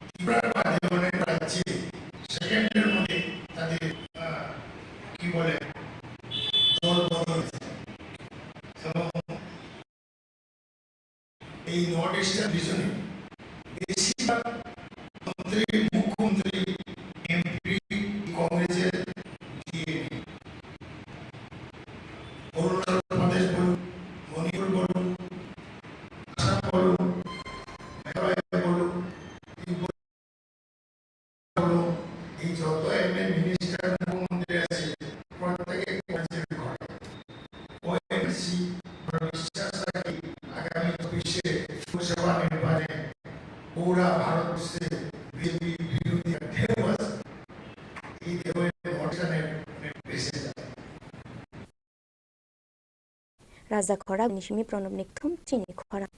ত্রিপুরার বাদে অনেক রাজ্যে সেকেন্ডের মধ্যে তাদের কি বলে দল বদল হয়েছে। এবং এই নর্থ ইস্টার্ন রিজনে বেশিরভাগ মন্ত্রী, মুখ্যমন্ত্রী, এমপি কংগ্রেসের ডিএমপি। অরুণাচল প্রদেশ বলুন, মণিপুর বলুন, আসাম বলুন, মেঘালয় বলুন, ত্রিপুরা বলুন, এই যত এমএলএ, মিনিস্টার, মুখ্যমন্ত্রী আছে প্রত্যেকে কংগ্রেসের ঘরে। ওএমসি বিশ্বাস রাখি আগামী 24-এ লোকসভা নির্বাচনে পুরা ভারতবর্ষে বিজেপি বিরোধী ঢেউ আছে। এই ঢেউয়ের ভোটগানের বেশি যায়।
রাজা খরা নিশিমি প্রণব নিকথুম চিনি খরা।